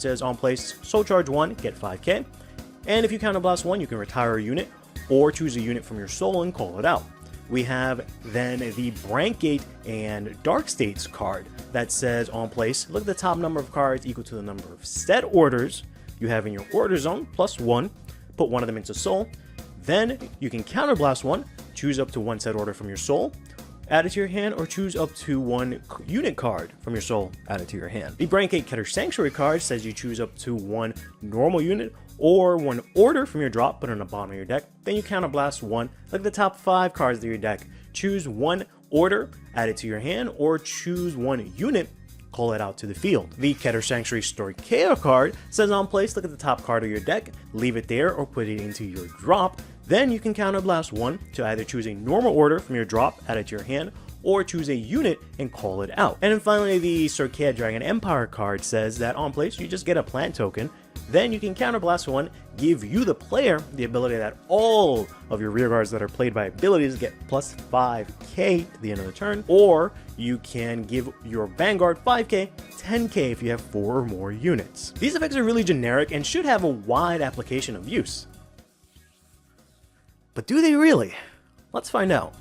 says on place, soul charge 1, get 5k. And if you counterblast 1, you can retire a unit or choose a unit from your soul and call it out. We have then the Brankgate and Dark States card that says on place, look at the top number of cards equal to the number of set orders you have in your order zone, plus 1, put one of them into soul. Then you can counterblast 1, choose up to 1 set order from your soul, add it to your hand, or choose up to 1 unit card from your soul, add it to your hand. The Brankgate Keter Sanctuary card says you choose up to 1 normal unit or 1 order from your drop, put it on the bottom of your deck. Then you counterblast 1, look at the top 5 cards of your deck, choose 1 order, add it to your hand, or choose 1 unit, call it out to the field. The Keter Sanctuary Stoicheia card says on place, look at the top card of your deck, leave it there or put it into your drop. Then you can counterblast 1 to either choose a normal order from your drop, add it to your hand, or choose a unit and call it out. And then finally, the Stoicheia Dragon Empire card says that on place, you just get a plant token. Then you can counterblast 1, give you the player the ability that all of your rear guards that are played by abilities get plus 5k to the end of the turn, or you can give your Vanguard 5k, 10k if you have 4 or more units. These effects are really generic and should have a wide application of use. But do they really? Let's find out.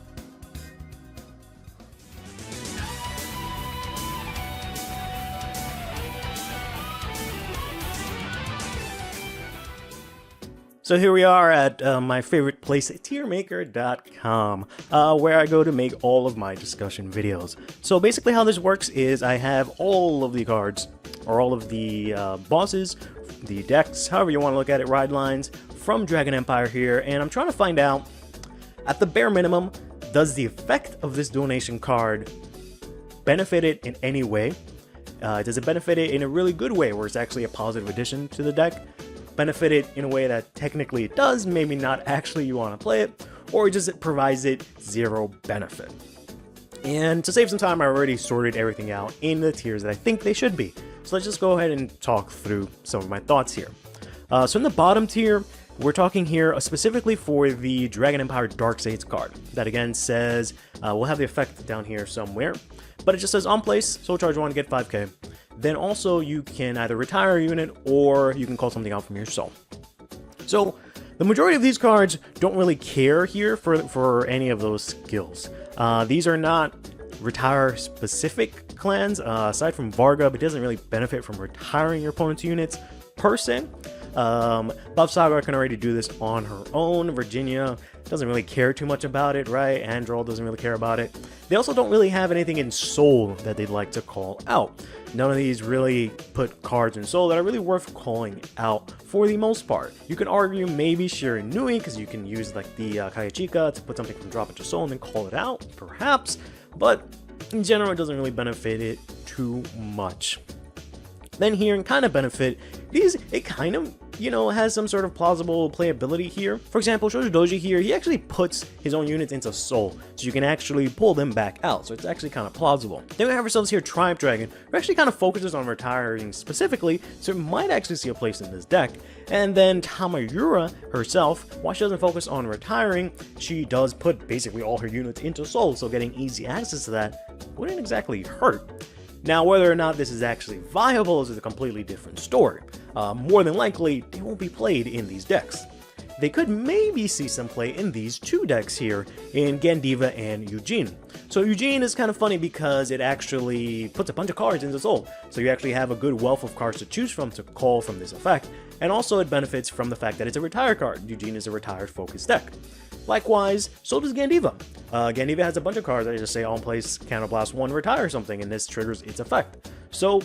So here we are at my favorite place, tiermaker.com, where I go to make all of my discussion videos. So basically how this works is I have all of the cards, or all of the bosses, the decks, however you want to look at it, ride lines, from Dragon Empire here, and I'm trying to find out, at the bare minimum, does the effect of this donation card benefit it in any way? Does it benefit it in a really good way, where it's actually a positive addition to the deck? Benefit it in a way that technically it does, maybe not actually you want to play it, or just it provides it 0 benefit. And to save some time, I already sorted everything out in the tiers that I think they should be. So let's just go ahead and talk through some of my thoughts here. So in the bottom tier, we're talking here specifically for the Dragon Empire Dark States card. That again says, we'll have the effect down here somewhere, but it just says on place, soul charge 1, get 5k. Then also you can either retire a unit or you can call something out from your soul. So the majority of these cards don't really care here for any of those skills. These are not retire specific clans. Aside from Varga, it doesn't really benefit from retiring your opponent's units per se. Buff Saga can already do this on her own. Virginia doesn't really care too much about it, right? Androl doesn't really care about it. They also don't really have anything in Soul that they'd like to call out. None of these really put cards in Soul that are really worth calling out for the most part. You can argue maybe Shiranui, because you can use like the Kayachika to put something from drop into Soul and then call it out, perhaps. But in general, it doesn't really benefit it too much. Then here, in kind of benefit, it kind of, you know, has some sort of plausible playability here. For example, Shoujo Doji here, he actually puts his own units into Soul, so you can actually pull them back out, so it's actually kind of plausible. Then we have ourselves here Triumph Dragon, who actually kind of focuses on retiring specifically, so it might actually see a place in this deck. And then Tamayura herself, while she doesn't focus on retiring, she does put basically all her units into Soul, so getting easy access to that wouldn't exactly hurt. Now, whether or not this is actually viable is a completely different story. More than likely, they won't be played in these decks. They could maybe see some play in these 2 decks here, in Gandiva and Eugene. So Eugene is kind of funny because it actually puts a bunch of cards into Soul, so you actually have a good wealth of cards to choose from to call from this effect, and also it benefits from the fact that it's a retire card. Eugene is a retired focus deck. Likewise, so does Gandiva. Gandiva has a bunch of cards that just say on place, counterblast 1, retire something, and this triggers its effect. So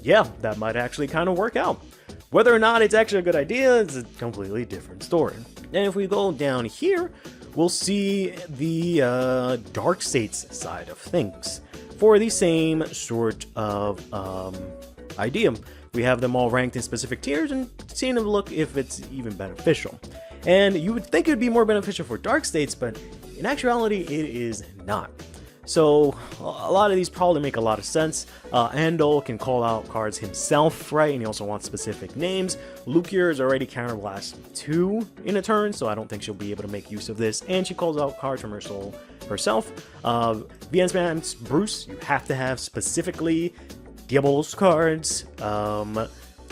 yeah, that might actually kind of work out. Whether or not it's actually a good idea is a completely different story. And if we go down here, we'll see the Dark States side of things. For the same sort of idea, we have them all ranked in specific tiers and seeing them look if it's even beneficial. And you would think it would be more beneficial for Dark States, but in actuality, it is not. So a lot of these probably make a lot of sense. Andol can call out cards himself, right? And he also wants specific names. Lukier is already counterblast 2 in a turn, so I don't think she'll be able to make use of this. And she calls out cards from her soul herself. VNSman's Bruce, you have to have specifically Diabol's cards.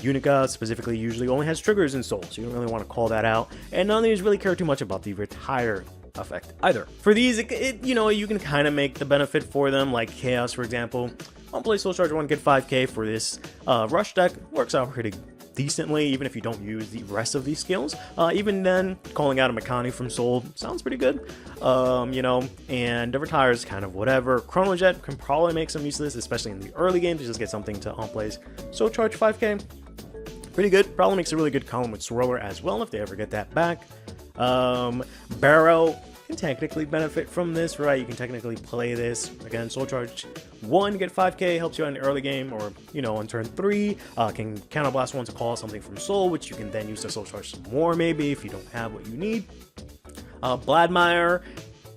Unica specifically usually only has triggers in Soul, so you don't really want to call that out. And none of these really care too much about the retire effect either. For these, you know, you can kind of make the benefit for them, like Chaos, for example. On play Soul Charge 1, get 5k for this Rush deck. Works out pretty decently, even if you don't use the rest of these skills. Even then, calling out a Makani from Soul sounds pretty good. You know, and the retire is kind of whatever. Chrono Jet can probably make some use of this, especially in the early game, to just get something to on plays Soul Charge 5k. Pretty good. Probably makes a really good column with Swirler as well if they ever get that back. Barrow can technically benefit from this, right? You can technically play this. Again, Soul Charge 1, get 5k, helps you out in the early game, or, you know, on turn 3, can Counterblast 1 to call something from Soul, which you can then use to Soul Charge some more, maybe, if you don't have what you need. Bladmire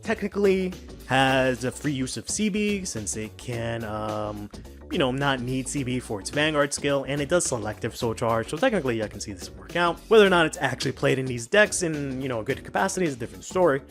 technically has a free use of CB, since it can, you know, not need CB for its Vanguard skill, and it does selective Soul Charge, so technically I can see this work out. Whether or not it's actually played in these decks in, you know, a good capacity is a different story.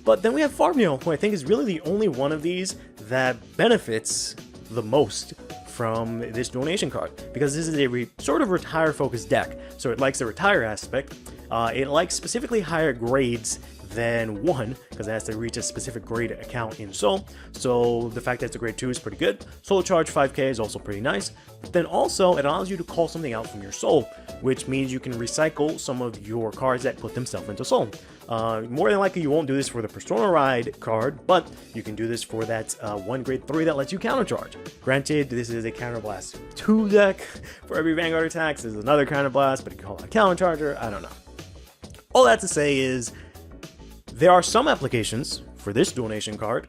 But then we have Farmio, who I think is really the only one of these that benefits the most from this donation card, because this is a sort of retire-focused deck, so it likes the retire aspect. It likes specifically higher grades than 1, because it has to reach a specific grade account in Soul, so the fact that it's a grade 2 is pretty good. Soul Charge 5k is also pretty nice, but then also it allows you to call something out from your Soul, which means you can recycle some of your cards that put themselves into Soul. More than likely you won't do this for the Persona Ride card, but you can do this for that 1 grade 3 that lets you countercharge. Granted, this is a Counterblast 2 deck. For every Vanguard attacks, there's another Counterblast, but you can call it a Countercharger, I don't know. All that to say is, there are some applications for this donation card,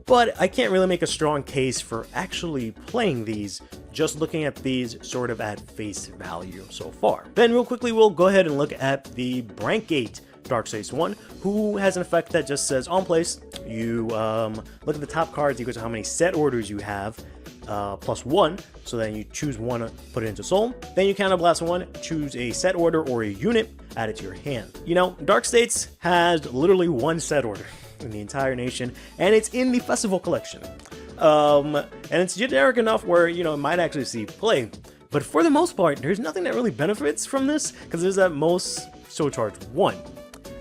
but I can't really make a strong case for actually playing these, just looking at these sort of at face value so far. Then real quickly, we'll go ahead and look at the Brankgate Darkseid's 1, who has an effect that just says on place, you look at the top cards equal to how many set orders you have, plus 1, so then you choose 1, put it into Soul, then you Counterblast 1, choose a set order or a unit, add it to your hand. You know, Dark States has literally 1 set order in the entire nation, and it's in the Festival Collection. And it's generic enough where, you know, it might actually see play, but for the most part, there's nothing that really benefits from this, because there's at most Soul Charge 1.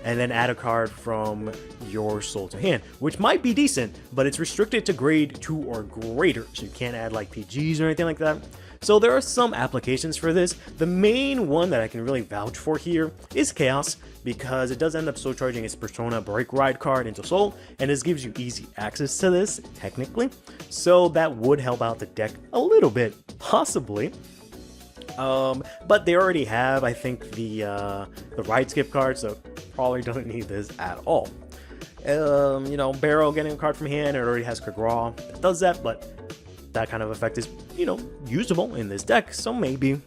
And then add a card from your Soul to hand, which might be decent, but it's restricted to grade 2 or greater, so you can't add like PGs or anything like that. So there are some applications for this. The main one that I can really vouch for here is Chaos, because it does end up Soul Charging its Persona Break Ride card into Soul, and this gives you easy access to this, technically. So that would help out the deck a little bit, possibly. But they already have, I think, the ride skip card, so probably doesn't need this at all. You know, Barrow getting a card from hand, it already has Kagraw that does that, but that kind of effect is, you know, usable in this deck, so maybe.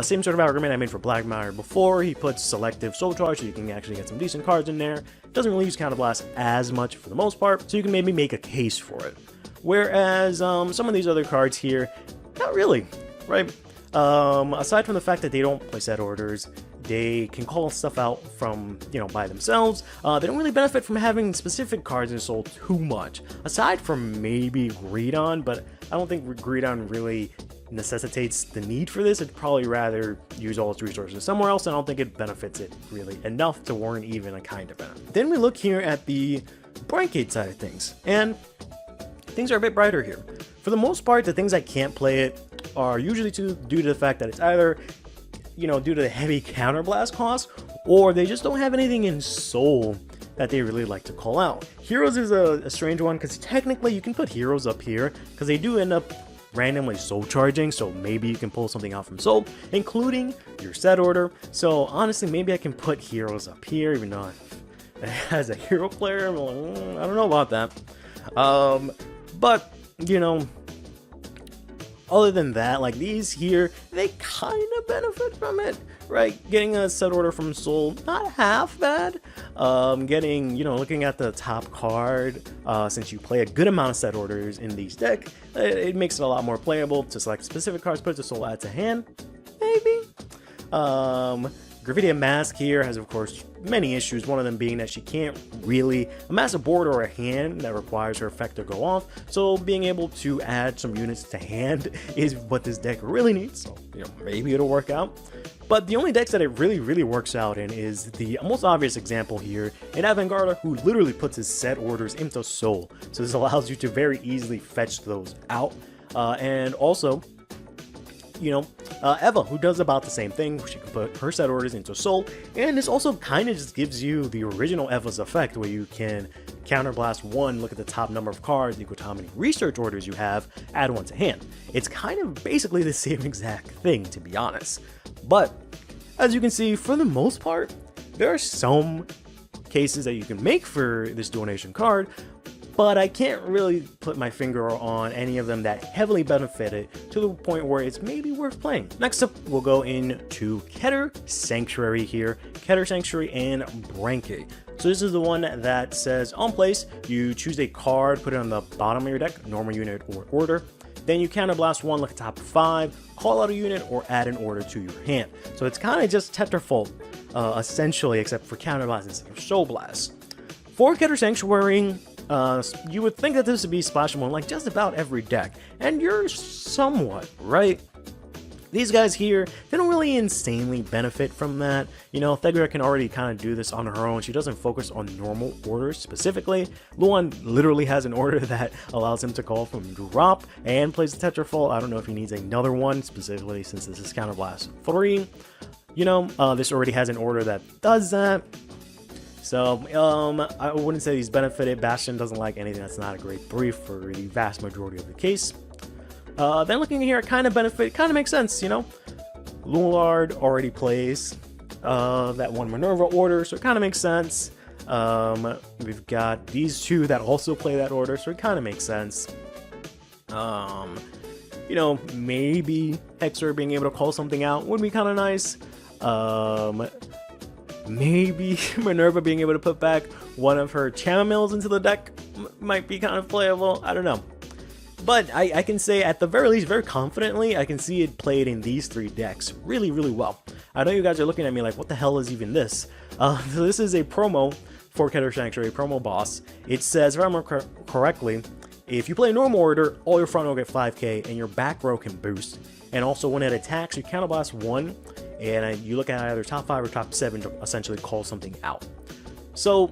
Same sort of argument I made for Bladmire before. He puts selective Soul Charge, so you can actually get some decent cards in there. Doesn't really use Counterblast as much for the most part, so you can maybe make a case for it. Whereas some of these other cards here, not really, right? Aside from the fact that they don't play set orders, they can call stuff out from, you know, by themselves. They don't really benefit from having specific cards in Soul too much, aside from maybe Greedon, but I don't think Greedon really necessitates the need for this. It'd probably rather use all its resources somewhere else, and I don't think it benefits it really enough to warrant even a kind of benefit. Then we look here at the Brankgate side of things, and things are a bit brighter here. For the most part, the things I can't play it are usually due to the fact that it's either, you know, due to the heavy counterblast cost, or they just don't have anything in Soul that they really like to call out. Heroes is a strange one, because technically you can put Heroes up here, because they do end up randomly Soul Charging, so maybe you can pull something out from Soul, including your set order. So honestly, maybe I can put Heroes up here, even though as a hero player, I'm like, I don't know about that. But, you know, other than that, like these here, they kind of benefit from it, right? Getting a set order from Soul, not half bad. Getting, you know, looking at the top card, since you play a good amount of set orders in these deck, it makes it a lot more playable to select specific cards, put it to Soul, add to hand, maybe. Graffiti Mask here has, of course, many issues, one of them being that she can't really amass a board or a hand that requires her effect to go off, so being able to add some units to hand is what this deck really needs, so maybe it'll work out. But the only decks that it really works out in is the most obvious example here, an Vanguard who literally puts his set orders into Soul, so this allows you to very easily fetch those out, and also Eva, who does about the same thing. She can put her set orders into Soul, and this also kind of just gives you the original Eva's effect, where you can counterblast one, look at the top number of cards equal to how many research orders you have, add one to hand. It's kind of basically the same exact thing, to be honest. But as you can see, for the most part, there are some cases that you can make for this donation card, but I can't really put my finger on any of them that heavily benefit it to the point where it's maybe worth playing. Next up, we'll go into Keter Sanctuary here, Keter Sanctuary and Branke. So this is the one that says, on place, you choose a card, put it on the bottom of your deck, normal unit or order. Then you counterblast one, look at top 5, call out a unit, or add an order to your hand. So it's kind of just Tetrafold, essentially, except for counterblast instead of Soul Blast. For Keter Sanctuary, you would think that this would be splashable in like just about every deck, and you're somewhat right. These guys here, they don't really insanely benefit from that. Thegria can already kind of do this on her own. She doesn't focus on normal orders specifically. Luan literally has an order that allows him to call from drop and plays the Tetrafold. I don't know if he needs another one, specifically since this is Counterblast 3. This already has an order that does that. So, I wouldn't say he's benefited. Bastion doesn't like anything that's not a great brief for the vast majority of the case. Then looking here, kind of makes sense, Lulard already plays that one Minerva order, so it kind of makes sense. We've got these two that also play that order, so it kind of makes sense. Maybe Hexer being able to call something out would be kind of nice. Maybe Minerva being able to put back one of her Chamomiles into the deck might be kind of playable. I don't know. But I can say, at the very least, very confidently, I can see it played in these 3 decks really well. I know you guys are looking at me like, what the hell is even this? So this is a promo for Keter Sanctuary, promo boss. It says, if I remember correctly, if you play a normal order, all your front row get 5k, and your back row can boost. And also, when it attacks, you counterblast 1, and you look at either top 5 or top 7 to essentially call something out. So,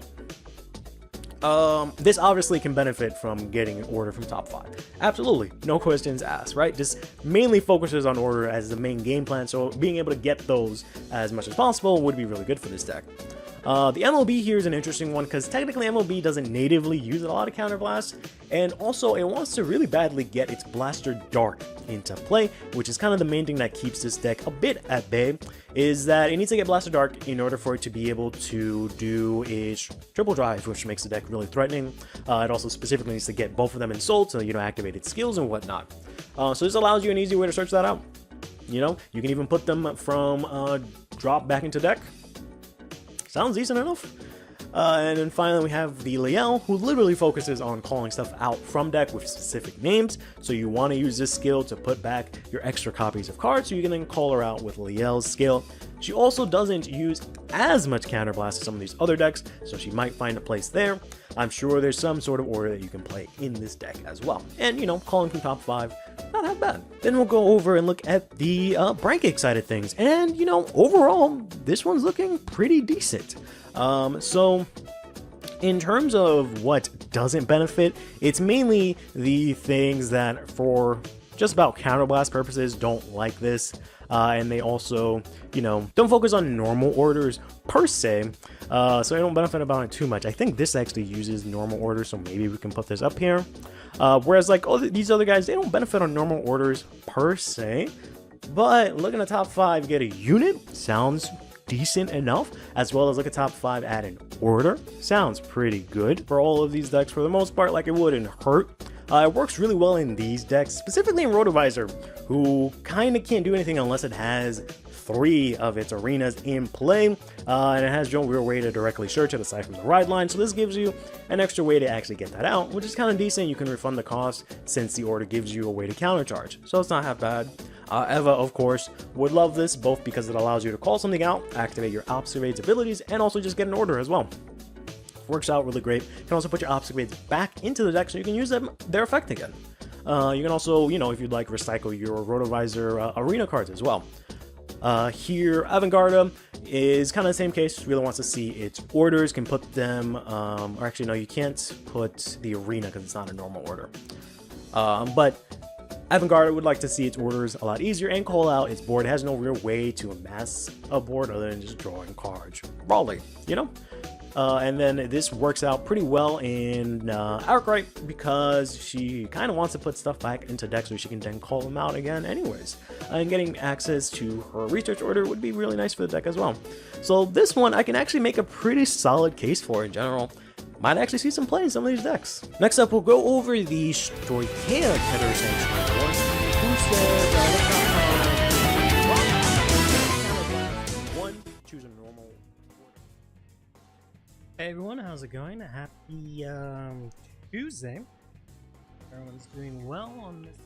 this obviously can benefit from getting an order from top 5. Absolutely, no questions asked, right? This mainly focuses on order as the main game plan, so being able to get those as much as possible would be really good for this deck. The MLB here is an interesting one because technically MLB doesn't natively use a lot of counterblast, and also it wants to really badly get its Blaster Dark into play, which is kind of the main thing that keeps this deck a bit at bay, is that it needs to get Blaster Dark in order for it to be able to do its triple drive, which makes the deck really threatening. It also specifically needs to get both of them in Soul to activate its skills and whatnot. So this allows you an easy way to search that out. You can even put them from drop back into deck. Sounds decent enough. And then finally we have the Liel, who literally focuses on calling stuff out from deck with specific names. So you want to use this skill to put back your extra copies of cards, so you can then call her out with Liel's skill. She also doesn't use as much counterblast as some of these other decks, so she might find a place there. I'm sure there's some sort of order that you can play in this deck as well. And, calling from top 5, not that bad. Then we'll go over and look at the Branke side of things. And, overall, this one's looking pretty decent. So, in terms of what doesn't benefit, it's mainly the things that, for just about counterblast purposes, don't like this. And they also, don't focus on normal orders per se, so I don't benefit about it too much. I think this actually uses normal orders, so maybe we can put this up here. Whereas these other guys, they don't benefit on normal orders per se, but looking at top 5, get a unit, sounds decent enough, as well as look at top 5, add an order, sounds pretty good for all of these decks for the most part. It wouldn't hurt. It works really well in these decks, specifically in Rotovisor, who kind of can't do anything unless it has 3 of its arenas in play, and it has no real way to directly search it aside from the ride line, so this gives you an extra way to actually get that out, which is kind of decent. You can refund the cost since the order gives you a way to countercharge, so it's not half bad. Eva, of course, would love this, both because it allows you to call something out, activate your Observate's abilities, and also just get an order as well. Works out really great. You can also put your Observates back into the deck so you can use their effect again. You can also, you know, if you'd like, recycle your Rotovisor arena cards as well. Here, Vanguard is kind of the same case, really wants to see its orders, can put them, or actually no, you can't put the arena because it's not a normal order. But Vanguard would like to see its orders a lot easier and call out its board. It has no real way to amass a board other than just drawing cards, rawly, you know? And then this works out pretty well in Outright because she kind of wants to put stuff back into deck so she can then call them out again anyways. And getting access to her research order would be really nice for the deck as well. So this one I can actually make a pretty solid case for in general. Might actually see some play in some of these decks. Next up, we'll go over the Stoichaic Header Sanctuary Wars. Who says one, choose a normal. Hey everyone, how's it going? Happy Tuesday. Everyone's doing well on this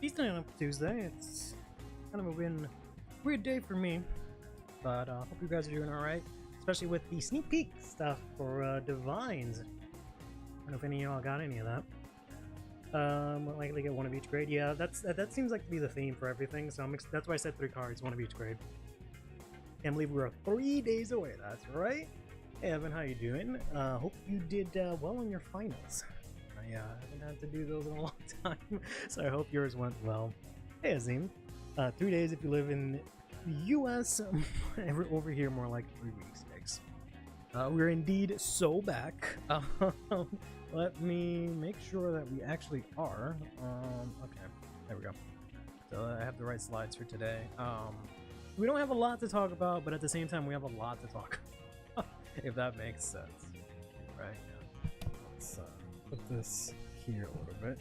Eastern Tuesday. It's kind of a weird day for me, but hope you guys are doing alright. Especially with the sneak peek stuff for Divines. I don't know if any of y'all got any of that. Likely get one of each grade. Yeah, that seems like to be the theme for everything. So that's why I said 3 cards, one of each grade. Can't believe we're 3 days away. That's right. Hey Evan, how you doing? Hope you did well on your finals. I haven't had to do those in a long time, so I hope yours went well. Hey Azim, 3 days if you live in the US, over here more like 3 weeks. Thanks. We're indeed so back. Let me make sure that we actually are. Okay, there we go. So I have the right slides for today. We don't have a lot to talk about, but at the same time we have a lot to talk about. If that makes sense, right? Yeah. Let's put this here a little bit.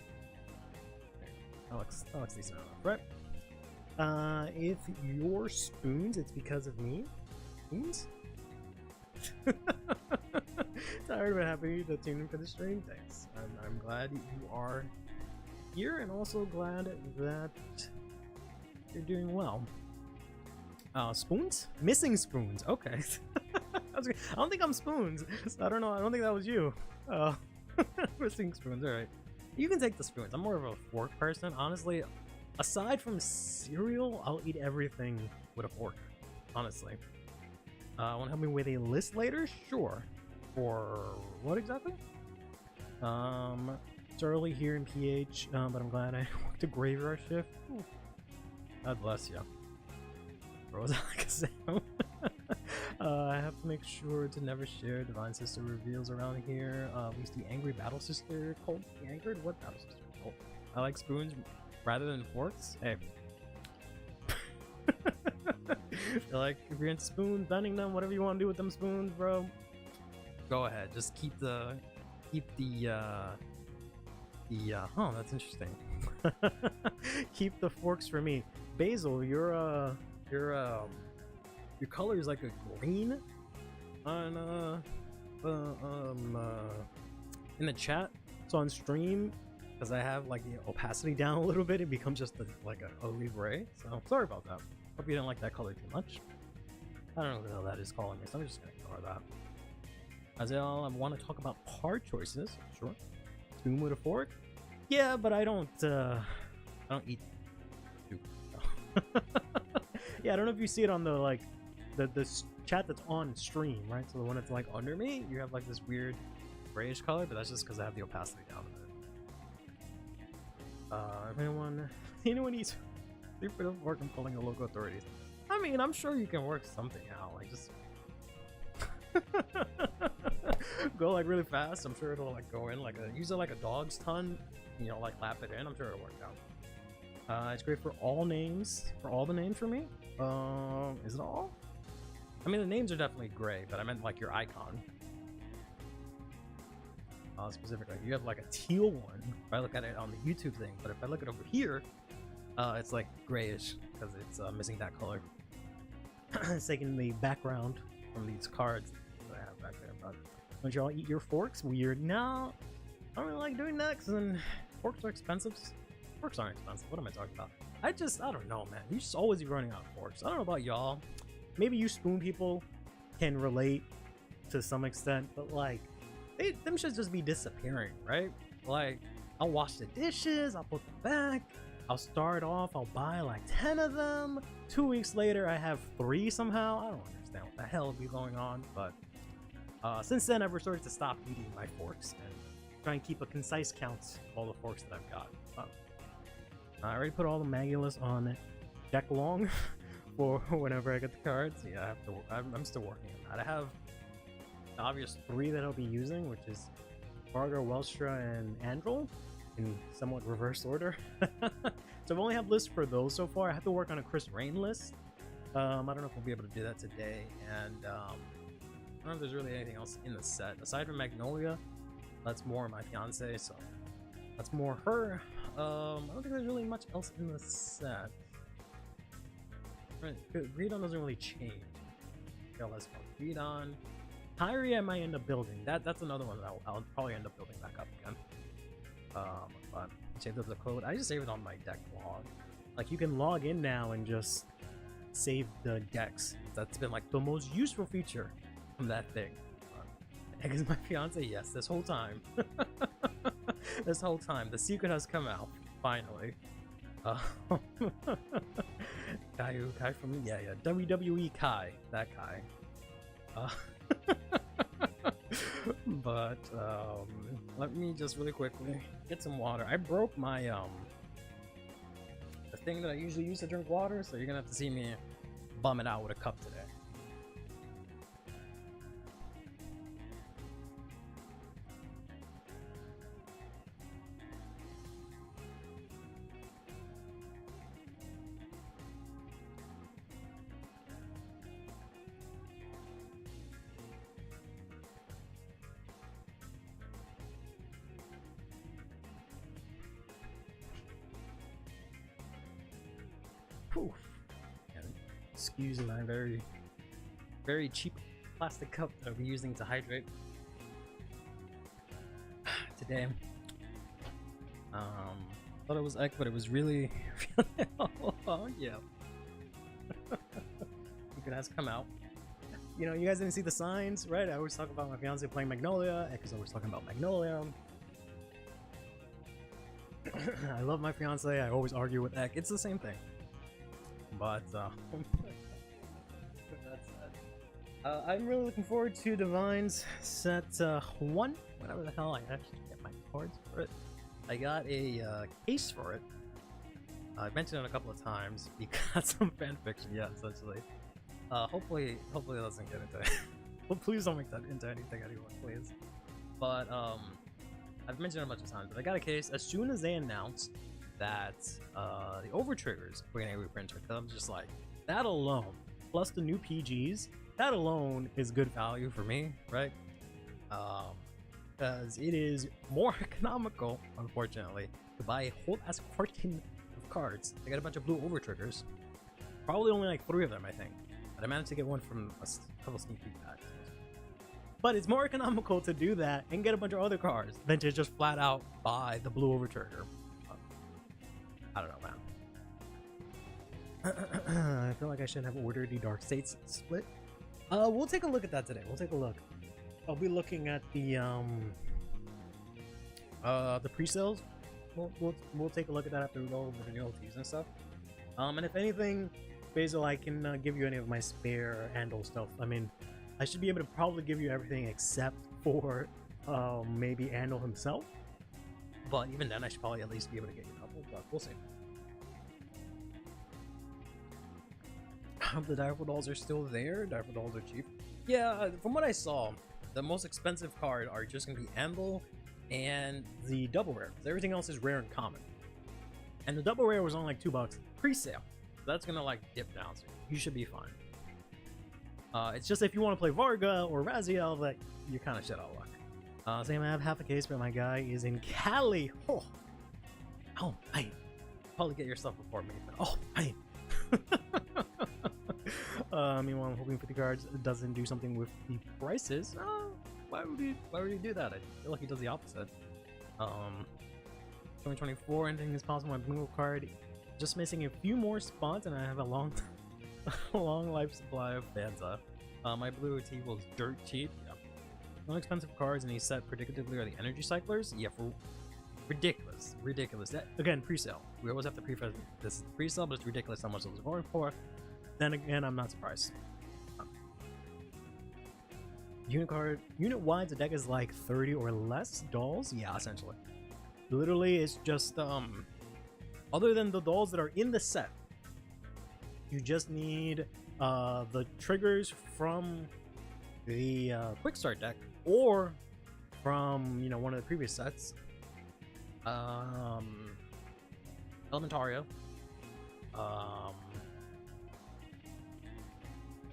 That looks decent enough, right? If you're spoons, it's because of me. Spoons? Tired but happy to tune in for the stream. Thanks. I'm glad you are here, and also glad that you're doing well. Spoons? Missing spoons. Okay. I don't think I'm spoons. So I don't know. I don't think that was you. Missing spoons. All right. You can take the spoons. I'm more of a fork person, honestly. Aside from cereal, I'll eat everything with a fork. Honestly. Want to help me with a list later? Sure. For what exactly? It's early here in PH, but I'm glad I worked a graveyard shift. Ooh. God bless you. Bro, like a sound. I have to make sure to never share Divine Sister reveals around here. We used the Angry Battle Sister cult. The Angered? What Battle Sister cult? I like spoons rather than forks. Hey. Like, if you're into spoons, bending them, whatever you want to do with them spoons, bro, go ahead. Just keep the oh, that's interesting. Keep the forks for me. Basil, your color is like a green on in the chat. So on stream, because I have like the opacity down a little bit, it becomes just like a ugly gray. So sorry about that. Hope you didn't like that color too much. I don't know what the hell that is calling me, so I'm just gonna ignore that. As I want to talk about card choices. Sure. Spoon with a fork. Yeah, but I don't eat soup. So. Yeah, I don't know if you see it on the the chat that's on stream, right? So the one that's like under me, you have like this weird grayish color, but that's just because I have the opacity down a bit. If anyone needs super to work in pulling the local authorities, I mean, I'm sure you can work something out. Like just go like really fast. I'm sure it'll like go in like use it like a dog's tongue, you know, like lap it in. I'm sure it'll work out. It's great for all names, for all the names for me. Is it all? I mean, the names are definitely gray, but I meant like your icon. specifically. You have like a teal one. If I look at it on the YouTube thing, but if I look at it over here, it's like grayish because it's missing that color. It's taking the background from these cards that I have back there. But don't y'all eat your forks? Weird. No, I don't really like doing that because then forks are expensive. Forks aren't expensive. What am I talking about? I don't know, man. You just always be running out of forks. I don't know about y'all. Maybe you spoon people can relate to some extent, but like, them should just be disappearing, right? Like, I'll wash the dishes, I'll put them back, I'll start off, I'll buy like 10 of them. 2 weeks later, I have 3 somehow. I don't understand what the hell be going on, but since then, I've resorted to stop eating my forks and try and keep a concise count of all the forks that I've got. I already put all the Magulus on deck long for whenever I get the cards. Yeah, I'm still working on that. I have the obvious 3 that I'll be using, which is Varga, Welstra, and Andrel in somewhat reverse order. So I've only have lists for those so far. I have to work on a Chris Rain list. I don't know if we'll be able to do that today, and I don't know if there's really anything else in the set aside from Magnolia. That's more my fiance, so that's more her. I don't think there's really much else in the set. Right, Greedon doesn't really change. Yeah, let's go. Greedon. Kyrie I might end up building. That's another one that I'll probably end up building back up again. But save the code. I just save it on my deck log. Like, you can log in now and just save the decks. That's been like the most useful feature from that thing. Because my fiance, yes, this whole time. This whole time, the secret has come out, finally. Kai from, yeah, WWE Kai, that Kai. But, let me just really quickly get some water. I broke my, the thing that I usually use to drink water, so you're gonna have to see me bum it out with a cup today. And excuse my very cheap plastic cup that I'll be using to hydrate today. Thought it was egg, but it was really oh yeah. It has come out. You know, you guys didn't see the signs, right? I always talk about my fiance playing Magnolia. Ek is always talking about Magnolia. I love my fiance. I always argue with Ek. It's the same thing. But that's I'm really looking forward to Divine's set 1. Whatever the hell I actually get my cards for it. I got a case for it. I've mentioned it a couple of times. You got some fanfiction, yeah, essentially. Hopefully it doesn't get into it. Well, please don't make that into anything, anyone, please. But I've mentioned it a bunch of times. But I got a case as soon as they announced that the overtriggers were getting a reprinter. Because I'm just like, that alone, plus the new PGs, that alone is good value for me, right? Because it is more economical, unfortunately, to buy a whole ass carton of cards. I got a bunch of blue overtriggers. Probably only like 3 of them, I think. But I managed to get one from a couple sneak peek packs. But it's more economical to do that and get a bunch of other cards than to just flat out buy the blue overtrigger. I don't know, man. I feel like I should have ordered the Dark States split. We'll take a look at that today. We'll take a look. I'll be looking at the pre-sales. We'll take a look at that after we go over the new LTs and stuff. And if anything, Basil, I can give you any of my spare handle stuff. I mean, I should be able to probably give you everything except for maybe Andal himself. But even then, I should probably at least be able to get you a couple, but we'll see. The Direful Dolls are still there. Direful Dolls are cheap. Yeah, from what I saw, the most expensive card are just going to be Andal and the double rare. Everything else is rare and common. And the double rare was on like $2 pre-sale. So that's going to like dip down, so you should be fine. It's just if you want to play Varga or Raziel that you're kind of shit out of luck. Same, I have half a case, but my guy is in Cali. Oh, man. Probably get yourself before me. Oh, man. Meanwhile, I'm hoping 50 cards doesn't do something with the prices. Why would he do that? I feel like he does the opposite. 2024, anything is possible. My bingo card, just missing a few more spots, and I have a long life supply of Fanta. My blue OT was dirt cheap. Yeah. The only expensive cards in each set predictably are the energy cyclers. Yeah, for ridiculous. That, again, pre-sale. We always have to preface this pre-sale, but it's ridiculous how much it was going for. Then again, I'm not surprised. Unit-wise, the deck is like 30 or less dolls. Yeah, essentially. Literally, it's just other than the dolls that are in the set, you just need the triggers from the quick start deck or from one of the previous sets. Elementario,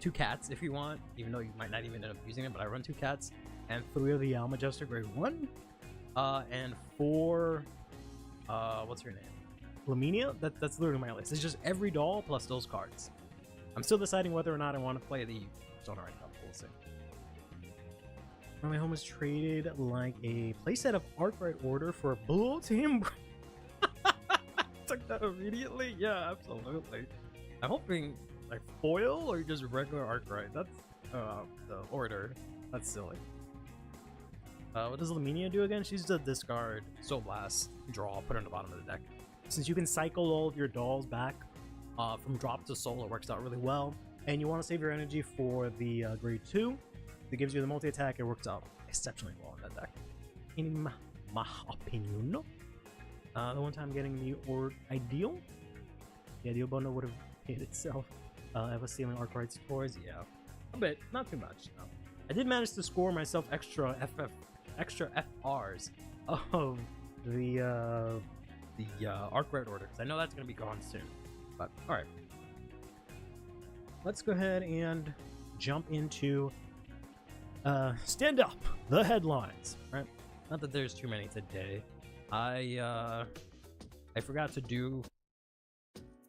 2 cats if you want, even though you might not even end up using it, but I run 2 cats, and 3 of the Almagestor grade 1, and 4, what's her name? Flaminia? That's literally my list. It's just every doll plus those cards. I'm still deciding whether or not I want to play the Stone right now. We'll see. My home was traded like a playset of Arkwright Order for a Blue Team. Took that immediately? Yeah, absolutely. I'm hoping like foil or just regular Arkwright. That's the order. That's silly. What does Laminia do again? She's the discard, Soul Blast, draw, put her in the bottom of the deck. Since you can cycle all of your dolls back from drop to soul, it works out really well. And you want to save your energy for the grade 2. It gives you the multi-attack. It works out exceptionally well in that deck, in my opinion. The one time getting the ideal, the ideal bundle would have paid itself. Ever stealing Arkwright's toys? Yeah, a bit, not too much. No. I did manage to score myself extra FRs of the Arkwright Order, because I know that's going to be gone soon. But all right, let's go ahead and jump into stand up the headlines. Right, not that there's too many today. I forgot to do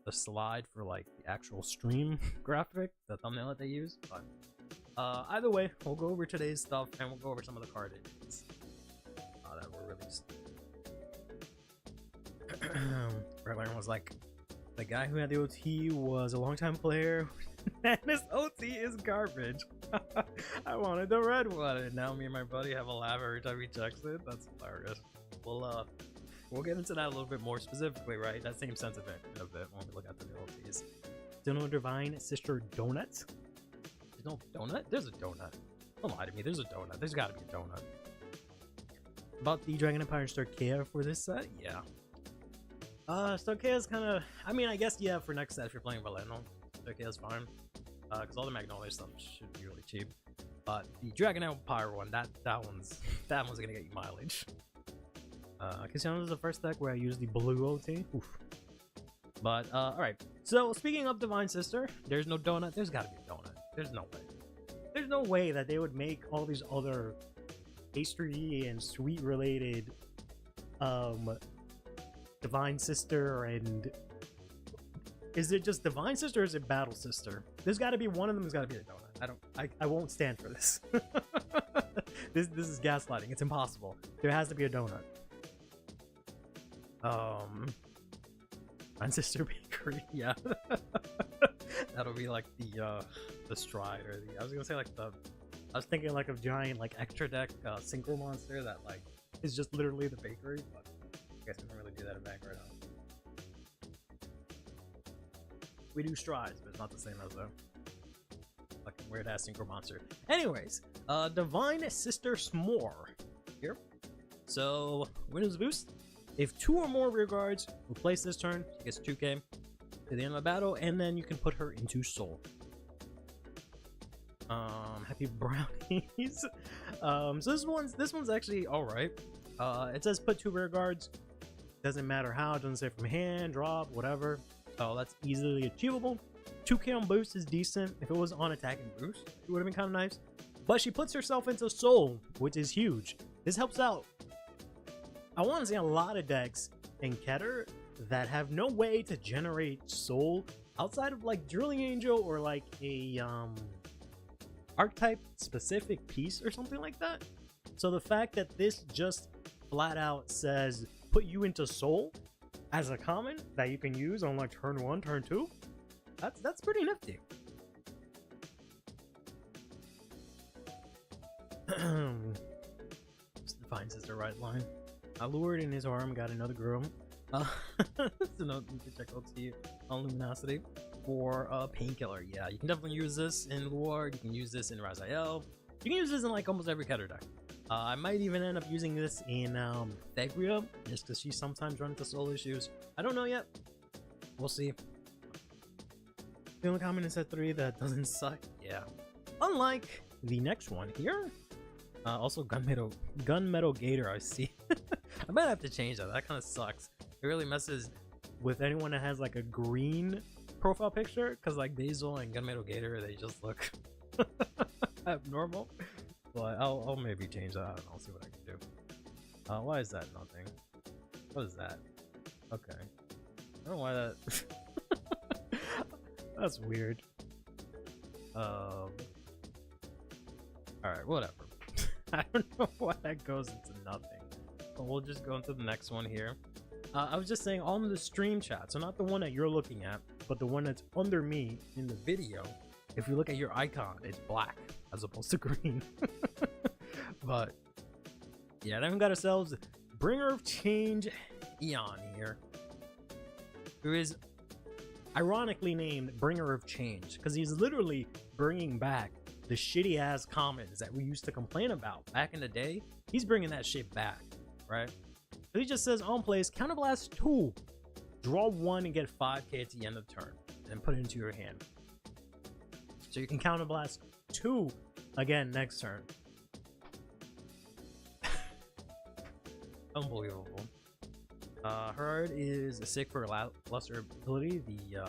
the slide for like the actual stream graphic, the thumbnail that they use, but either way, we'll go over today's stuff and we'll go over some of the card edits that were released. Red Iron was like, the guy who had the OT was a longtime player and his OT is garbage. I wanted the red one, and now me and my buddy have a laugh every time he checks it. That's hilarious. We'll get into that a little bit more specifically, right? That same sentiment in a bit when we look at the OTs. Still no Divine Sister Donut? There's no donut? There's a donut. Don't lie to me, there's a donut. There's gotta be a donut. About the Dragon Empire and Starkea for this set? Yeah. Starkea is kind of, I mean, I guess, yeah, for next set if you're playing Valeno, Starkea is fine. Because all the Magnolia stuff should be really cheap. But the Dragon Empire one, that one's gonna get you mileage. Cassiano is the first deck where I use the blue OT. Oof. But, alright. So, speaking of Divine Sister, there's no donut. There's gotta be a donut. There's no way. There's no way that they would make all these other pastry and sweet related Divine Sister and... Is it just Divine Sister or is it Battle Sister? There's gotta be one of them. There's gotta be a donut. I won't stand for this. This is gaslighting. It's impossible. There has to be a donut. Divine Sister Bakery, yeah. That'll be like the stride, or the, I was gonna say like the, I was thinking like of giant like extra deck synchro monster that like is just literally the bakery, but I guess we don't really do that in Vanguard. We do strides, but it's not the same as a fucking weird ass synchro monster. Anyways, Divine Sister S'more here. So Windows boost. If 2 or more rear guards were placed this turn, she gets 2k to the end of the battle, and then you can put her into soul. Happy brownies. So this one's actually alright. It says put 2 rear guards. Doesn't matter how, it doesn't say from hand, drop, whatever. So that's easily achievable. 2k on boost is decent. If it was on attack and boost, it would have been kind of nice. But she puts herself into soul, which is huge. This helps out, I want to say, a lot of decks in Keter that have no way to generate soul outside of like Drilling Angel or like a archetype specific piece or something like that. So the fact that this just flat out says put you into soul as a common that you can use on like turn 1, turn 2, that's pretty nifty. Divine Sister right line. Lured in his arm, got another girl. So no need to check out the Luminosity for a painkiller. Yeah, you can definitely use this in Lured. You can use this in Raziel. You can use this in like almost every Keter deck. I might even end up using this in Thagria, just because she sometimes runs into soul issues. I don't know yet. We'll see. The only comment in set 3 that doesn't suck. Yeah. Unlike the next one here. Also Gunmetal Gator, I see. I might have to change that. That kind of sucks. It really messes with anyone that has like a green profile picture, because like Basil and Gunmetal Gator, they just look abnormal. But I'll maybe change that. I don't know. See what I can do. Why is that nothing? What is that? Okay. I don't know why that. That's weird. Alright, whatever. I don't know why that goes into nothing. But we'll just go into the next one here. I was just saying on the stream chat, so not the one that you're looking at, but the one that's under me in the video. If you look at your icon, it's black as opposed to green. But yeah, then we got ourselves Bringer of Change Eon here, who is ironically named Bringer of Change because he's literally bringing back the shitty ass commons that we used to complain about back in the day. He's bringing that shit back, right? So he just says on plays Counterblast 2, draw 1 and get 5k at the end of turn, and put it into your hand. So you can Counterblast 2 again next turn. Unbelievable. Her art is sick for lackluster ability, the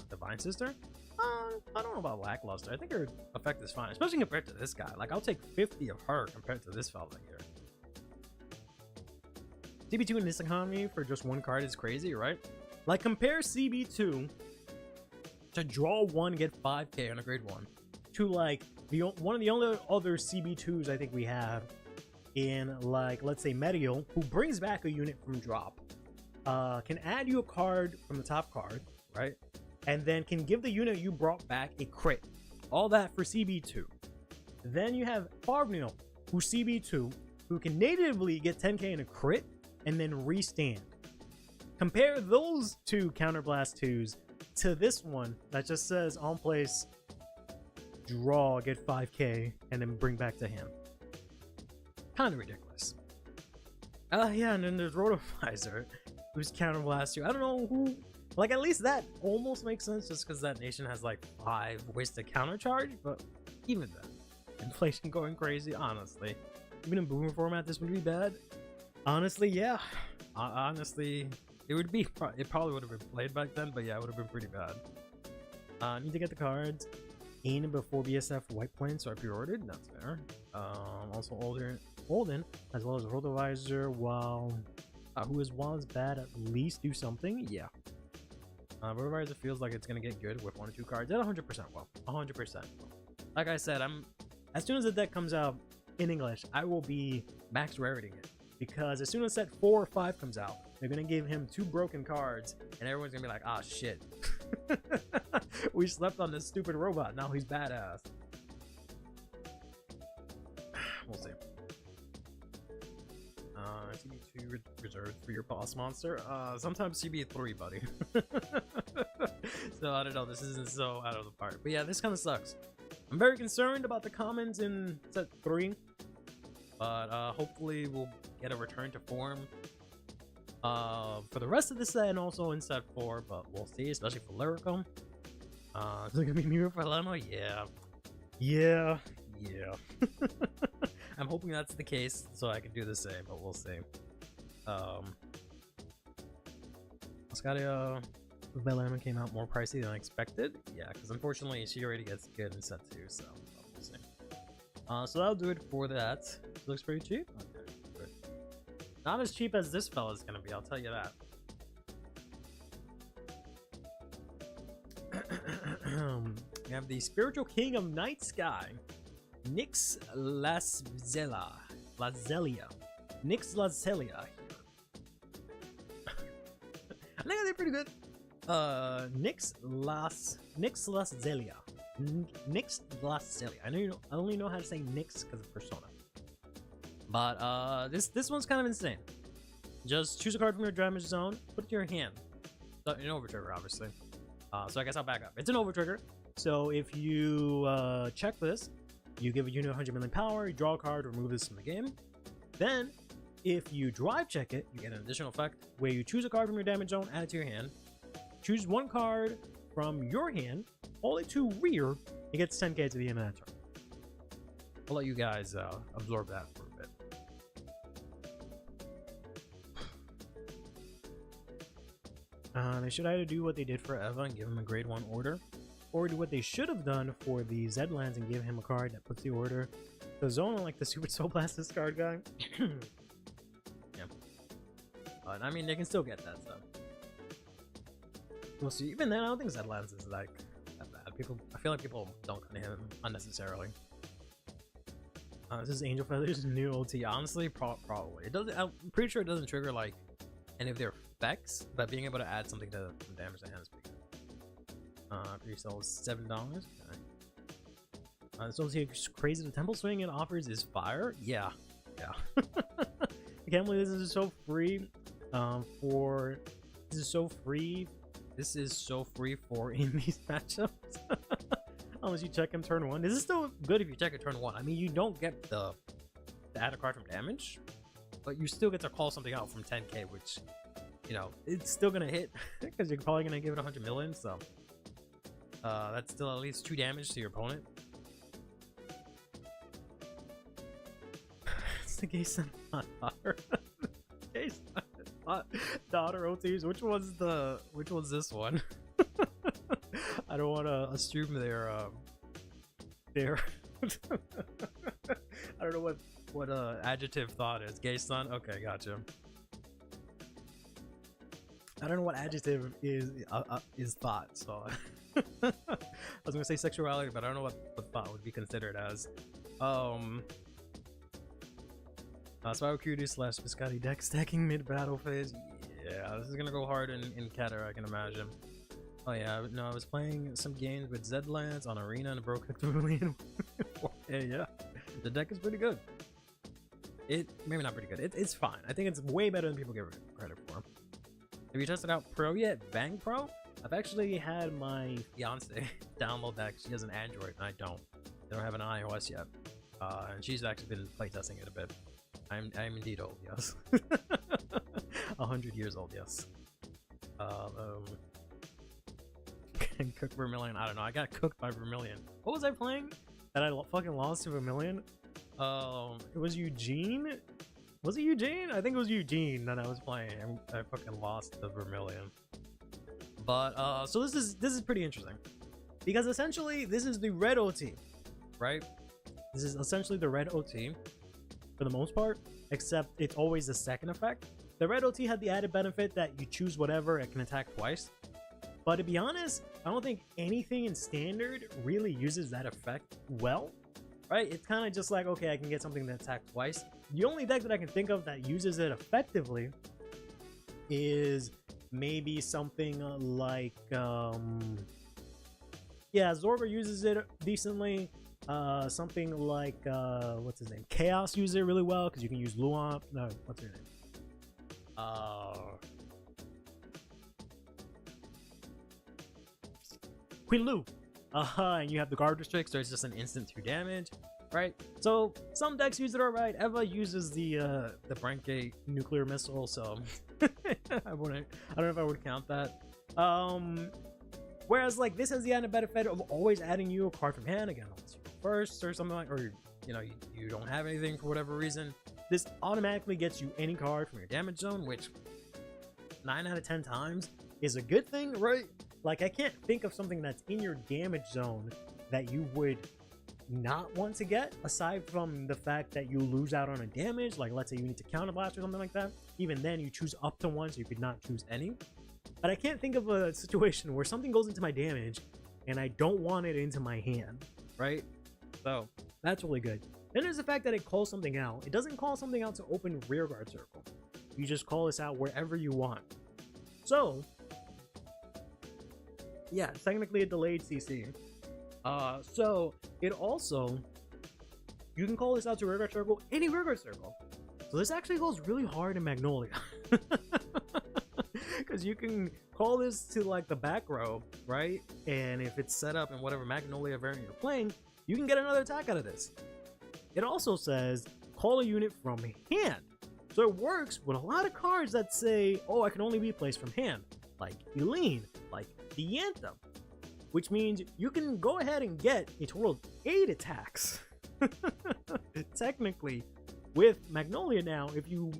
Divine Sister. I don't know about lackluster. I think her effect is fine, especially compared to this guy. Like, I'll take 50 of her compared to this fella here. CB2 in this economy for just 1 card is crazy, right? Like, compare CB2 to draw 1 get 5k on a grade 1 to like one of the only other CB2s I think we have in, like, let's say Medial, who brings back a unit from drop, can add you a card from the top card, right? And then can give the unit you brought back a crit. All that for CB2. Then you have Farvnil, who's CB2, who can natively get 10k in a crit and then restand. Compare those two Counterblast 2s to this one that just says on place, draw, get 5k, and then bring back to hand. Kind of ridiculous. Yeah, and then there's Rotovisor, who's Counterblast 2. I don't know who. Like, at least that almost makes sense just because that nation has like 5 ways to countercharge, but even then, inflation going crazy, honestly. Even in boomer format, this would be bad. Honestly, yeah. Honestly, it would be. It probably would have been played back then, but yeah, it would have been pretty bad. Need to get the cards in before BSF White Plains, so I pre-ordered. That's fair. Also Olden, as well as Rotovisor, while who is bad, at least do something. Yeah. Rotovisor feels like it's gonna get good with 1 or 2 cards at 100% well. 100%. Like I said, as soon as the deck comes out in English, I will be max raritying it. Because as soon as set 4 or 5 comes out, they're gonna give him 2 broken cards, and everyone's gonna be like, ah, shit. We slept on this stupid robot, now he's badass. We'll see. CB2 reserved for your boss monster. Sometimes CB3, buddy. So I don't know, this isn't so out of the park. But yeah, this kind of sucks. I'm very concerned about the commons in set 3. But hopefully we'll get a return to form for the rest of the set and also in set 4, but we'll see, especially for Lyrical. Is it gonna be Mirror for Lemme? Yeah. I'm hoping that's the case so I can do the same, but we'll see. Oscaria Lemme came out more pricey than I expected. Yeah, because unfortunately she already gets good in set 2, so we'll see. So that'll do it for that. Looks pretty cheap. Okay. Not as cheap as this fella's gonna be, I'll tell you that. We have the Spiritual King of Night Sky, Nix Laszelia. Nix Laszelia. I think I did pretty good. Nix Laszelia. Nix Laszelia. I only know how to say Nix because of Persona. But this one's kind of insane. Just choose a card from your damage zone, put it to your hand. So, an over trigger, obviously. So I guess I'll back up. It's an over trigger. So if you check this, you give a unit 100 million power, you draw a card, remove this from the game. Then, if you drive check it, you get an additional effect where you choose a card from your damage zone, add it to your hand. Choose one card from your hand, hold it to rear, it gets 10k to the end of that turn. I'll let you guys absorb that for a bit. They should either do what they did for Eva and give him a grade 1 order, or do what they should have done for the Zedlands and give him a card that puts the order to zone like the Super Soul Blast discard guy. Yeah. But I mean, they can still get that stuff. We'll see. Even then, I don't think Zedlands is like that bad. I feel like people don't come to him unnecessarily. This is Angel Feather's new OT. Honestly, probably. It doesn't. I'm pretty sure it doesn't trigger like any of their effects, but being able to add something to the damage to hand is pretty good. Resell $7. Okay. This OT is crazy. The Temple Swing it offers is fire. Yeah. I can't believe this is so free. This is so free for in these matchups. Unless you check him turn 1. This is still good if you check it turn 1. I mean, you don't get the add a card from damage, but you still get to call something out from 10k, which, you know, it's still gonna hit because you're probably gonna give it 100 million. So that's still at least 2 damage to your opponent. It's the gay son, not daughter. Gay son, not daughter OTs. Which one's this one? I don't want to assume they're I don't know what adjective thought is. Gay son? Okay, gotcha. I don't know what adjective is thought, so I was gonna say sexuality, but I don't know what thought would be considered as. Spiral Cutie / Biscotti deck stacking mid battle phase. Yeah, this is gonna go hard in Keter, I can imagine. Oh yeah, no, I was playing some games with Zedlands on Arena and broke a million. Yeah, the deck is pretty good. Maybe not pretty good. It's fine. I think it's way better than people give it credit for. Have you tested out Pro yet? Vang Pro? I've actually had my fiance download that. She has an Android and I don't. They don't have an iOS yet. And she's actually been playtesting it a bit. I'm indeed old, yes. 100 years old, yes. Can cook Vermilion. I don't know. I got cooked by Vermilion. What was I playing that I fucking lost to Vermilion? It was Eugene. Was it Eugene? I think it was Eugene that I was playing. I fucking lost the Vermilion. But so this is pretty interesting because essentially this is the red OT, right? This is essentially the red OT for the most part, except it's always the second effect. The red OT had the added benefit that you choose whatever, it can attack twice. But to be honest, I don't think anything in standard really uses that effect well, right? It's kind of just like, okay, I can get something that attacks twice. The only deck that I can think of that uses it effectively is maybe something like, yeah, Zorba uses it decently. Something like, what's his name? Chaos uses it really well because you can use Luan. No, what's her name? Queen Lu. And you have the guard restrict, so it's just an instant 2 damage, right? So some decks use it alright. Eva uses the Brankgate nuclear missile, so I don't know if I would count that. Whereas like this has the added benefit of always adding you a card from hand again, unless you go first or something like, or you know you don't have anything for whatever reason. This automatically gets you any card from your damage zone, which 9 out of 10 times is a good thing, right? Like I can't think of something that's in your damage zone that you would not want to get, aside from the fact that you lose out on a damage, like let's say you need to counterblast or something like that. Even then, you choose up to one, so you could not choose any. But I can't think of a situation where something goes into my damage and I don't want it into my hand, right? So that's really good. Then there's the fact that it calls something out. It doesn't call something out to open rearguard circle. You just call this out wherever you want. So yeah, it's technically a delayed CC. So it also, you can call this out to rearguard circle, any rearguard circle. So this actually goes really hard in Magnolia. Because you can call this to like the back row, right? And if it's set up in whatever Magnolia variant you're playing, you can get another attack out of this. It also says call a unit from hand. So it works with a lot of cards that say, oh, I can only be placed from hand, like Eileen, like Diantha, which means you can go ahead and get a total of 8 attacks. Technically, with Magnolia now, if you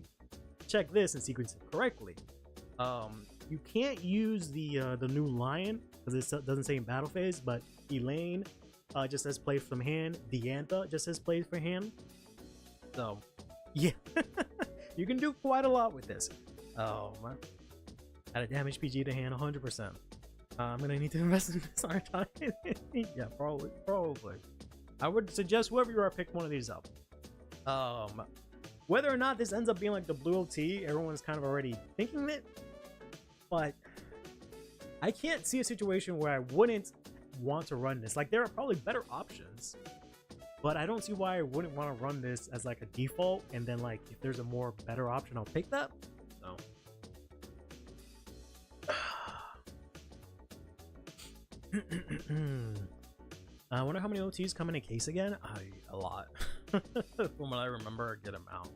check this and sequence it correctly, you can't use the new lion because it doesn't say in battle phase, but Elaine just says play from hand. Diantha just says play for hand. So yeah, you can do quite a lot with this. Add a damage PG to hand 100%. I'm gonna need to invest in this, aren't I? Yeah, probably. I would suggest whoever you are, pick one of these up. Whether or not this ends up being like the blue OT, everyone's kind of already thinking it, but I can't see a situation where I wouldn't want to run this. Like, there are probably better options, but I don't see why I wouldn't want to run this as like a default, and then like if there's a more better option, I'll take that. So I wonder how many OTs come in a case again. A lot. From what I remember, a good amount.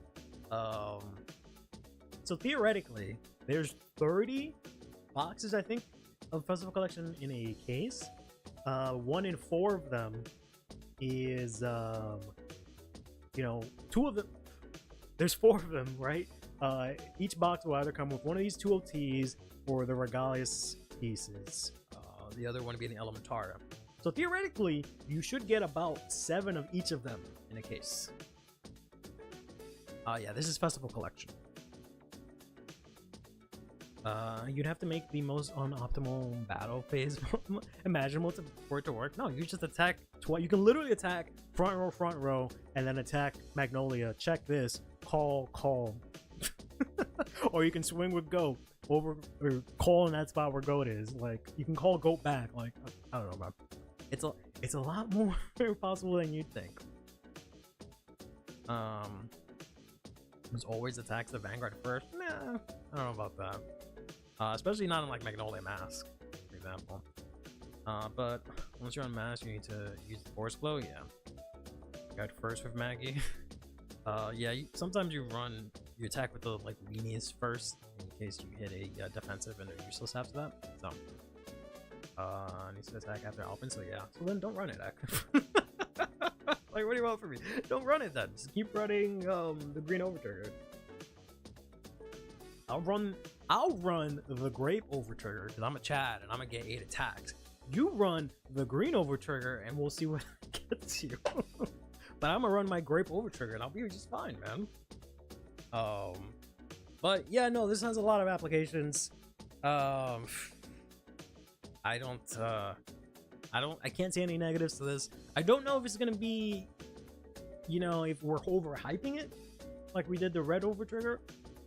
So theoretically, there's 30 boxes, I think, of Festival Collection in a case. 1 in 4 of them is, you know, 2 of them. There's 4 of them, right? Each box will either come with one of these 2 OTs or the Regalius pieces. The other one being the Elementara. So theoretically, you should get about 7 of each of them in a case. Yeah, this is Festival Collection. You'd have to make the most unoptimal battle phase imaginable for it to work. No, you just attack twice. You can literally attack front row, and then attack Magnolia. Check this. Call. Or you can swing with Goat over, or call in that spot where Goat is. Like, you can call Goat back. Like, I don't know, man. It's a lot more possible than you'd think. There's always attacks the Vanguard first. Nah, I don't know about that. Especially not in like Magnolia Mask, for example. But once you're on Mask, you need to use the Force Blow. Yeah, got first with Maggie. Yeah, sometimes you run you attack with the like weenies first in case you hit a defensive and they're useless after that. So needs to attack after Alpin. So yeah, so then don't run it. Like, what do you want from me? Don't run it then. Just keep running the green overtrigger. I'll run the grape overtrigger because I'm a Chad and I'm gonna get 8 attacks. You run the green overtrigger and we'll see what gets you. But I'm gonna run my grape overtrigger and I'll be just fine, man. But yeah, no, this has a lot of applications. I can't see any negatives to this. I don't know if it's gonna be, you know, if we're overhyping it like we did the red overtrigger,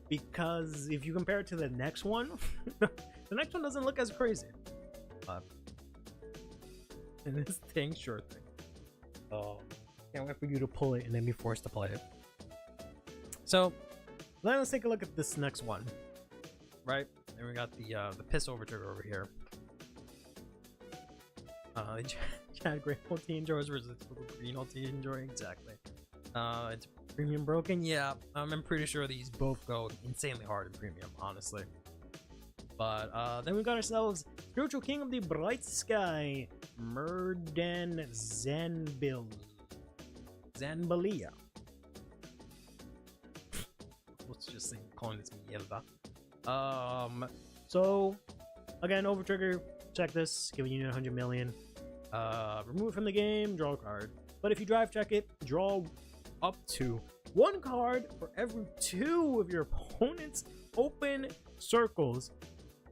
because if you compare it to the next one, the next one doesn't look as crazy. And this thing, sure thing. Can't wait for you to pull it and then be forced to play it. So let's take a look at this next one, right? And we got the piss overtrigger over here. Chad Gray OT enjoys versus green OT enjoy, exactly. It's premium broken, yeah. I'm pretty sure these both go insanely hard in premium, honestly. But then we got ourselves Spiritual King of the Bright Sky, Murden Zanbalia. Let's just say calling this mierda. So again, overtrigger. Check this, giving you 100 million. Remove it from the game, draw a card. But if you drive check it, draw up to 1 card for every 2 of your opponent's open circles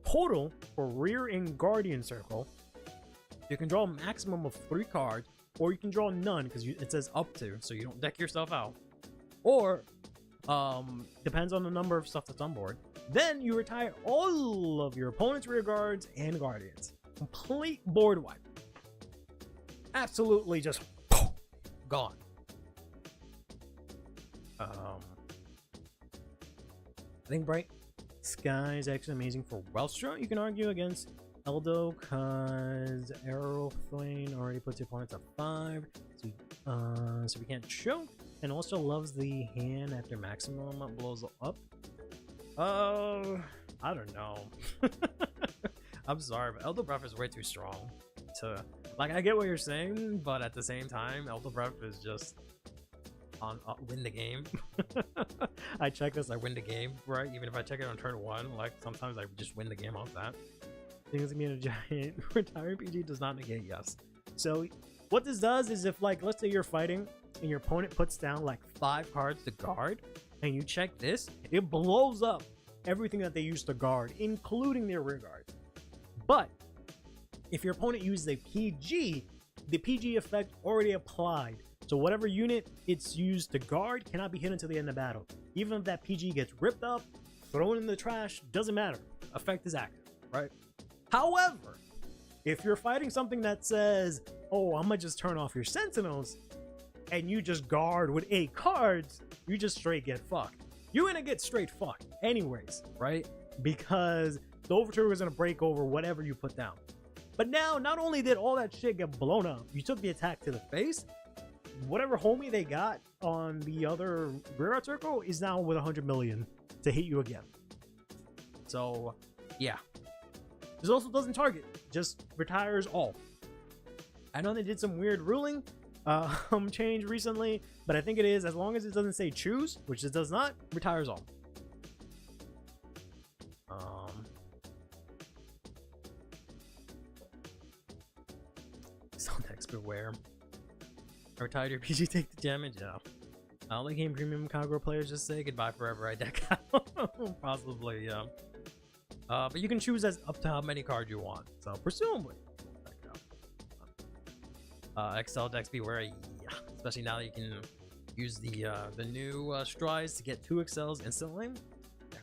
total for rear and guardian circle. You can draw a maximum of 3 cards, or you can draw none because it says up to, so you don't deck yourself out. Or depends on the number of stuff that's on board. Then you retire all of your opponent's rear guards and guardians. Complete board wipe. Absolutely just gone. I think Bright Sky is actually amazing for Welstra. You can argue against Eldo because Aeroflame already puts your opponents at 5, so we can't choke, and also loves the hand after maximum blows up. I don't know. I'm sorry, but Elder Breath is way too strong to, like, I get what you're saying, but at the same time, Elder Breath is just on win the game. I check this, I win the game, right? Even if I check it on turn 1, like, sometimes I just win the game off that. Things being a giant retiring PG does not negate yes. So what this does is, if, like, let's say you're fighting and your opponent puts down like 5 cards to guard, and you check this, it blows up everything that they used to guard, including their rear guard. But if your opponent uses a PG, the PG effect already applied. So whatever unit it's used to guard cannot be hit until the end of battle. Even if that PG gets ripped up, thrown in the trash, doesn't matter. Effect is active, right? However, if you're fighting something that says, oh, I'm gonna just turn off your sentinels, and you just guard with 8 cards, you just straight get fucked. You're gonna get straight fucked anyways, right? Because the overture is gonna break over whatever you put down. But now, not only did all that shit get blown up, you took the attack to the face, whatever homie they got on the other rear guard circle is now with 100 million to hit you again. So, yeah. This also doesn't target, just retires all. I know they did some weird ruling change recently, but I think it is, as long as it doesn't say choose, which it does not, retires all. Sondex beware. Retired your PG, take the damage. Yeah. Late game premium Kagura players just say goodbye forever. I deck out. Possibly, yeah. But you can choose as up to how many cards you want. So presumably, XL decks beware. Yeah. Especially now that you can use the new strides to get 2 XLs instantly. Yeah.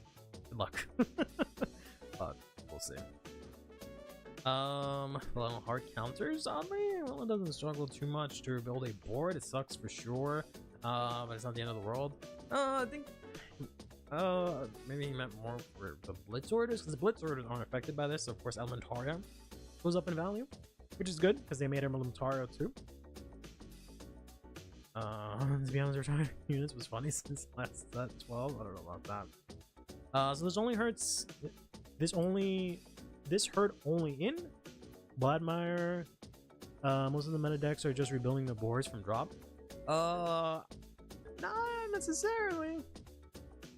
Good luck. But we'll see. Well, hard counters, oddly. Well, it doesn't struggle too much to build a board. It sucks for sure, but it's not the end of the world. I think, maybe he meant more for the Blitz orders, because the Blitz orders aren't affected by this. So of course, Elementario goes up in value, which is good, because they made Elementario too. To be honest, retired units was funny since last set 12. I don't know about that. So this only hurts. This hurt only in Vladimir. Most of the meta decks are just rebuilding the boards from drop. Not necessarily.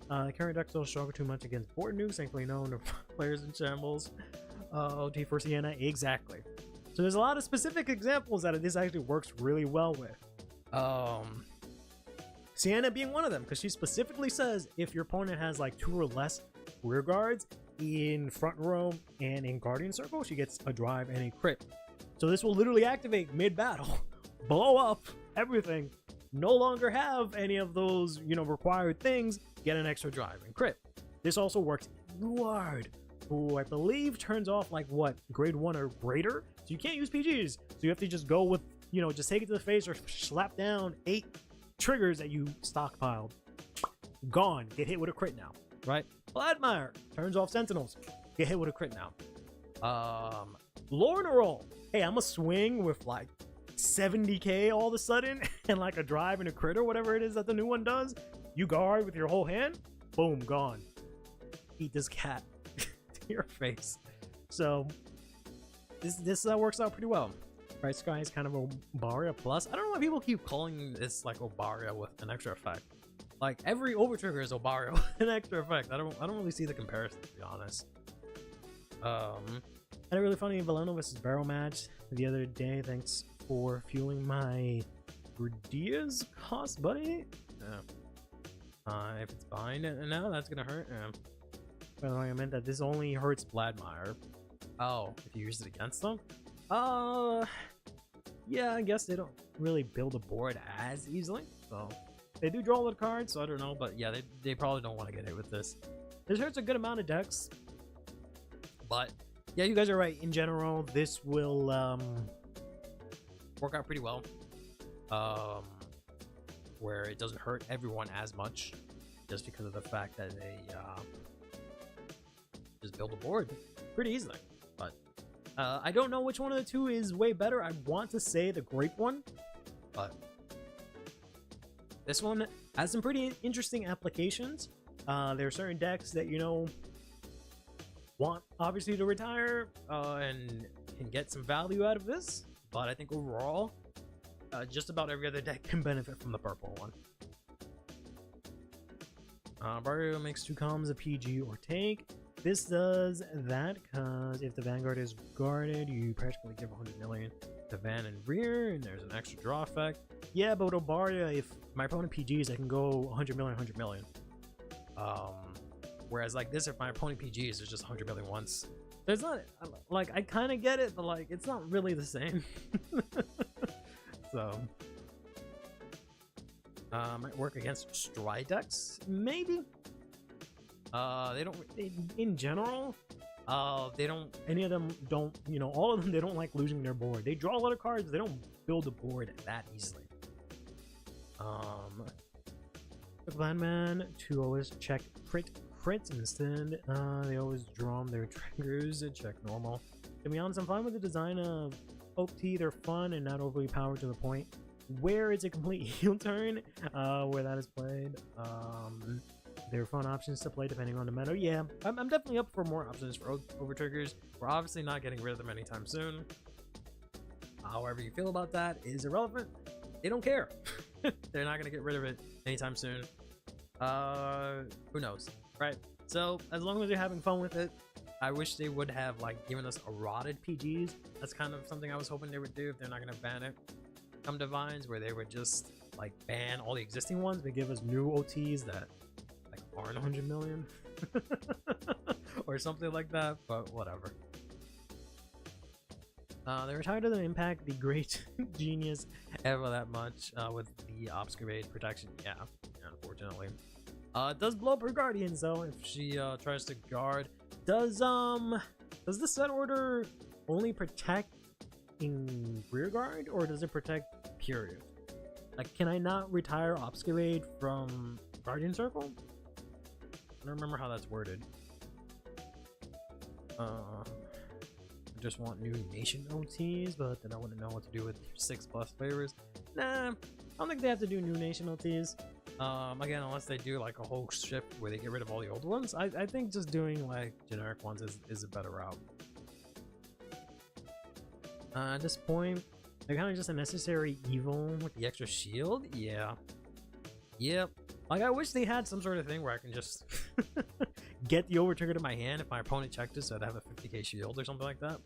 Current decks don't struggle too much against board nukes, thankfully known to players in shambles. OT for Sienna, exactly. So there's a lot of specific examples that this actually works really well with. Sienna being one of them, because she specifically says if your opponent has like 2 or less rear guards in front row and in guardian circle, she gets a drive and a crit. So this will literally activate mid-battle, blow up everything, no longer have any of those, you know, required things, get an extra drive and crit. This also works Guard, who I believe turns off like what, grade 1 or greater, so you can't use PGs, so you have to just go with, you know, just take it to the face or slap down 8 triggers that you stockpiled. Gone, get hit with a crit now, right? Vladimir turns off sentinels, get hit with a crit now. Lorna roll, hey, I'm a swing with like 70k all of a sudden and like a drive and a crit or whatever it is that the new one does. You guard with your whole hand, boom, gone. Eat this cat to your face. So this works out pretty well. Bright Sky is kind of a Obaria plus. I don't know why people keep calling this like Obaria with an extra effect. Like every over trigger is Obaria with an extra effect. I don't really see the comparison, to be honest. I had a really funny Valeno versus Barrel match the other day. Thanks for fueling my Gordia's cost, buddy. If it's bind, no, that's gonna hurt. By the way, I meant that this only hurts Vladimir. Oh, if you use it against them? Yeah, I guess they don't really build a board as easily. So they do draw a lot of cards, so I don't know. But yeah, they probably don't want to get hit with this. This hurts a good amount of decks. But yeah, you guys are right. In general, this will work out pretty well. Where it doesn't hurt everyone as much, just because of the fact that they just build a board pretty easily. But I don't know which one of the two is way better. I want to say the grape one, but this one has some pretty interesting applications. There are certain decks that, you know, want obviously to retire and can get some value out of this, but I think overall just about every other deck can benefit from the purple one. Barrio makes 2 columns of PG or take. This does that because if the Vanguard is guarded, you practically give 100 million to Van and rear, and there's an extra draw effect. Yeah, but with Obaria, if my opponent PGs, I can go 100 million, 100 million. Whereas like this, if my opponent PGs, there's just 100 million once. There's not, like, I kind of get it, but like, it's not really the same. So, might work against Stride decks, maybe. They don't, in general, they don't, any of them don't, you know, all of them, they don't like losing their board. They draw a lot of cards, they don't build a board that easily. The Landman to always check crits instead. They always draw their triggers and check normal. To be honest, I'm fine with the design of OT. They're fun and not overly powered to the point where it's a complete heel turn, where that is played. There are fun options to play depending on the meta. Yeah, I'm definitely up for more options for over triggers. We're obviously not getting rid of them anytime soon. However you feel about that is irrelevant. They don't care. They're not gonna get rid of it anytime soon. Who knows, right? So as long as you're having fun with it, I wish they would have like given us eroded PGs. That's kind of something I was hoping they would do if they're not gonna ban it. Come Divines, where they would just like ban all the existing ones but give us new OTs that like aren't 100 million or something like that, but whatever. They retired doesn't impact the great genius ever that much with the obscurate protection. Yeah, unfortunately. It does blow up her guardians though if she tries to guard. Does the set order only protect in rear guard, or does it protect period? Like, can I not retire obscurate from guardian circle? I don't remember how that's worded. I just want new nation OTs, but then I wouldn't know what to do with 6+ favors. Nah, I don't think they have to do new nation OTs. Again, unless they do like a whole shift where they get rid of all the old ones. I think just doing like generic ones is a better route. At this point, they're kind of just a necessary evil with the extra shield. Yeah. Yep. Like, I wish they had some sort of thing where I can just get the over trigger to my hand if my opponent checked it, so I'd have a 50k shield or something like that.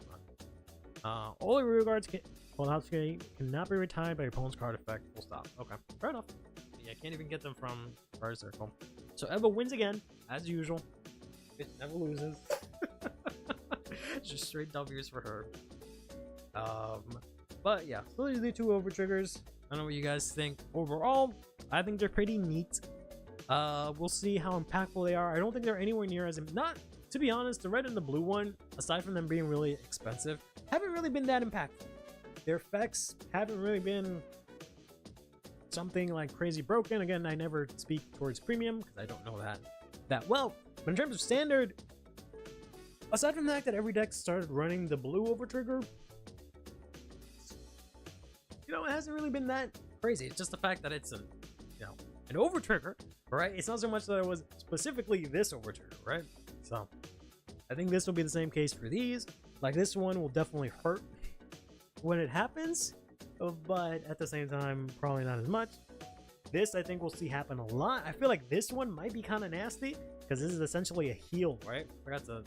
All the rear guards cannot be retired by your opponent's card effect. Full stop. Okay, fair enough. Yeah, I can't even get them from guard circle. So Eva wins again, as usual. It never loses. Just straight W's for her. But yeah, so these are the 2 over triggers. I don't know what you guys think. Overall, I think they're pretty neat. We'll see how impactful they are. I don't think they're anywhere near as not, to be honest, the red and the blue one, aside from them being really expensive, haven't really been that impactful. Their effects haven't really been something like crazy broken. Again, I never speak towards premium because I don't know that well. But in terms of standard, aside from the fact that every deck started running the blue over trigger, you know, it hasn't really been that crazy. It's just the fact that it's an over trigger, right? It's not so much that it was specifically this over trigger, right? So I think this will be the same case for these. Like, this one will definitely hurt when it happens, but at the same time, probably not as much. This, I think we'll see happen a lot. I feel like this one might be kind of nasty because this is essentially a heal, right? I forgot to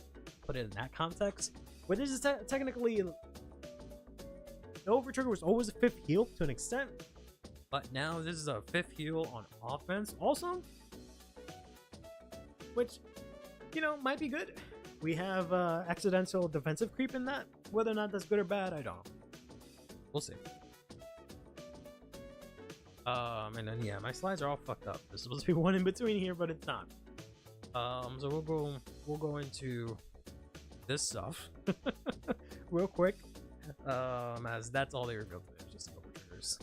put it in that context. But this is technically, the over trigger was always a 5th heal to an extent. But now this is a 5th heal on offense also, which, you know, might be good. We have accidental defensive creep in that. Whether or not that's good or bad, I don't know. We'll see. And then yeah, my slides are all fucked up. There's supposed to be one in between here, but it's not. So we'll go into this stuff real quick. As that's all they revealed today, just a couple triggers.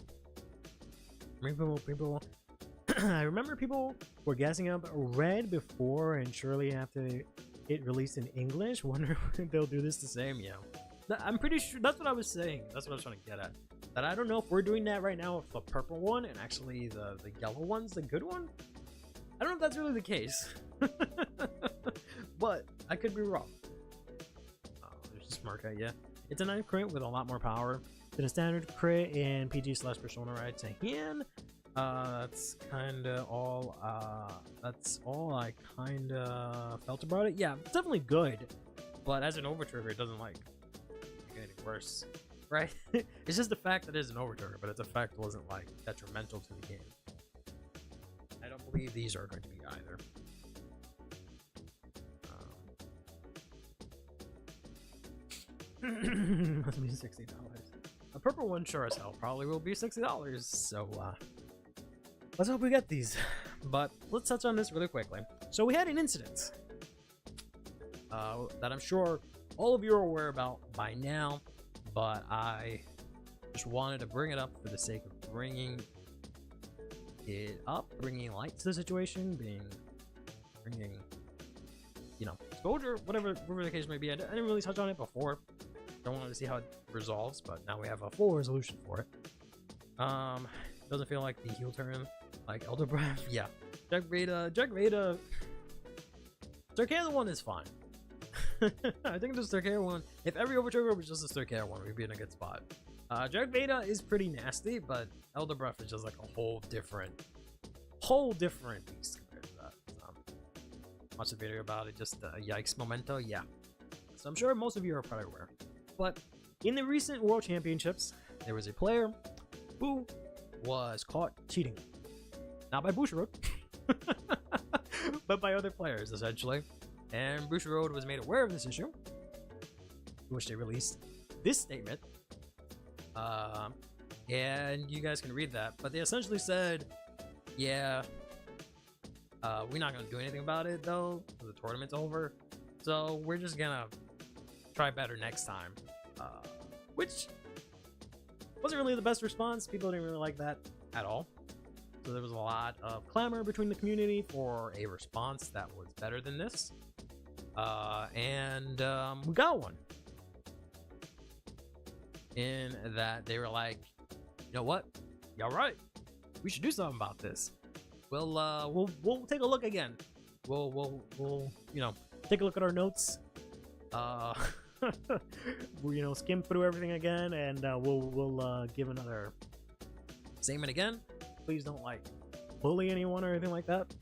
People I remember people were gassing up red before and surely after it released in English. Wonder if they'll do this the same. Yeah, I'm pretty sure that's what I was saying. That's what I was trying to get at. That I don't know if we're doing that right now with the purple one and actually the yellow one's the good one. I don't know if that's really the case. But I could be wrong. Oh, there's a smart guy, yeah. It's a 9 crit with a lot more power than a standard crit and PG/Persona Ride to hand. That's kinda all I kinda felt about it. Yeah, it's definitely good. But as an overtrigger, it doesn't like make anything worse. Right? It's just the fact that it's an overtrigger, but its effect wasn't like detrimental to the game. I don't believe these are going to be either. Must be $60. A purple one sure as hell probably will be $60. So let's hope we get these. But let's touch on this really quickly. So we had an incident that I'm sure all of you are aware about by now, but I just wanted to bring it up for the sake of bringing it up, bringing light to the situation, bringing, you know, exposure, whatever the case may be. I didn't really touch on it before. I wanted to see how it resolves, but now we have a full resolution for it. Doesn't feel like the heel turn like Elder Breath. Yeah, Jack Veda, Circaria one is fine. I think the Circaria one, if every overtrigger was just a Circaria one, we'd be in a good spot. Jack Veda is pretty nasty, but Elder Breath is just like a whole different beast compared to that. Watch the video about it, just yikes memento, yeah. So I'm sure most of you are probably aware. But in the recent World Championships, there was a player who was caught cheating. Not by Bushiroad, but by other players, essentially. And Bushiroad was made aware of this issue, in which they released this statement. And you guys can read that. But they essentially said, yeah, we're not going to do anything about it, though. The tournament's over. So we're just going to try better next time. Which wasn't really the best response. People didn't really like that at all. So there was a lot of clamor between the community for a response that was better than this. And we got one. In that they were like, you know what? Y'all right. We should do something about this. We'll take a look again. We'll you know, take a look at our notes. We'll, you know, skim through everything again, and we'll give another statement again. Please don't like bully anyone or anything like that.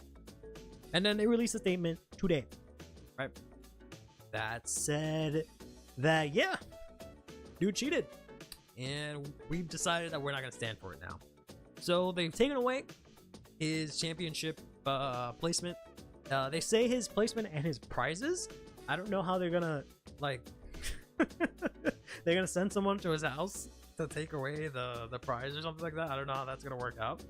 And then they released a statement today, right? That said that, yeah, dude cheated. And we've decided that we're not going to stand for it now. So they've taken away his championship placement. They say his placement and his prizes. I don't know how they're going to, like, they're going to send someone to his house to take away the prize or something like that. I don't know how that's going to work out.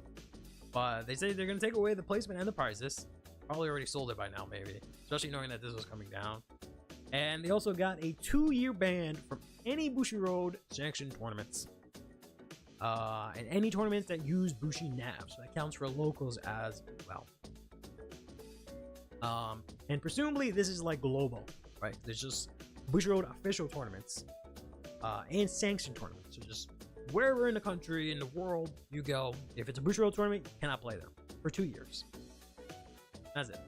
But they say they're going to take away the placement and the prizes. Probably already sold it by now, maybe. Especially knowing that this was coming down. And they also got a 2-year ban from any Bushiroad sanctioned tournaments. And any tournaments that use Bushi Nav. So that counts for locals as well. And presumably this is like global, right? There's just Bushiroad official tournaments and sanctioned tournaments. So just wherever in the country, in the world you go, if it's a Bushiroad tournament, you cannot play them for 2 years. That's it.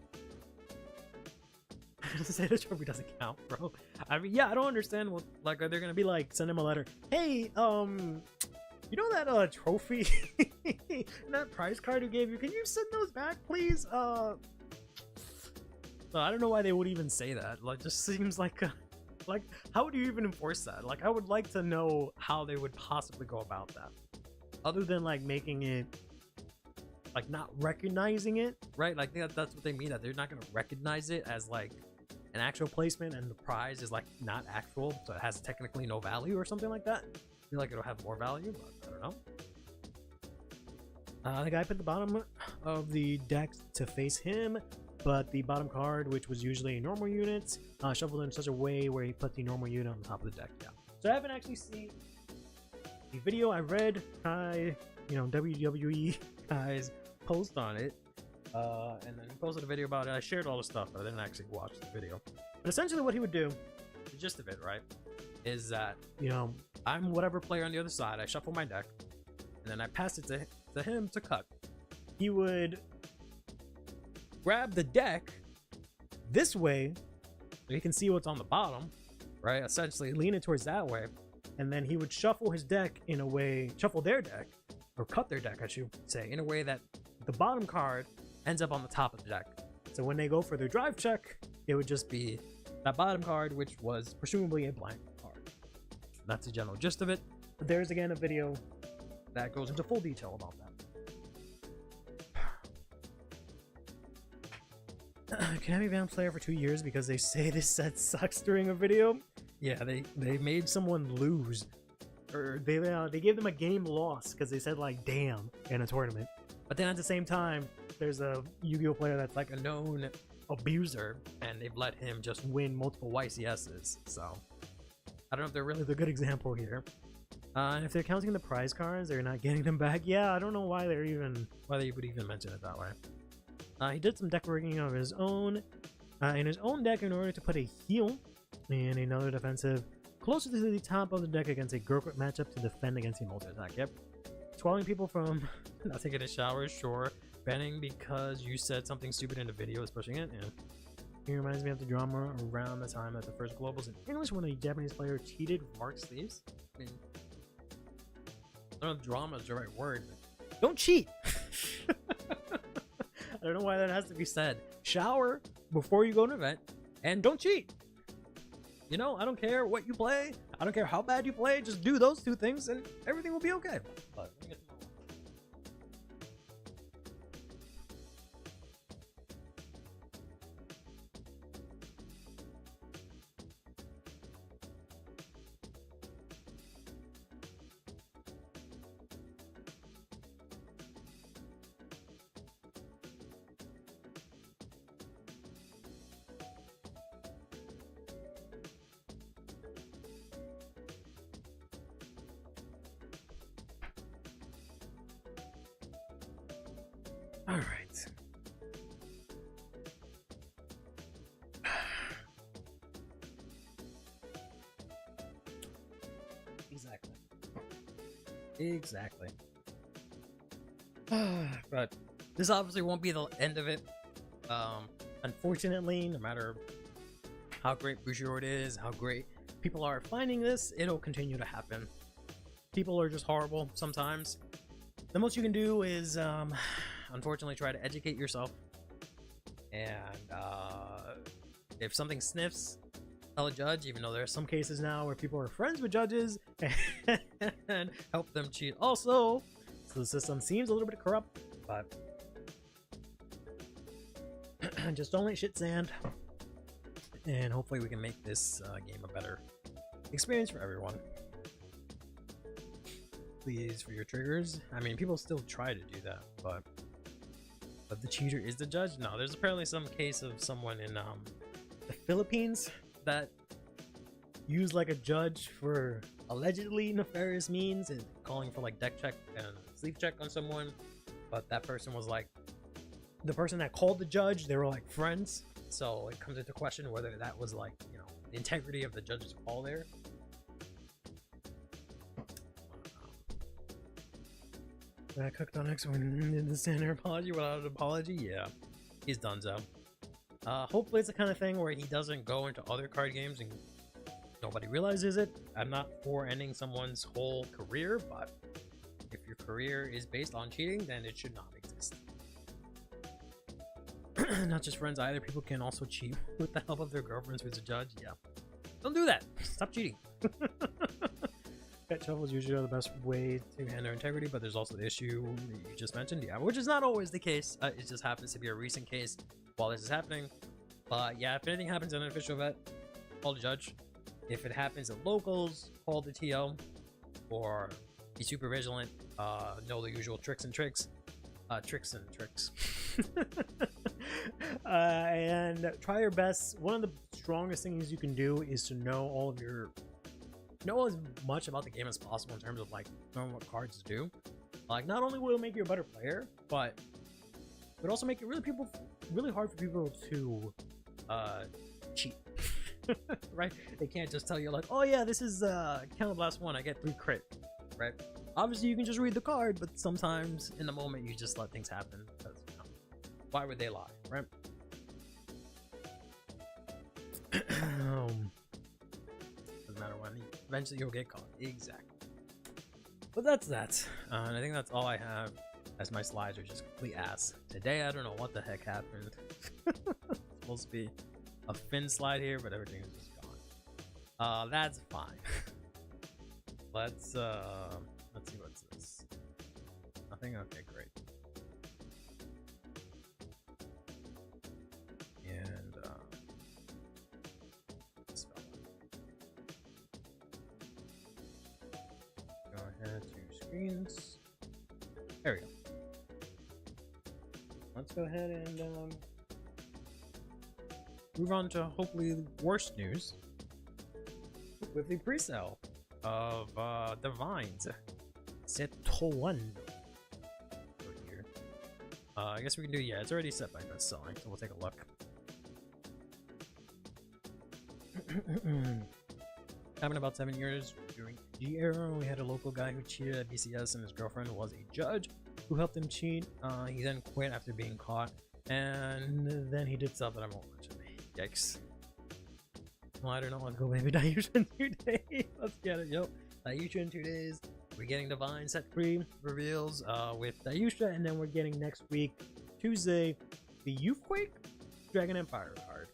To say the trophy doesn't count, bro. I mean, yeah, I don't understand what, like, are they gonna be like, send him a letter, hey, you know that trophy and that prize card you gave you, can you send those back, please? So I don't know why they would even say that. Like, just seems like how would you even enforce that? Like, I would like to know how they would possibly go about that. other than like making it like not recognizing it, right? Like that's what they mean, that they're not gonna recognize it as like an actual placement, and the prize is like not actual, so it has technically no value or something like that. I feel like it'll have more value, but I don't know. The guy put the bottom of the deck to face him, but the bottom card, which was usually a normal unit, shuffled in such a way where he put the normal unit on top of the deck. Yeah. So I haven't actually seen the video. I read WWE guys post on it, and then he posted a video about it. I shared all the stuff, but I didn't actually watch the video. But essentially what he would do, the gist of it, right, is that, I'm whatever player on the other side, I shuffle my deck, and then I pass it to him to cut. He would grab the deck this way so he can see what's on the bottom, right? Essentially lean it towards that way, and then he would shuffle his deck in a way, shuffle their deck, or cut their deck, I should say, in a way that the bottom card ends up on the top of the deck. So when they go for their drive check, it would just be that bottom card, which was presumably a blank card. That's the general gist of it. But there's again a video that goes into full detail about that. Can I be a banned player for 2 years because they say this set sucks during a video? Yeah, they made someone lose, or they gave them a game loss because they said like damn in a tournament. But then at the same time, there's a Yu-Gi-Oh player that's like a known abuser, and they've let him just win multiple YCSs. So I don't know if they're really the good example here. And if they're counting the prize cards, they're not getting them back. Yeah, I don't know why they would even mention it that way. He did some deck rigging of his own in his own deck in order to put a heal and another defensive closer to the top of the deck against a Gurkut matchup to defend against a multi-attack. Yep. Swallowing people from not taking a shower, sure. Banning because you said something stupid in the video is pushing it. Yeah. He reminds me of the drama around the time that the first Globals in English when a Japanese player cheated Mark sleeves. I mean, I don't know if drama is the right word, but don't cheat! I don't know why that has to be said. Shower before you go to an event, and don't cheat! I don't care what you play, I don't care how bad you play, just do those two things and everything will be okay. But let me get some more. All right. Exactly. But this obviously won't be the end of it. Unfortunately, no matter how great Bushiroad is, how great people are finding this, it'll continue to happen. People are just horrible sometimes. The most you can do is unfortunately try to educate yourself, and if something sniffs, tell a judge, even though there are some cases now where people are friends with judges, and help them cheat also. So the system seems a little bit corrupt, but just don't let shit stand, and hopefully we can make this game a better experience for everyone. Please, for your triggers. I mean, people still try to do that, but the cheater is the judge? No, there's apparently some case of someone in the Philippines that used like a judge for allegedly nefarious means and calling for like deck check and sleep check on someone, but that person was like, the person that called the judge, they were like friends, so it comes into question whether that was like, the integrity of the judge's call there. I cooked on X when did the standard apology without an apology. Yeah, he's done so. Hopefully it's the kind of thing where he doesn't go into other card games and nobody realizes it. I'm not for ending someone's whole career, but if your career is based on cheating, then it should not exist. Not just friends either. People can also cheat with the help of their girlfriends who's a judge. Yeah, don't do that. Stop cheating. Pet shovels usually are the best way to handle integrity, but there's also the issue you just mentioned, yeah, which is not always the case. It just happens to be a recent case while this is happening. But yeah, if anything happens in an official vet, call the judge. If it happens at locals, call the TO, or be super vigilant. Know the usual tricks and tricks. And try your best. One of the strongest things you can do is to know as much about the game as possible in terms of like knowing what cards do. Like, not only will it make you a better player, but it would also make it really hard for people to cheat. Right? They can't just tell you like, oh yeah, this is Counterblast 1, I get 3 crit, right? Obviously you can just read the card, but sometimes in the moment you just let things happen because, you know, why would they lie, right? Doesn't matter when, eventually you'll get caught. Exactly. But that's that. And I think that's all I have, as my slides are just complete ass. Today I don't know what the heck happened. It's supposed to be a fin slide here, but everything is just gone. That's fine. Let's see what's this. Nothing? Okay, great. And spell it. Go ahead to screens. There we go. Let's go ahead and move on to hopefully worse news with the pre-sale of Divines set to 1 here. I guess we can do, yeah, it's already set by best selling, so we'll take a look. Happened about 7 years during the G era. We had a local guy who cheated at BCS, and his girlfriend was a judge who helped him cheat. He then quit after being caught, and then he did stuff that I won't mention. Yikes. Well, I don't know. Let's go baby Dayusha in 2 days. Let's get it. Yep. Dayusha in 2 days. We're getting Divine set 3 reveals with Dayusha, and then we're getting next week, Tuesday, the Youthquake Dragon Empire card.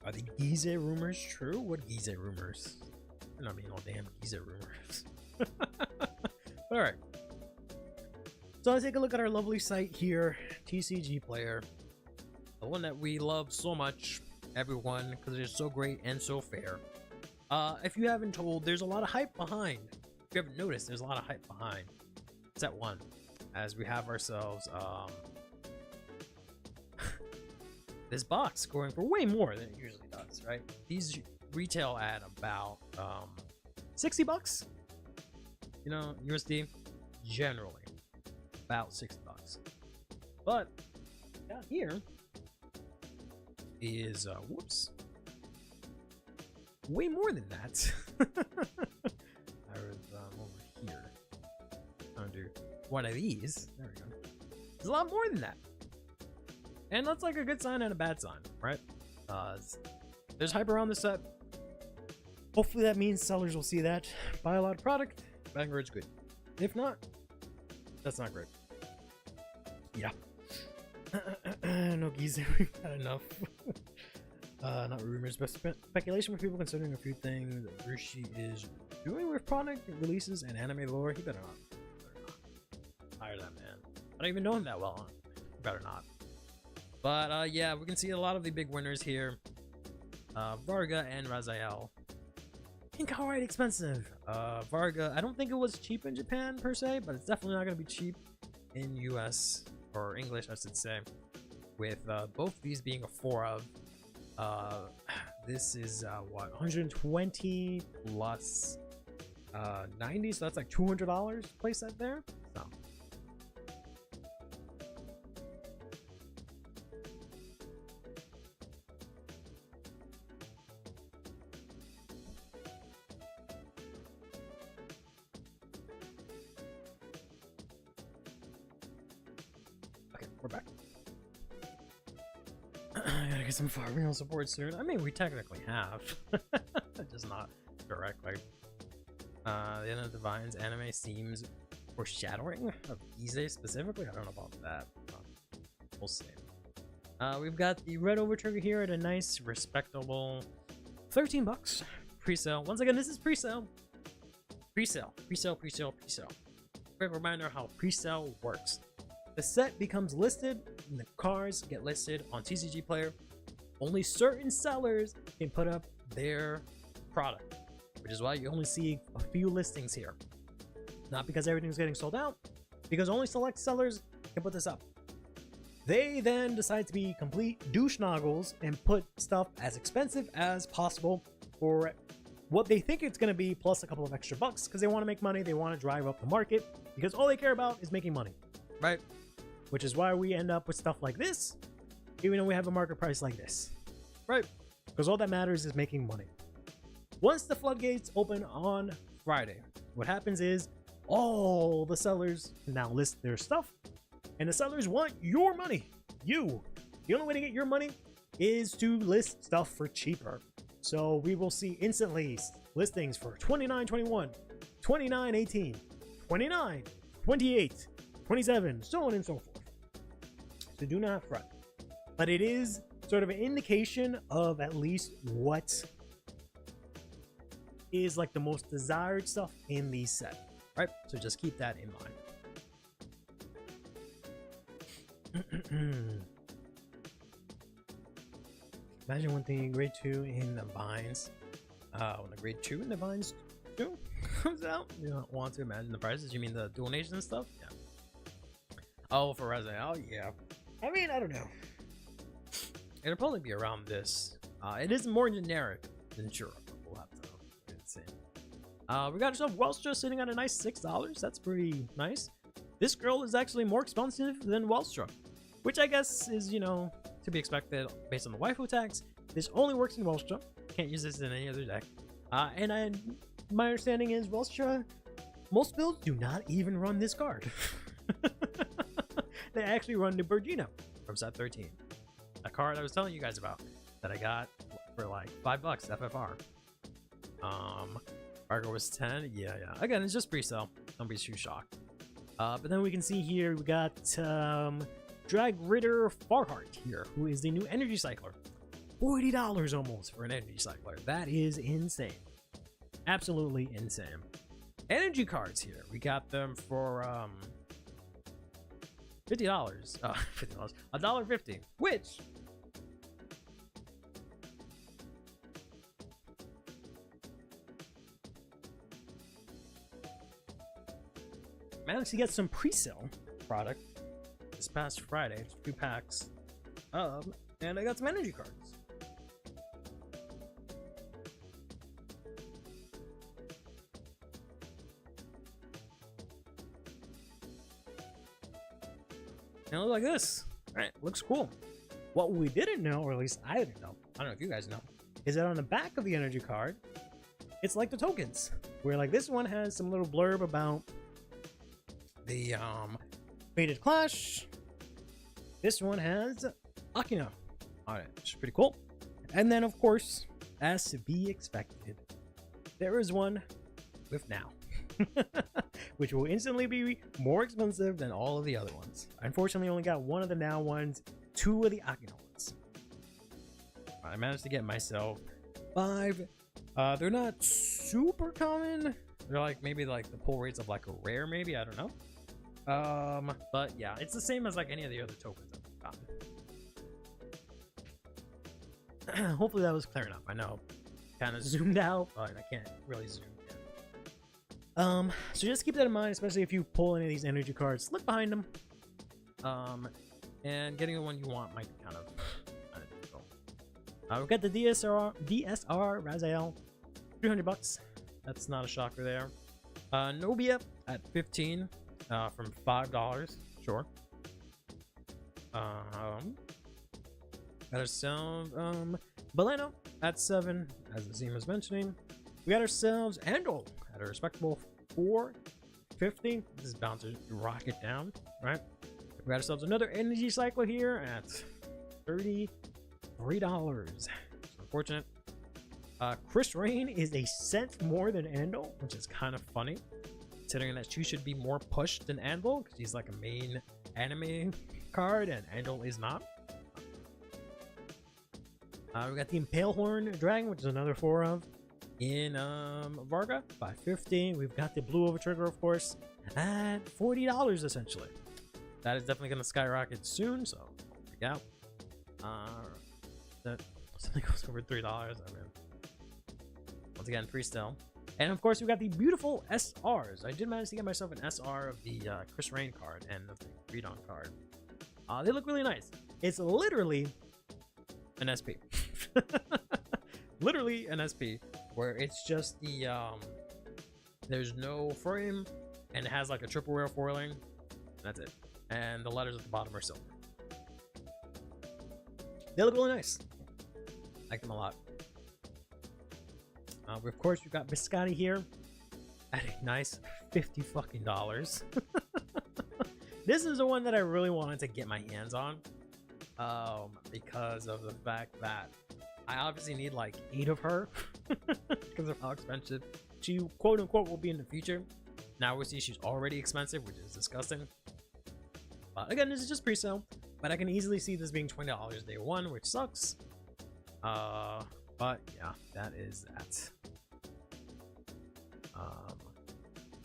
Are the Gize rumors true? What Gize rumors? I don't mean all damn Gize rumors. Alright. So let's take a look at our lovely site here, TCG Player. The one that we love so much, everyone, because it is so great and so fair. If you haven't told, there's a lot of hype behind. If you haven't noticed, there's a lot of hype behind set 1, as we have ourselves this box going for way more than it usually does, right? These retail at about 60 bucks, you know, USD, generally about 60 bucks. But down here is whoops, way more than that. I was over here trying to do one of these. There we go. There's a lot more than that, and that's like a good sign and a bad sign, right? There's hype around the set. Hopefully that means sellers will see that, buy a lot of product. Vanguard's good. If not, that's not great. Yeah. No Gize, we've had enough. Not rumors, but speculation with people considering a few things that Rushi is doing with product releases and anime lore. He better not. Hire that man. I don't even know him that well. Huh? He better not. But yeah, we can see a lot of the big winners here. Varga and Raziel. Pink outright expensive. Varga, I don't think it was cheap in Japan per se, but it's definitely not going to be cheap in US or English, I should say. With both these being a 4 of. This is what, 120 plus 90, so that's like $200 place that there. So okay, we're back. I gotta get some real support soon. I mean, we technically have. Just not directly. The end of Divine's anime seems foreshadowing of Gize specifically. I don't know about that. We'll see. We've got the red overtrigger here at a nice, respectable 13 bucks. pre-sale. Once again, this is pre-sale. Pre-sale, pre-sale, pre-sale, pre-sale. Quick reminder how pre-sale works. The set becomes listed, and the cards get listed on TCG Player. Only certain sellers can put up their product, which is why you only see a few listings here. Not because everything's getting sold out, because only select sellers can put this up. They then decide to be complete douche noggles and put stuff as expensive as possible for what they think it's going to be, plus a couple of extra bucks, because they want to make money, they want to drive up the market, because all they care about is making money, right? Which is why we end up with stuff like this, even though we have a market price like this, right? Because all that matters is making money. Once the floodgates open on Friday, what happens is all the sellers now list their stuff, and the sellers want your money. You. The only way to get your money is to list stuff for cheaper. So we will see instantly listings for $29.21, $29.18, $29, $28, $27, so on and so forth. So do not fret. But it is sort of an indication of at least what is like the most desired stuff in the set, right? So just keep that in mind. Imagine when the grade 2 in the vines, when the grade 2 in the vines 2 comes out. You don't want to imagine the prices. You mean the dual nation stuff? Yeah. Oh, for Raziel, yeah. I mean, I don't know. It'll probably be around this. It is more generic than Jura. We'll have to wait and see. We got ourselves Welstra sitting at a nice $6. That's pretty nice. This girl is actually more expensive than Welstra, which I guess is, you know, to be expected based on the waifu tax. This only works in Welstra. Can't use this in any other deck. My understanding is Welstra, most builds do not even run this card. They actually run the Bergino from set 13. A card I was telling you guys about that I got for like $5 FFR. Barker was 10. Yeah. Again, it's just pre-sale. Don't be too shocked. But then we can see here we got Drag Ritter Farhart here, who is the new energy cycler. $40 almost for an energy cycler. That is insane. Absolutely insane. Energy cards here. We got them for $50. $50. $1.50. Which managed to get some pre-sale product this past Friday, 2 packs, and I got some energy cards. And it looked like this. All right, looks cool. What we didn't know, or at least I didn't know, I don't know if you guys know, is that on the back of the energy card, it's like the tokens, where like this one has some little blurb about the Fated Clash. This one has Akina on it, which is pretty cool. And then of course, as to be expected, there is one with Now, which will instantly be more expensive than all of the other ones. I unfortunately only got one of the Now ones, 2 of the Akina ones. I managed to get myself 5. They're not super common. They're like maybe like the pull rates of like a rare, maybe, I don't know. But yeah, it's the same as like any of the other tokens I've gotten. Hopefully that was clear enough. I know, kind of zoomed out, but I can't really zoom in. So just keep that in mind, especially if you pull any of these energy cards. Look behind them. And getting the one you want might be kind of difficult. We've got the DSR Raziel, $300. That's not a shocker there. Nobia at 15. From $5, sure. Got ourselves Baleno at 7, as Azim was mentioning. We got ourselves Andal at a respectable $4.50. This is bound to rocket down, right? We got ourselves another energy cycle here at $33. It's unfortunate. Chris Rain is a cent more than Andal, which is kind of funny, considering that she should be more pushed than Andal, because he's like a main anime card and Andal is not. We got the Impalehorn Dragon, which is another 4 of. In Varga, 550. We've got the blue over trigger, of course, at $40 essentially. That is definitely going to skyrocket soon, so freak out. That something goes over $3. I mean, once again, free still. And of course, we got the beautiful SRs. I did manage to get myself an SR of the Chris Rain card and of the Redon card. They look really nice. It's literally an SP. Literally an SP, where it's just the there's no frame and it has like a triple rail foiling. That's it. And the letters at the bottom are silver. They look really nice. Like them a lot. Of course, we've got Biscotti here at a nice $50 fucking dollars. This is the one that I really wanted to get my hands on, because of the fact that I obviously need like 8 of her because of how expensive she quote unquote will be in the future. Now we see she's already expensive, which is disgusting. But again, this is just pre-sale, but I can easily see this being $20 day one, which sucks. But yeah, that is that.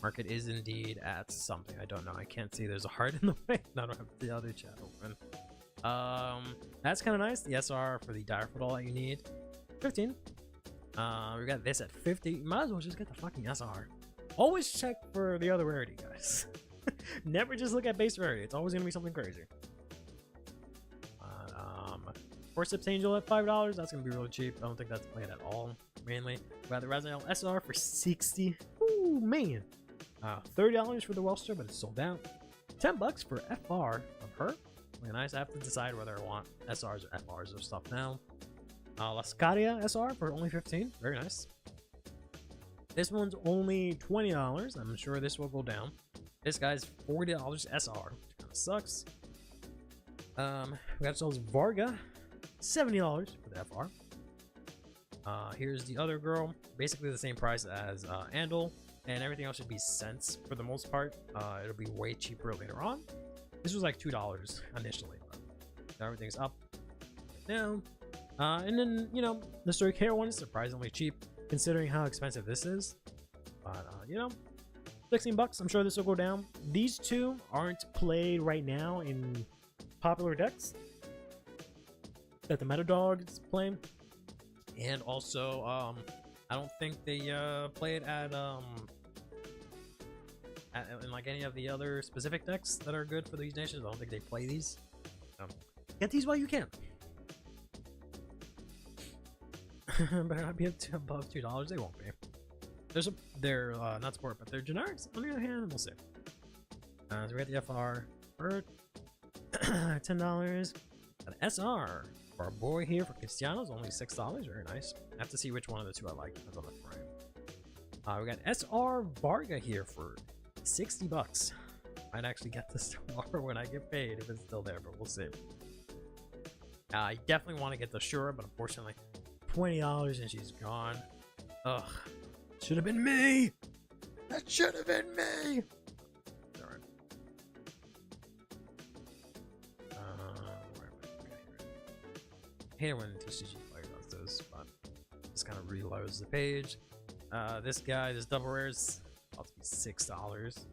Market is indeed at something. I don't know. I can't see. There's a heart in the way. I don't have the other chat open. That's kind of nice. The SR for the dire football that you need, 15. We got this at 50. You might as well just get the fucking SR. Always check for the other rarity, guys. Never just look at base rarity. It's always gonna be something crazy. Forceps Angel at $5. That's gonna be really cheap. I don't think that's played at all. Mainly, we got the Raziel SR for 60. Ooh man. $30 for the Welster, but it's sold out. $10 for FR of her. Really nice. I have to decide whether I want SRs or FRs or stuff now. Lascadia SR for only 15. Very nice. This one's only $20. I'm sure this will go down. This guy's $40 SR, which kind of sucks. We got ourselves Varga, $70 for the FR. Here's the other girl, basically the same price as Andal, and everything else should be cents for the most part. It'll be way cheaper later on. This was like $2 initially, but everything's up now. And then, you know, the Story Care one is surprisingly cheap considering how expensive this is. But, you know, $16. I'm sure this will go down. These two aren't played right now in popular decks that the Meta Dog is playing. And also, I don't think they play it at in like any of the other specific decks that are good for these nations. I don't think they play these. Get these while you can. Better not be up to above $2. They won't be. They're not sport, but they're generics. On the other hand, we'll see. So we got the FR for $10. An SR for our boy here for Cristiano's only $6. Very nice. I have to see which one of the two I like. Depends on the frame. We got SR Varga here for $60. Might actually get this tomorrow when I get paid if it's still there, but we'll see. I definitely want to get the Shura, but unfortunately, $20 and she's gone. Ugh. Should have been me. That should have been me. Alright. I hate it when TCG player does this, but just kind of reloads the page. This guy, this double rare's about to be $6.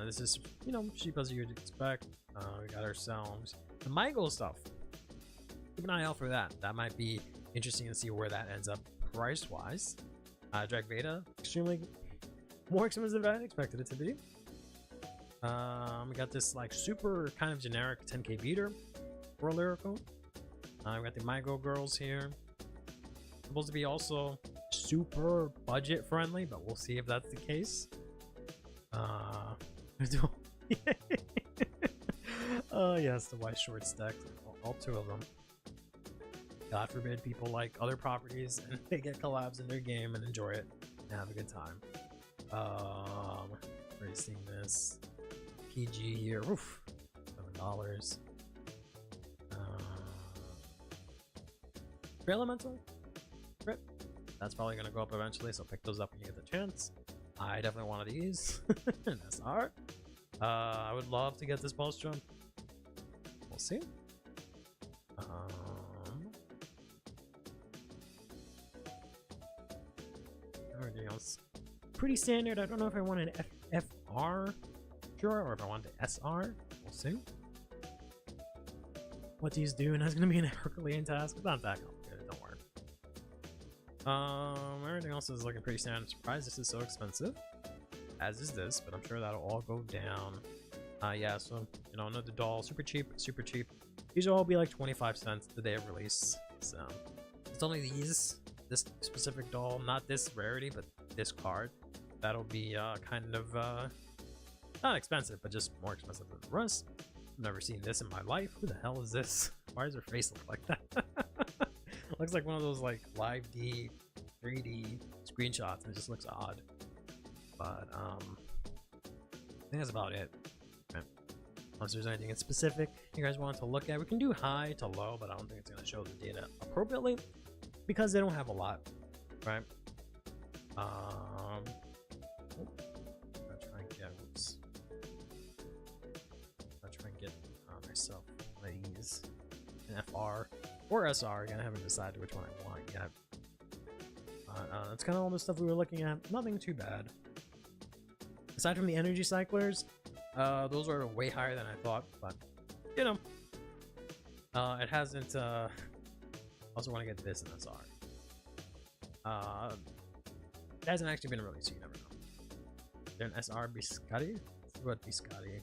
This is, you know, cheap as you'd expect. We got ourselves the MyGo stuff. Keep an eye out for that. That might be interesting to see where that ends up price wise. Drag Beta, extremely more expensive than I expected it to be. We got this like super kind of generic 10k beater for Lyrical. We got the MyGo girls here. Supposed to be also super budget friendly, but we'll see if that's the case. Oh yes, the white short stack, all two of them. God forbid people like other properties and they get collabs in their game and enjoy it and have a good time. Already seen this. PG here. Oof. $7. Elemental. Rip. That's probably gonna go up eventually, so pick those up when you get the chance. I definitely want of these. An SR. I would love to get this pulse jump. We'll see. else pretty standard. I don't know if I want an FR, sure, or if I want the SR. We'll see what these do, and that's gonna be an Herculean task. It's not that complicated, don't worry. Everything else is looking pretty standard. I'm surprised this is so expensive, as is this, but I'm sure that'll all go down. Yeah, so, you know, another doll, super cheap, super cheap. These will all be like 25 cents the day of release, so it's only this specific doll, not this rarity, but this card. That'll be kind of, not expensive, but just more expensive than the rest. I've never seen this in my life. Who the hell is this? Why does her face look like that? Looks like one of those like live D 3D screenshots, and it just looks odd. But I think that's about it. Okay. Unless there's anything in specific you guys want to look at, we can do high to low, but I don't think it's gonna show the data appropriately because they don't have a lot, right? I'll try and get myself one of these, an FR or SR. Again, I haven't decided which one I want yet. That's kind of all the stuff we were looking at. Nothing too bad. Aside from the energy cyclers, those are way higher than I thought, but you know, it hasn't. I also want to get this in SR. It hasn't actually been released, so you never know. Then SR Biscotti. Let's see what Biscotti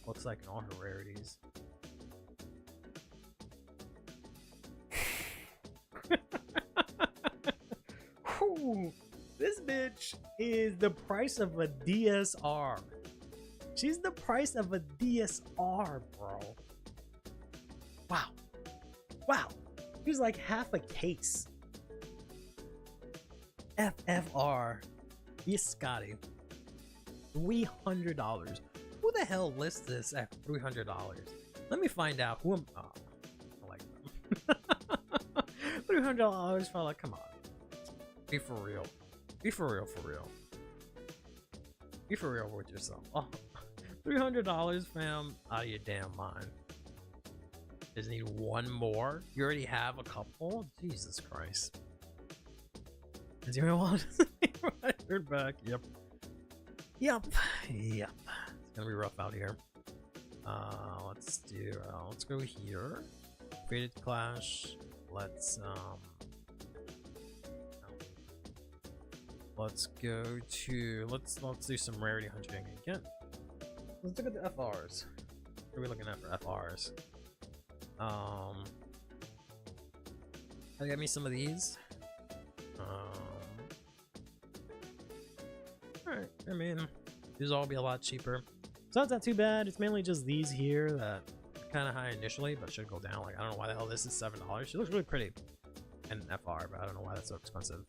looks like in all her rarities. Whew, this bitch is the price of a DSR. She's the price of a DSR, bro. Wow. Wow. She's like half a case. FFR Biscotti. $300. Who the hell lists this at $300? Let me find out who am. Oh, I like them. $300, fella. Come on. Be for real. Be for real, for real. Be for real with yourself. Oh, $300, fam. Out of your damn mind. Just need one more. You already have a couple. Jesus Christ. Is there one? Right back. Yep. Yep. Yep. It's gonna be rough out here. Let's do. Let's go here. Created Clash. Let's go to. Let's do some rarity hunting again. Let's look at the FRs. What are we looking at for FRs? I got me some of these. Alright, I mean, these will all be a lot cheaper. So that's not too bad. It's mainly just these here that are kind of high initially, but should go down. Like, I don't know why the hell this is $7. She looks really pretty. And an FR, but I don't know why that's so expensive.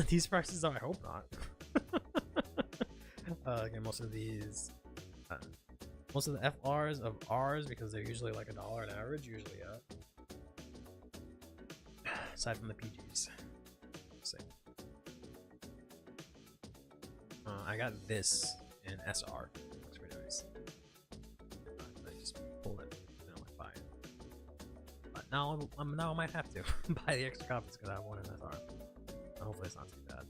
These prices are, I hope not. Again, most of these, most of the FRs of ours, because they're usually like $1 on average, usually, aside from the PGs. Let's see. I got this in SR. Looks pretty nice. I just pull it. I don't like buy it. But now I might have to buy the extra copies because I have one in SR. Hopefully it's not too bad.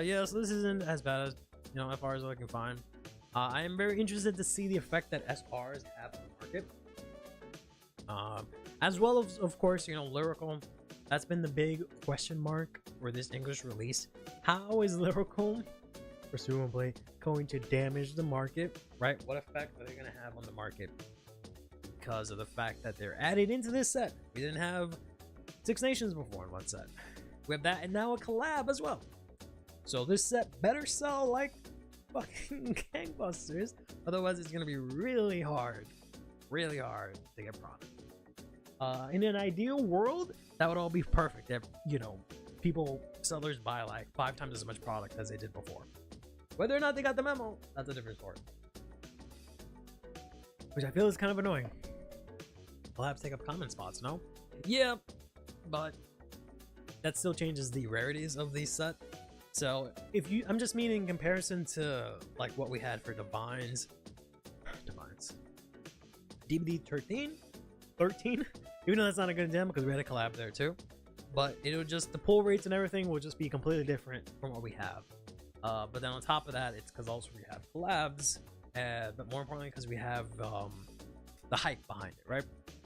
Yeah, so this isn't as bad as, you know, FRs are looking fine. I am very interested to see the effect that SRs have on the market. As well as, of course, you know, Lyrical. That's been the big question mark for this English release. How is Lyrical presumably going to damage the market, right? What effect are they going to have on the market because of the fact that they're added into this set? We didn't have Six Nations before in one set. We have that and now a collab as well. So this set better sell like fucking gangbusters. Otherwise it's going to be really hard to get product. In an ideal world, that would all be perfect if, you know, sellers buy like 5 times as much product as they did before. Whether or not they got the memo, that's a different story. Which I feel is kind of annoying. I'll have to take up comment spots, no? Yeah, but that still changes the rarities of the set. So if you, I'm just meaning in comparison to like what we had for Divines, DBD 13, even though that's not a good demo because we had a collab there too. but it'll just, the pull rates and everything will just be completely different from what we have. But then on top of that, it's because also we have collabs, but more importantly because we have the hype behind it, right?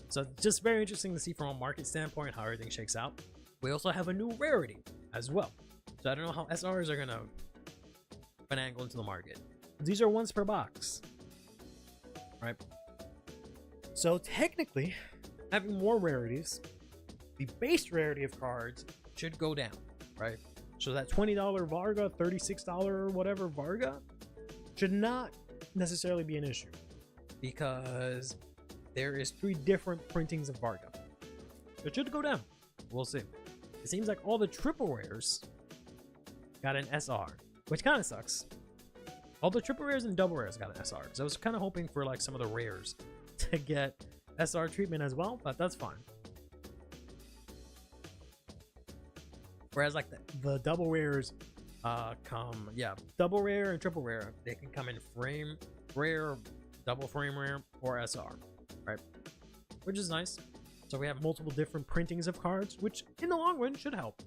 So it's just very interesting to see from a market standpoint how everything shakes out. We also have a new rarity as well. So I don't know how SRs are gonna finagle into the market. These are once per box, right? So technically, having more rarities, the base rarity of cards should go down, right? So that $20 Varga, $36 whatever Varga should not necessarily be an issue, because there is 3 different printings of Varga. It should go down. We'll see. It seems like all the triple rares got an SR, which kind of sucks. All the triple rares and double rares got an SR. So I was kind of hoping for like some of the rares to get SR treatment as well, but that's fine. Whereas like the double rares double rare and triple rare, they can come in frame rare, double frame rare, or SR, right? Which is nice. So we have multiple different printings of cards, which in the long run should help.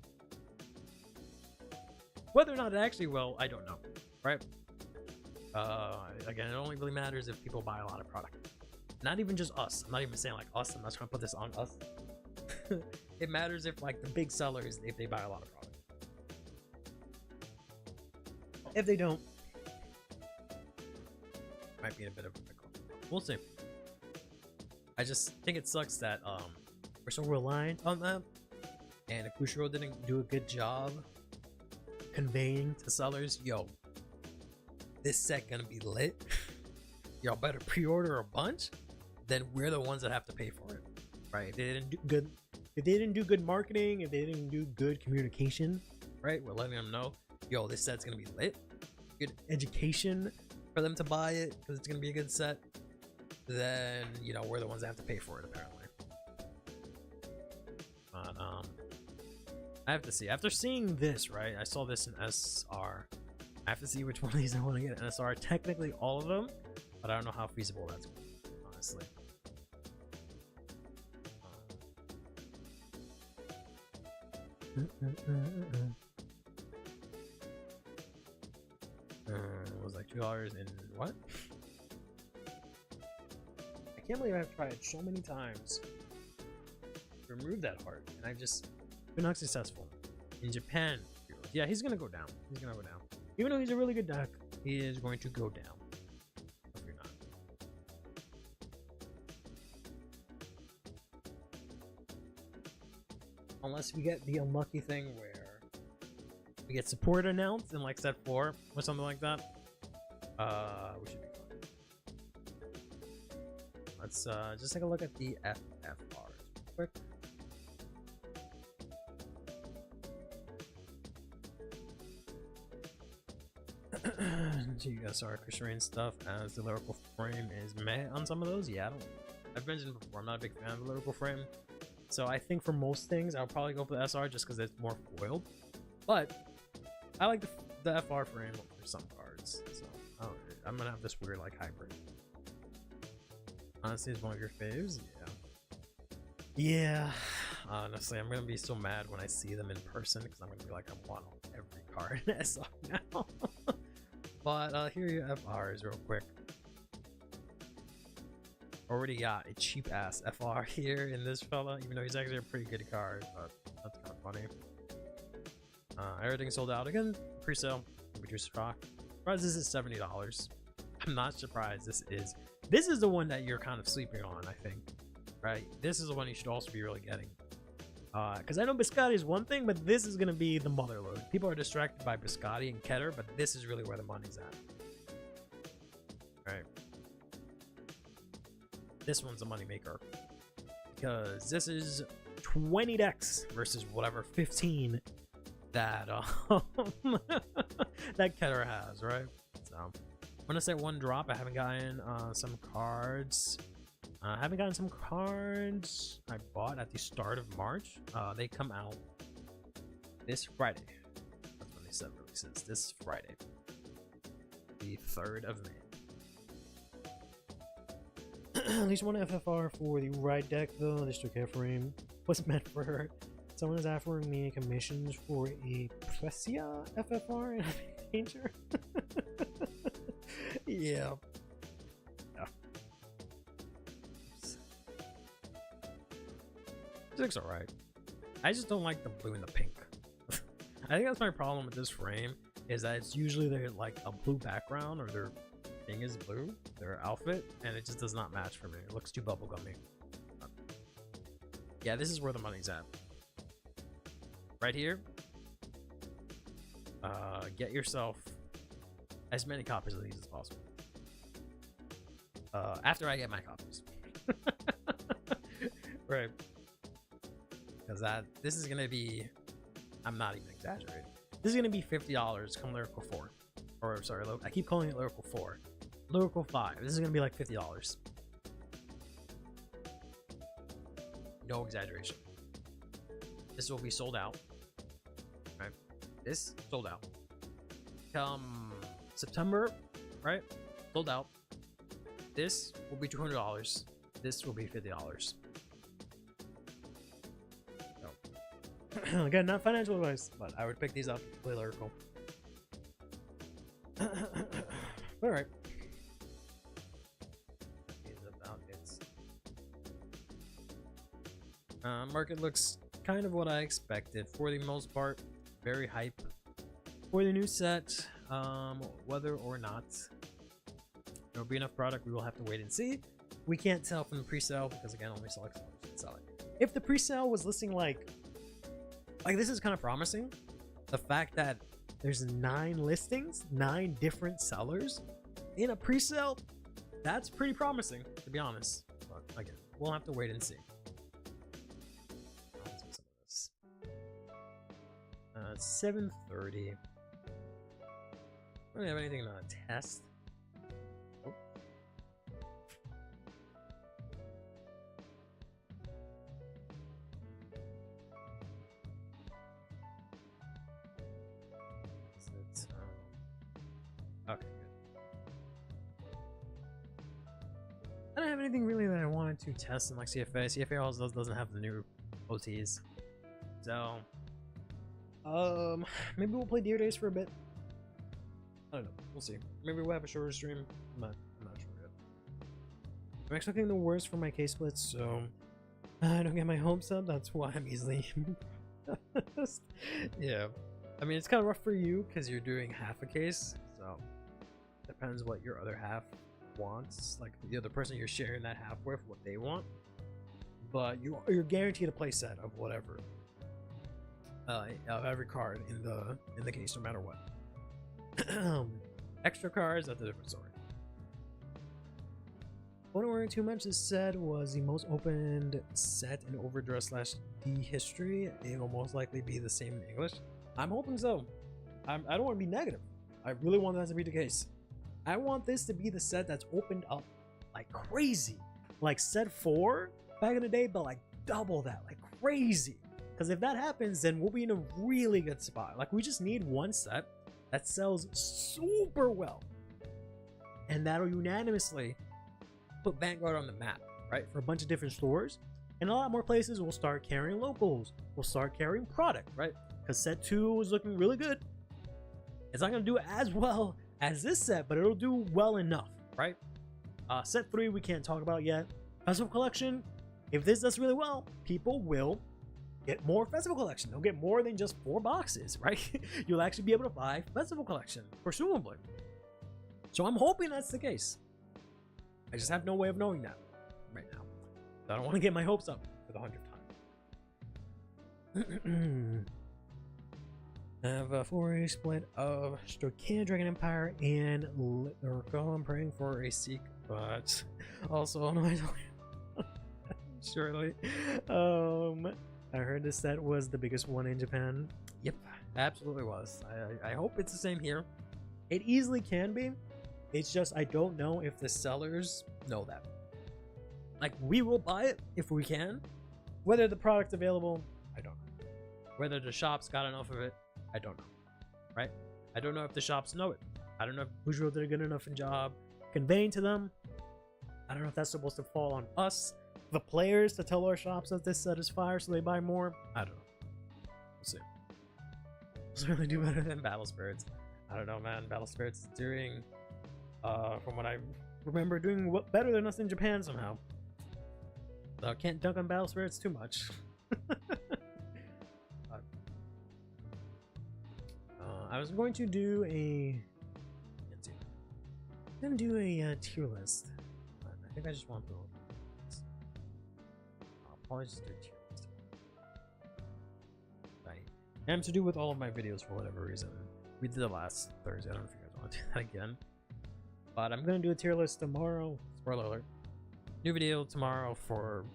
Whether or not it actually will, I don't know, right? Again, it only really matters if people buy a lot of product. Not even just us. I'm not even saying like us. I'm not trying to put this on us. It matters if like the big sellers, if they buy a lot of product. If they don't, might be in a bit of a pickle. We'll see. I just think it sucks that we're so reliant on that, and Akushiro didn't do a good job conveying to sellers, yo, this set gonna be lit. Y'all better pre-order a bunch. Then we're the ones that have to pay for it, right? If they didn't do good, if they didn't do good marketing, if they didn't do good communication, right? We're letting them know, yo, this set's gonna be lit. Good education for them to buy it because it's gonna be a good set. Then you know we're the ones that have to pay for it apparently. But I have to see. After seeing this, right? I saw this in SR. I have to see which one of these I want to get in SR. Technically all of them, but I don't know how feasible that's going to be, honestly. It was like $2 in what? I can't believe I've tried so many times to remove that heart, and I've just been unsuccessful. In Japan, yeah, he's gonna go down. He's gonna go down. Even though he's a really good deck, he is going to go down. If you're not. Unless we get the unlucky thing where we get support announced in like set 4 or something like that. We should be fine. Let's just take a look at the FFRs real quick. GSR Christian stuff as the lyrical frame is meh on some of those. Yeah, I've mentioned before, I'm not a big fan of the lyrical frame. So I think for most things, I'll probably go for the SR just because it's more foiled. But I like the FR frame for some cards. So I'm gonna have this weird like hybrid. Honestly, is one of your faves? Yeah. Honestly, I'm gonna be so mad when I see them in person because I'm gonna be like, I want every card in SR now. But here are your FRs real quick. Already got a cheap ass FR here in this fella, even though he's actually a pretty good card, but that's kind of funny. Everything sold out again, pre-sale, reduced stock. Surprised this is $70. I'm not surprised. This is the one that you're kind of sleeping on, I think. Right? This is the one you should also be really getting. Because I know Biscotti is one thing, but this is going to be the mother load. People are distracted by Biscotti and Keter, but this is really where the money's at. Right? This one's a moneymaker. Because this is 20 decks versus whatever 15 that that Keter has, right? So I'm gonna say one drop. I haven't gotten some cards. I haven't gotten some cards I bought at the start of March. They come out this Friday. That's when they said releases. This Friday, the 3rd of May. At least one FFR for the right deck, though. This took frame was meant for Someone is offering me commissions for a Precia FFR and a Danger. Yeah. It looks alright. I just don't like the blue and the pink. I think that's my problem with this frame, is that it's usually they're like a blue background or their thing is blue, their outfit, and it just does not match for me. It looks too bubblegummy. Yeah, this is where the money's at. Right here. Get yourself as many copies of these as possible. After I get my copies. Right. Because this is gonna be, I'm not even exaggerating. This is gonna be $50 come Lyrical 4. Or sorry, I keep calling it Lyrical 4. Lyrical 5. This is gonna be like $50. No exaggeration. This will be sold out. Right? This sold out. Come September, right? Sold out. This will be $200. This will be $50. Again, not financial advice, but I would pick these up. Play Lyrical. Alright. Market looks kind of what I expected for the most part. Very hype for the new set. Whether or not there will be enough product, we will have to wait and see. We can't tell from the pre-sale because again, only select sellers can sell it. If the pre-sale was listing like this is kind of promising. The fact that there's 9 listings, 9 different sellers in a pre-sale, that's pretty promising, to be honest. But again, we'll have to wait and see. Let's get some of this. 7:30. I don't have anything to test. Oh. Okay, good. I don't have anything really that I wanted to test in like CFA. CFA also doesn't have the new OTs. So, maybe we'll play Deer Days for a bit. I don't know. We'll see. Maybe we'll have a shorter stream. I'm not sure yet. I'm expecting the worst for my case splits, so I don't get my hopes up. That's why I'm easily yeah. I mean, it's kind of rough for you because you're doing half a case, so depends what your other half wants, like the other person you're sharing that half with, what they want. But you're guaranteed a play set of whatever, of every card in the case, no matter what. Extra cards, that's a different story. Wasn't wearing too much. This set was the most opened set in Overdress/D history. It will most likely be the same in English. I'm hoping so. I don't want to be negative. I really want that to be the case. I want this to be the set that's opened up like crazy. Like set 4 back in the day, but like double that, like crazy. Because if that happens, then we'll be in a really good spot. Like we just need one set that sells super well. And that'll unanimously put Vanguard on the map, right? For a bunch of different stores. And a lot more places will start carrying locals. We'll start carrying product, right? Because set 2 is looking really good. It's not going to do as well as this set, but it'll do well enough, right? Set 3 we can't talk about yet. Festival Collection, if this does really well, people will get more Festival Collection. They'll get more than just 4 boxes, right? You'll actually be able to buy Festival Collection, presumably. So I'm hoping that's the case. I just have no way of knowing that right now. So I don't want to get my hopes up for the 100th time. I have a 4A split of Strokan, Dragon Empire, and Lyrical. I'm praying for a Seek, but also no, I don't. Surely. I heard this set was the biggest one in Japan. Yep, absolutely was. I hope it's the same here. It easily can be. It's just I don't know if the sellers know that. Like, we will buy it if we can. Whether the product's available, I don't know. Whether the shops got enough of it, I don't know. Right? I don't know if the shops know it. I don't know if Bourgeois did a good enough job conveying to them. I don't know if that's supposed to fall on us, the players, to tell our shops that this set is fire so they buy more. I don't know. We'll see. Doesn't really do better than Battle Spirits. I don't know, man. Battle Spirits is doing, from what I remember, doing better than us in Japan somehow. So I can't dunk on Battle Spirits too much. I was going to do a tier list. I think I just want to I'll probably just do a tier list. I am to do with all of my videos for whatever reason. We did it last Thursday. I don't know if you guys want to do that again. But I'm going to do a tier list tomorrow. Spoiler alert. New video tomorrow for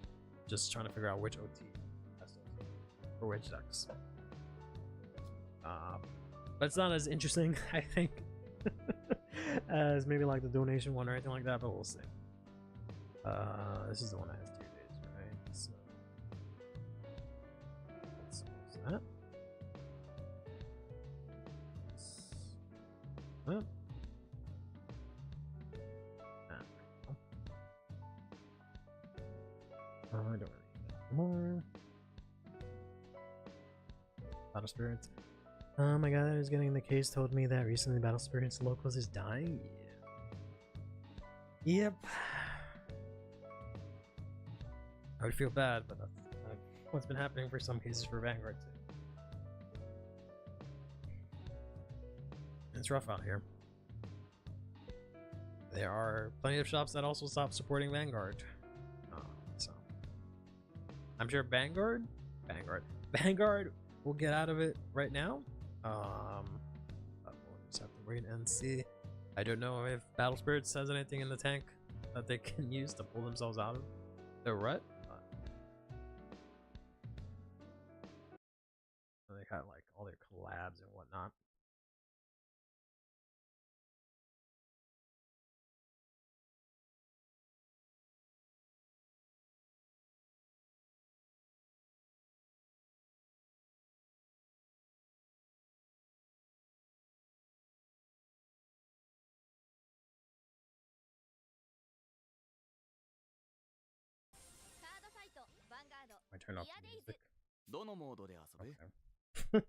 just trying to figure out which OT for which decks. But it's not as interesting, I think, as maybe like the donation one or anything like that, but we'll see. This is the one that has 2 days, right? So let's use that. Well, I don't really need that more. Battle Spirits. Oh my god, who's getting the case told me that recently Battle Spirits locals is dying. Yeah. Yep. I would feel bad, but that's what's been happening for some cases for Vanguard too. It's rough out here. There are plenty of shops that also stop supporting Vanguard. So I'm sure Vanguard will get out of it right now. But we'll just have to wait and see. I don't know if Battle Spirits has anything in the tank that they can use to pull themselves out of the rut. They got like all their collabs and whatnot. I turn off the music. Okay. Okay.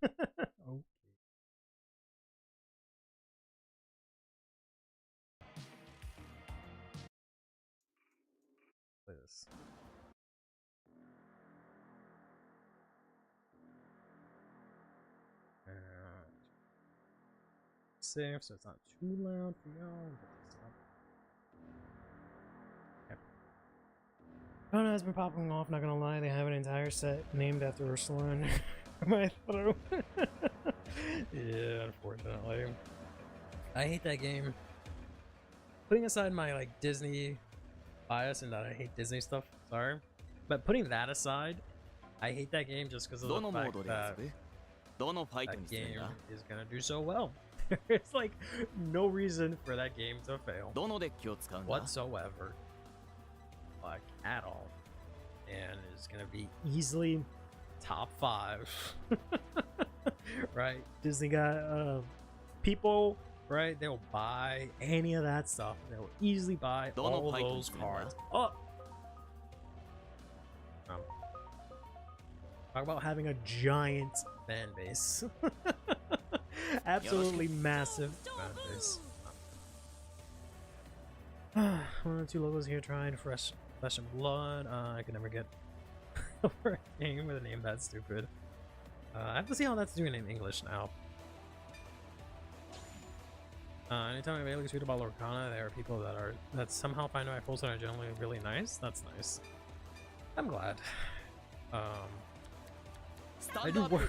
Play this. Safe, so it's not too loud for y'all. Oh no, it's been popping off, not gonna lie. They have an entire set named after Ursula in my throat. Yeah, unfortunately. I hate that game. Putting aside my like Disney bias and that I hate Disney stuff, sorry. But putting that aside, I hate that game just because of the fact that that game is gonna do so well. There's like no reason for that game to fail whatsoever. Like at all, and it's gonna be easily top 5. Right? Disney got people, right? They'll buy any of that stuff. They'll easily buy all those cards. Oh, talk about having a giant fan base. Absolutely massive fan base. 1 or 2 logos here trying Flesh and Blood. I can never get over a game with a name that stupid. I have to see how that's doing in English now. Anytime I make a tweet about Lorcana, there are people that somehow find my posts are generally really nice. That's nice. I'm glad. I do worry.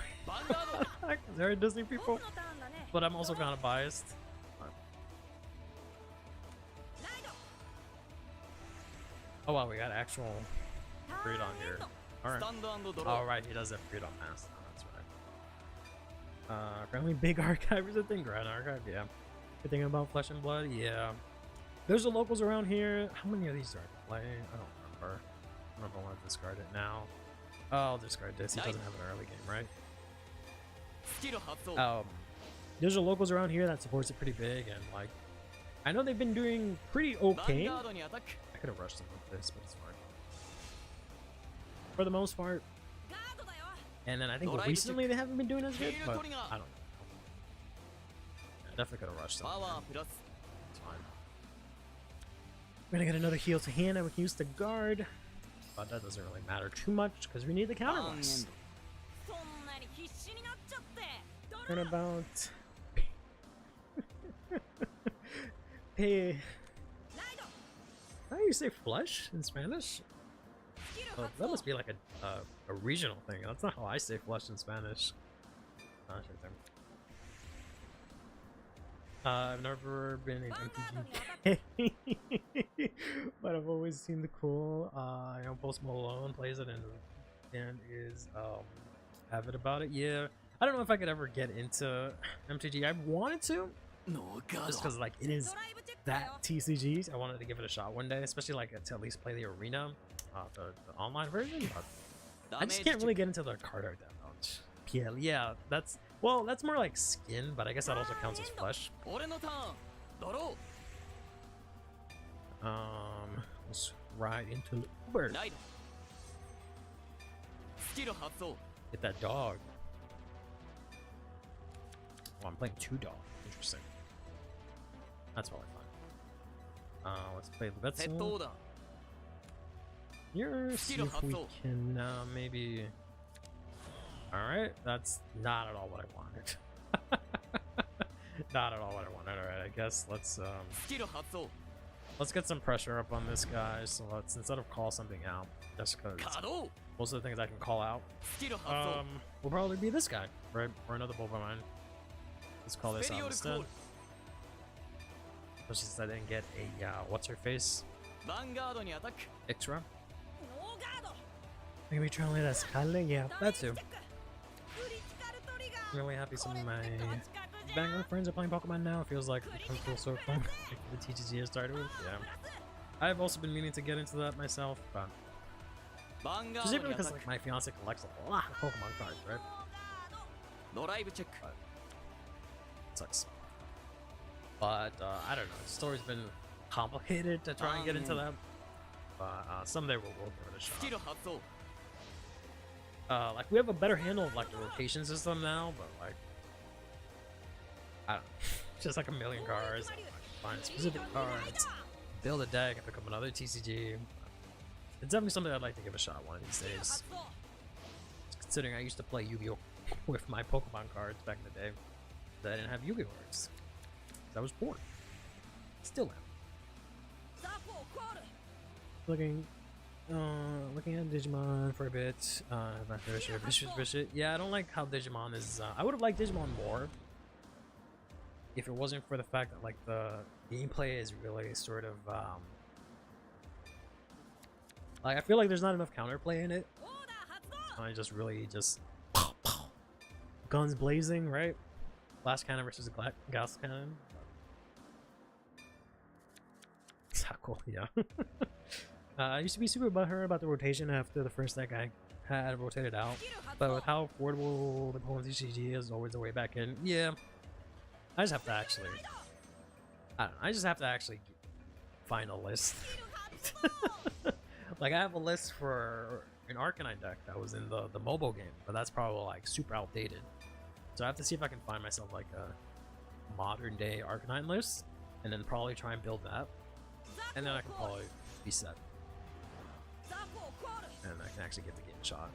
There are Disney people, but I'm also kind of biased. Oh wow, we got actual Freed on here. Alright, he does have Freed on Mass. Oh, that's right. Currently big archive is a thing, Grand Archive, yeah. Good thing about Flesh and Blood, yeah. There's the locals around here. How many of these are I playing? I don't remember. I don't know if I want to discard it now. Oh, I'll discard this. He doesn't have an early game, right? There's the locals around here that supports it pretty big, and like I know they've been doing pretty okay. I could have rushed them with this, but it's fine. For the most part, And then I think recently they haven't been doing as good, but I don't know. Yeah, definitely could have rushed them. It's fine. We're gonna get another heal to hand and we can use the guard. But that doesn't really matter too much because we need the counter blast. Turnabout. Hey. How do you say flesh in Spanish? Oh, that must be like a regional thing. That's not how I say flesh in Spanish. I've never been in MTG, but I've always seen the cool. I know Post Malone plays it and is avid about it. Yeah, I don't know if I could ever get into MTG. I wanted to, just because like it is that TCG. I wanted to give it a shot one day, especially like to at least play the arena, the online version. But I just can't really get into the card art that much. PL, yeah, that's more like skin, but I guess that also counts as flesh. Let's ride into Uber. Get that dog. Oh, I'm playing 2 dog. Interesting. That's probably fine. Let's play the Vetzel. Here, see if we can maybe. Alright, that's not at all what I wanted. Not at all what I wanted. Alright, I guess let's get some pressure up on this guy. So let's, instead of call something out, just because most of the things I can call out will probably be this guy, right? Or another bull by mine. Let's call this out instead. Especially since I didn't get a what's her face? Ixra. Maybe try to let us Scarlet? Yeah, that too. Really happy some of my Vanguard friends are playing Pokemon now. It feels like I'm full circle. The TCG has started with. Yeah. I've also been meaning to get into that myself, but specifically because like my fiance collects a lot of Pokemon cards, right? But it sucks. But I don't know. The story's been complicated to try and get into that. But someday we'll give it a shot. Like we have a better handle of like the rotation system now, but like I don't know, just like a million cards, like, find specific cards, build a deck, and pick up another TCG. It's definitely something I'd like to give a shot one of these days. Considering I used to play Yu-Gi-Oh with my Pokemon cards back in the day, that I didn't have Yu-Gi-Oh cards. I was bored. Still am. Looking at Digimon for a bit. My fair share of Vicious. Yeah, I don't like how Digimon is. I would have liked Digimon more if it wasn't for the fact that like the gameplay is really sort of like I feel like there's not enough counterplay in it. I just guns blazing, right? Glass cannon versus gas cannon. Cool, yeah. I used to be super butthurt about the rotation after the first deck I had rotated out, but with how affordable the Pokemon TCG is, always the way back in. Yeah, I just have to actually. I don't know. I just have to actually find a list. Like I have a list for an Arcanine deck that was in the mobile game, but that's probably like super outdated. So I have to see if I can find myself like a modern day Arcanine list, and then probably try and build that, and then I can probably be set. And I can actually get the game shot.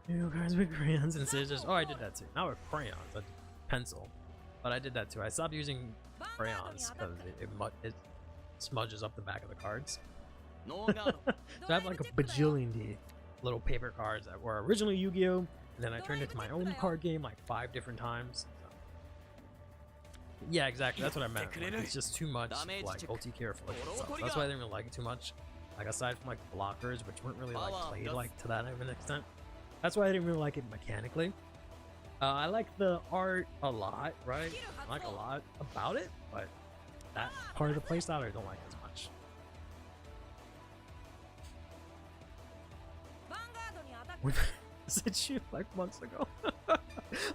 New cards with crayons and scissors. Oh, I did that too. Not with crayons, a pencil. But I did that too. I stopped using crayons because it smudges up the back of the cards. So I have like a bajillion little paper cards that were originally Yu-Gi-Oh! And then I turned it into my own card game like 5 different times. Yeah, exactly. That's what I meant. Like, it's just too much like multi-care for stuff. That's why I didn't really like it too much. Like aside from like blockers, which weren't really like played like to that even extent. That's why I didn't really like it mechanically. I like the art a lot, right? I like a lot about it, but that part of the playstyle I don't like as much. When I said you like months ago,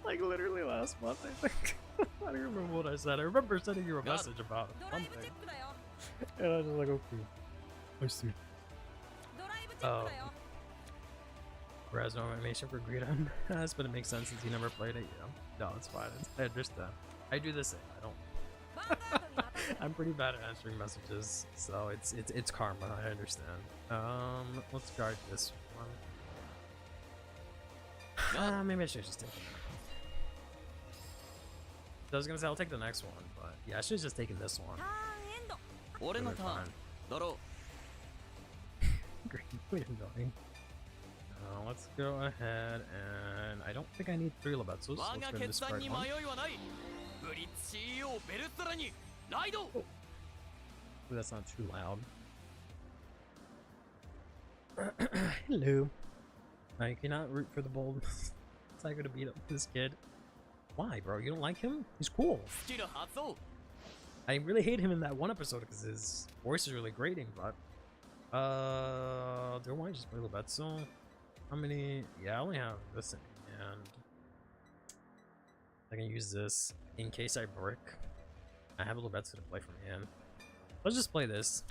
like literally last month, I think. I don't remember what I said. I remember sending you a message about something, and I was just like, okay, I see. Whereas no animation for Greed on Mass, but it makes sense since you never played it. No, it's fine. I understand. I do the same. I don't. I'm pretty bad at answering messages, so it's karma. I understand. Let's guard this one. Maybe I should just take it. I was gonna say I'll take the next one, but yeah, I should have just taken this one. Really Great, annoying. Let's go ahead and I don't think I need 3 Lebetsus. Let's go and discard one. Ooh, that's not too loud. Hello. I cannot root for the bold Tiger to beat up this kid. Why, bro? You don't like him? He's cool. I really hate him in that one episode because his voice is really grating, but do I want to just play Lebetsu? How many? Yeah, I only have this in hand. I can use this in case I brick. I have a Lebetsu to play from hand. Let's just play this.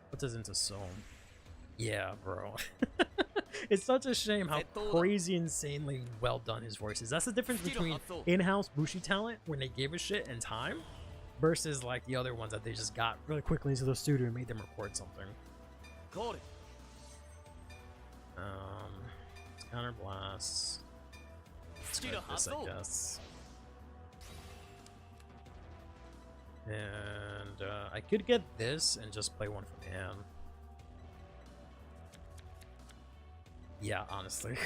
Puts us into Soul. Yeah, bro. It's such a shame how crazy, insanely well done his voice is. That's the difference between in-house Bushi talent when they gave a shit and time versus like the other ones that they just got really quickly into the studio and made them record something. Counter blast. This, I guess. And I could get this and just play one from hand. Yeah, honestly.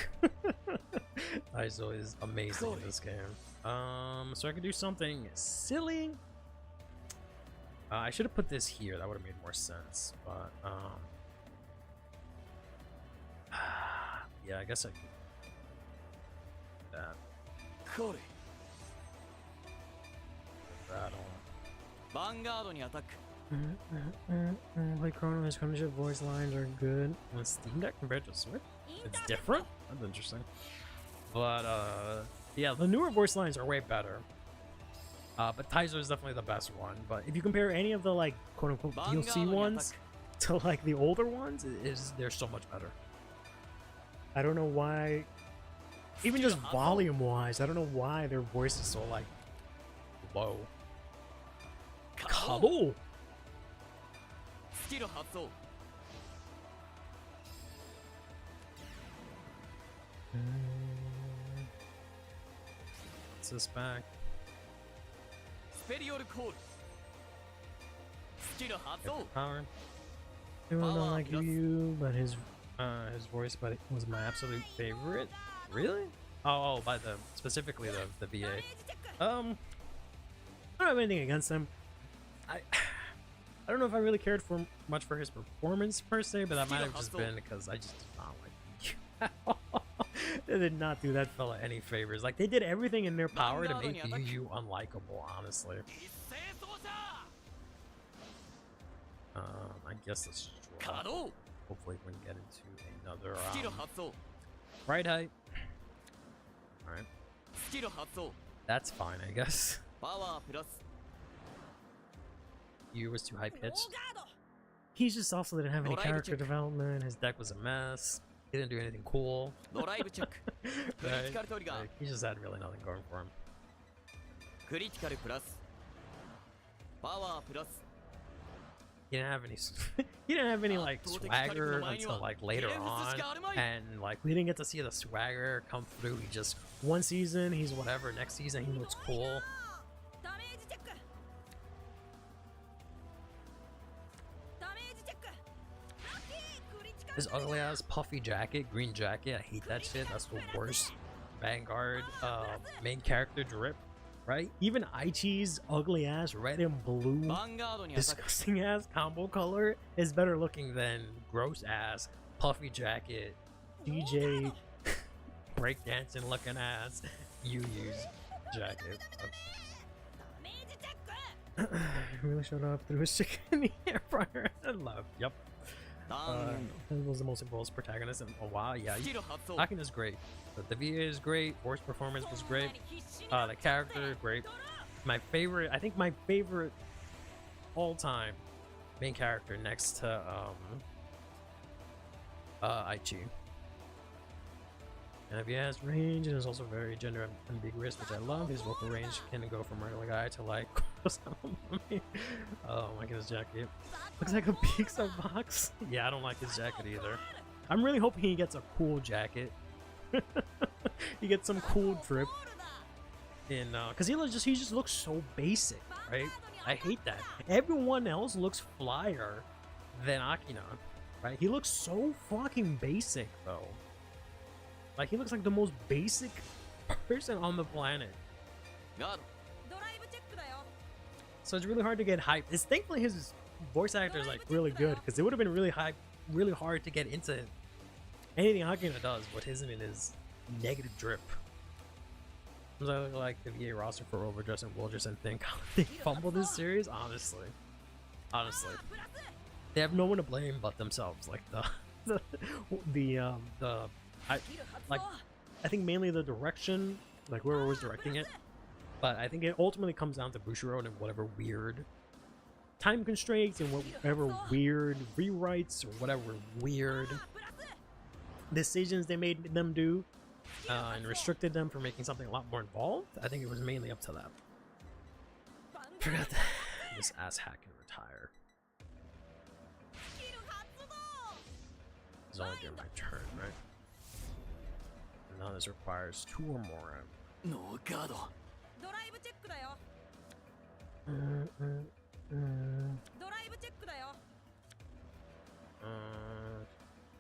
Aizo is amazing in this game. So I could do something silly. I should have put this here. That would have made more sense. But yeah, I guess I could do that. Like Chrono, his Chrono voice lines are good. On Steam Deck compared to Switch, it's different. That's interesting. But yeah, the newer voice lines are way better. But Taizo is definitely the best one. But if you compare any of the like quote unquote DLC ones to like the older ones, they're so much better. I don't know why. Even just volume wise, I don't know why their voice is so like low. Cuddle. What's this back? Power. I don't like you, but his voice, but it was my absolute favorite. Really? Oh, by the specifically the VA. I don't have anything against him. I don't know if I really cared for much for his performance per se, but that might have just been because I just did not like you. They did not do that fella any favors. Like they did everything in their power to make you unlikable, honestly. I guess let's draw. Hopefully we can get into another right height. Alright. That's fine, I guess. You was too high pitched. He's just also didn't have any character development. His deck was a mess. He didn't do anything cool. Right? Like, he just had really nothing going for him. He didn't have any. He didn't have any like swagger until like later on, and like we didn't get to see the swagger come through. He just one season he's whatever. Next season he looks cool. His ugly ass puffy jacket, green jacket, I hate that shit. That's the worst. Vanguard, main character drip, right? Even Aichi's ugly ass red and blue, disgusting ass combo color is better looking than gross ass puffy jacket, DJ breakdancing looking ass Yu's jacket. He really showed off through his chicken in the air fryer and love. Yep. He was the most involved protagonist in a while. Yeah, Hakin is great. The VA is great. Voice performance was great. The character great. my favorite, I think my favorite all-time main character next to Aichi. And if he has range and is also very gender ambiguous, which I love. His vocal range can go from regular guy to like oh my goodness, jacket looks like a pizza box. Yeah, I don't like his jacket either. I'm really hoping he gets a cool jacket. He gets some cool drip in because he just looks so basic, right? I hate that. Everyone else looks flyer than Akina, right? He looks so fucking basic though. Like, he looks like the most basic person on the planet. So it's really hard to get hyped. It's thankfully his voice actor is like really good, because it would have been really hard to get into anything Akina does with his and his negative drip. I look like the VA roster for Overdress and Woldress and think they fumbled this series. Honestly, they have no one to blame but themselves. Like I think mainly the direction, like whoever was directing it, but I think it ultimately comes down to Bushiro and whatever weird time constraints and whatever weird rewrites or whatever weird decisions they made them do and restricted them from making something a lot more involved. I think it was mainly up to them. Forgot that this ass hack can retire. It's only during my turn, right? Now this requires 2 or more.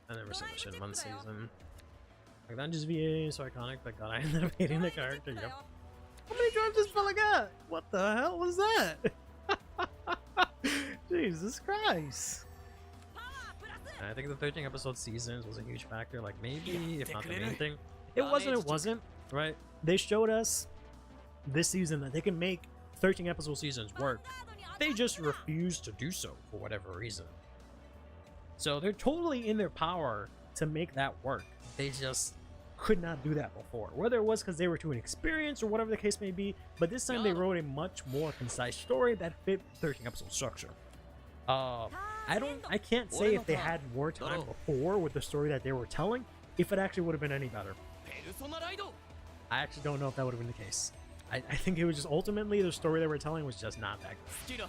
I never saw much in one season. Like that just VA is so iconic that God, I ended up hating the character. Yep. How many drives this fella got? What the hell was that? Jesus Christ. I think the 13 episode seasons was a huge factor. Like maybe, if not the main thing. It wasn't, right? They showed us this season that they can make 13 episode seasons work. They just refused to do so for whatever reason. So they're totally in their power to make that work. They just could not do that before. Whether it was because they were too inexperienced or whatever the case may be, but this time they wrote a much more concise story that fit 13 episode structure. I can't say if they had more time before with the story that they were telling, if it actually would have been any better. I actually don't know if that would have been the case. I think it was just ultimately the story they were telling was just not that good.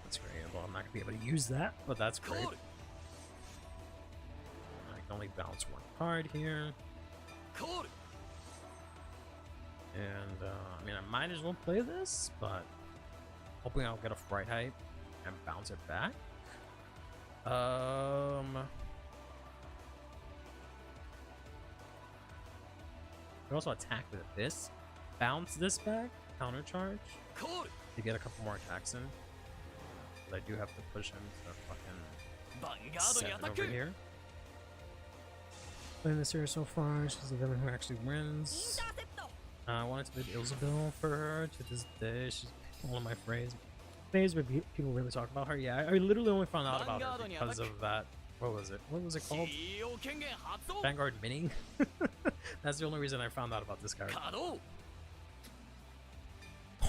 That's great. Well, I'm not gonna be able to use that, but that's great. I can only bounce one card here. And I mean, I might as well play this, but hoping I'll get a Fright Hype and bounce it back. I can also attack with this, bounce this back, counter charge to get a couple more attacks in. But I do have to push him to fucking 7 over here. Playing this series so far, she's the villain who actually wins. I wanted to be Ilzabil for her to this day. She's one of my phrases where people really talk about her. Yeah, I literally only found out about her because of that. What was it? What was it called? Vanguard Mini? That's the only reason I found out about this character. Wah,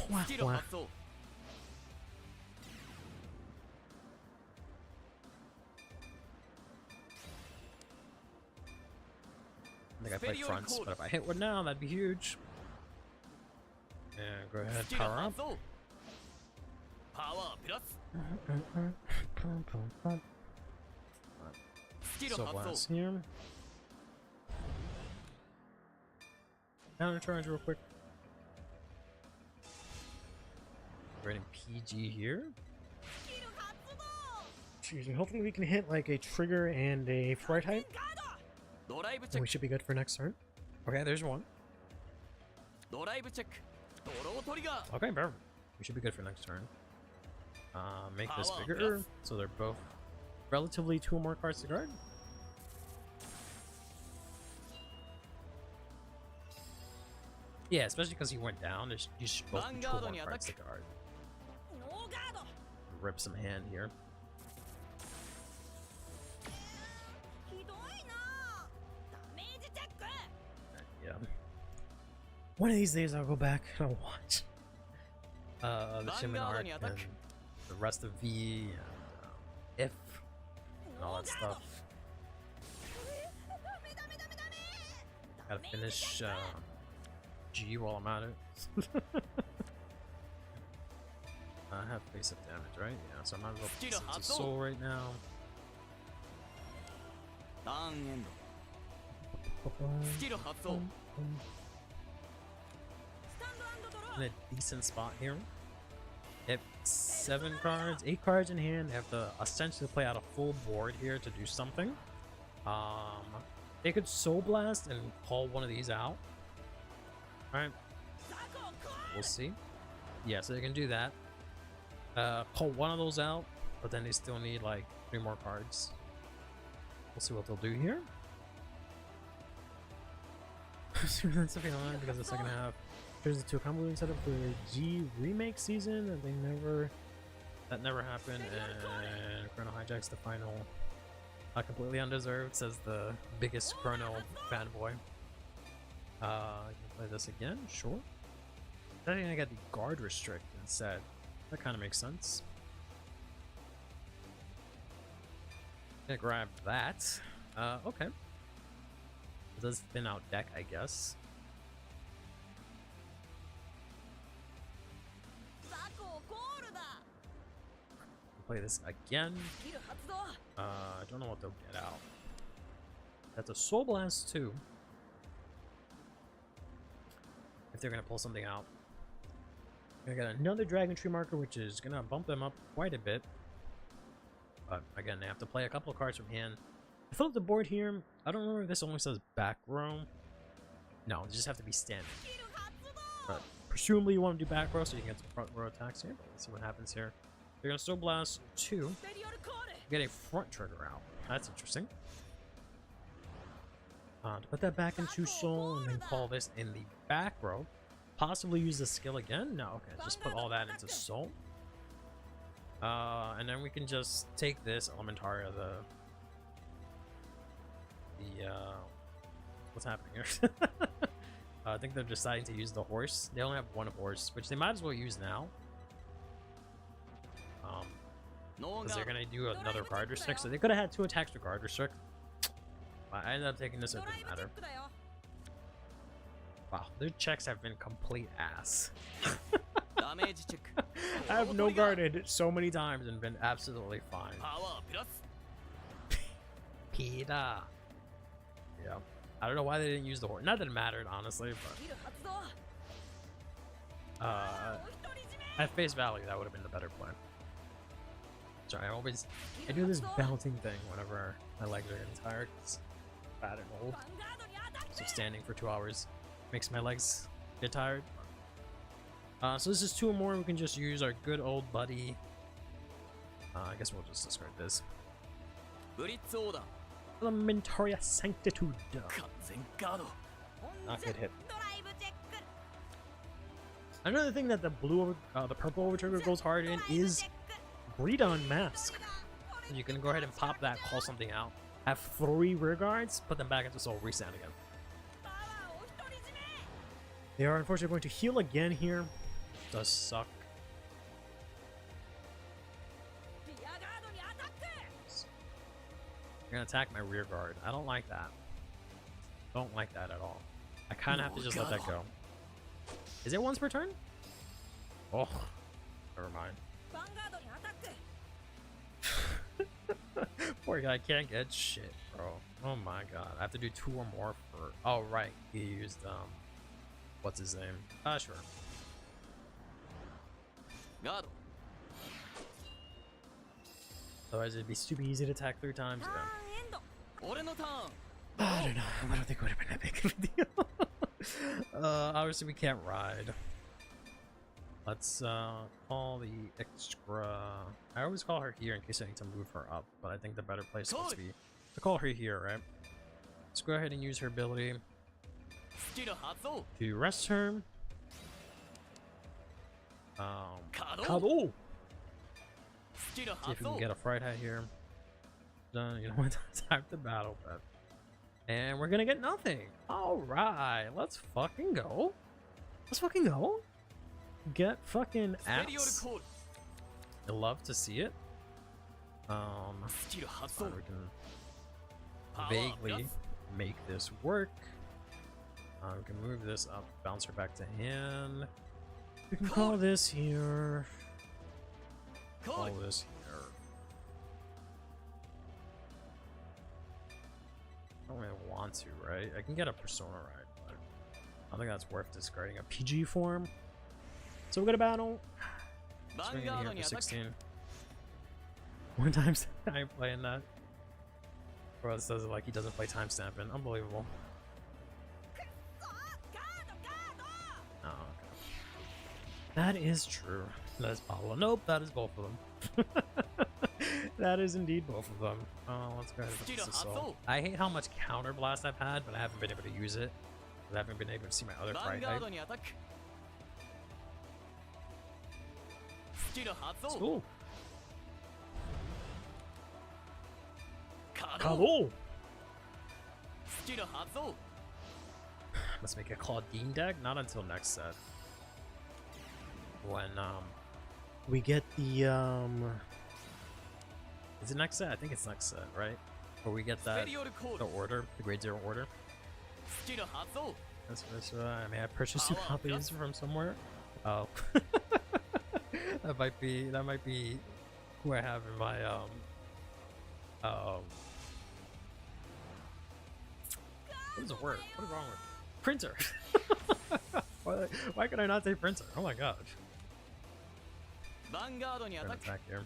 wah. I think I played fronts, but if I hit one now, that'd be huge. Yeah, go ahead, power up. So blast here. Counter charge real quick. Rating PG here. Excuse me. Hopefully we can hit like a trigger and a Fright Hype. And we should be good for next turn. Okay, there's one. Okay, perfect. We should be good for next turn. Make this bigger, so they're both relatively 2 more cards to guard. Yeah, especially because he went down. You should both be 2 more cards to guard. Rip some hand here. One of these days I'll go back and I'll watch the Shimon arc and the rest of V and If and all that stuff. Gotta finish G while I'm at it. I have face up damage, right? Yeah, so I might as well put Sense of Soul right now. In a decent spot here. They have 7 cards, 8 cards in hand. They have to essentially play out a full board here to do something. They could Soul Blast and call one of these out. Alright. We'll see. Yeah, so they can do that. Call one of those out, but then they still need like 3 more cards. We'll see what they'll do here. That's okay on because the second half there's to a convoluted setup for the G remake season that never happened, and Chrono Hijack's the final. Completely undeserved, says the biggest Chrono fanboy. I can play this again, sure. I think I got the guard restrict instead. That kind of makes sense. Gonna grab that. Okay. It does thin out deck, I guess. Play this again. I don't know what they'll get out. That's a Soul Blast too. If they're gonna pull something out. I got another Dragon Tree marker, which is gonna bump them up quite a bit. But again, they have to play a couple of cards from hand. I thought the board here, I don't remember if this only says back row. No, you just have to be standing. But presumably you want to do back row so you can get some front row attacks here. Let's see what happens here. You're gonna Soul Blast 2. Get a front trigger out. That's interesting. To put that back into Soul and then call this in the back row. Possibly use the skill again? No, okay. Just put all that into Soul. And then we can just take this Elementaria, what's happening here? I think they're deciding to use the horse. They only have 1 horse, which they might as well use now. Because they're gonna do another guard restrict, so they could have had 2 attacks to guard restrict. I ended up taking this, so it didn't matter. Wow, their checks have been complete ass. I have no guarded so many times and been absolutely fine. Peter. Yeah. I don't know why they didn't use the horse. Not that it mattered, honestly, but at face value, that would have been the better play. Sorry, I do this bouncing thing whenever my legs are getting tired. It's bad and old. So standing for 2 hours makes my legs get tired. So this is 2 or more. We can just use our good old buddy. I guess we'll just discard this. Elementaria Sanctitude. Not good hit. Another thing that the purple overtrigger goes hard in is Breed on Mask. You can go ahead and pop that, call something out. Have 3 rear guards, put them back into Soul, restand again. They are unfortunately going to heal again here. Does suck. You're gonna attack my rear guard. I don't like that. Don't like that at all. I kind of have to just let that go. Is it once per turn? Oh, never mind. Poor guy can't get shit, bro. Oh my god. I have to do 2 or more for... Oh, right. He used, what's his name? Sure. Otherwise, it'd be super easy to attack 3 times. Yeah. I don't know. I don't think it would have been that big of a deal. Obviously, we can't ride. Let's call the extra... I always call her here in case I need to move her up, but I think the better place would be to call her here, right? Let's go ahead and use her ability to rest her. Kado! See if we can get a Fright Hat here. Done. You know what? Time to battle bet. And we're gonna get nothing. Alright, let's fucking go. Let's fucking go. Get fucking ass. I love to see it. Fine, we can vaguely make this work. We can move this up, bounce her back to hand. We can call this here. Call this here. I don't really want to, right? I can get a persona right, but I don't think that's worth discarding a PG form. So we got a battle. Swing in here for 16. One times I ain't playing that. Bro, this does it like he doesn't play timestamping. Unbelievable. Oh, okay. That is true. That is Pablo. Nope, that is both of them. That is indeed both of them. Oh, let's go ahead and put this assault. I hate how much counter blast I've had, but I haven't been able to use it. I haven't been able to see my other pride type. It's cool. Kado! Let's make a Claudine deck, not until next set. When we get the is it next set? I think it's next set, right? Or we get that the order, the grade 0 order. That's I mean I purchased 2 copies from somewhere. Oh. that might be who I have in my what is the word? What is wrong with it? Printer? why could I not say printer? Oh my god. Attack here.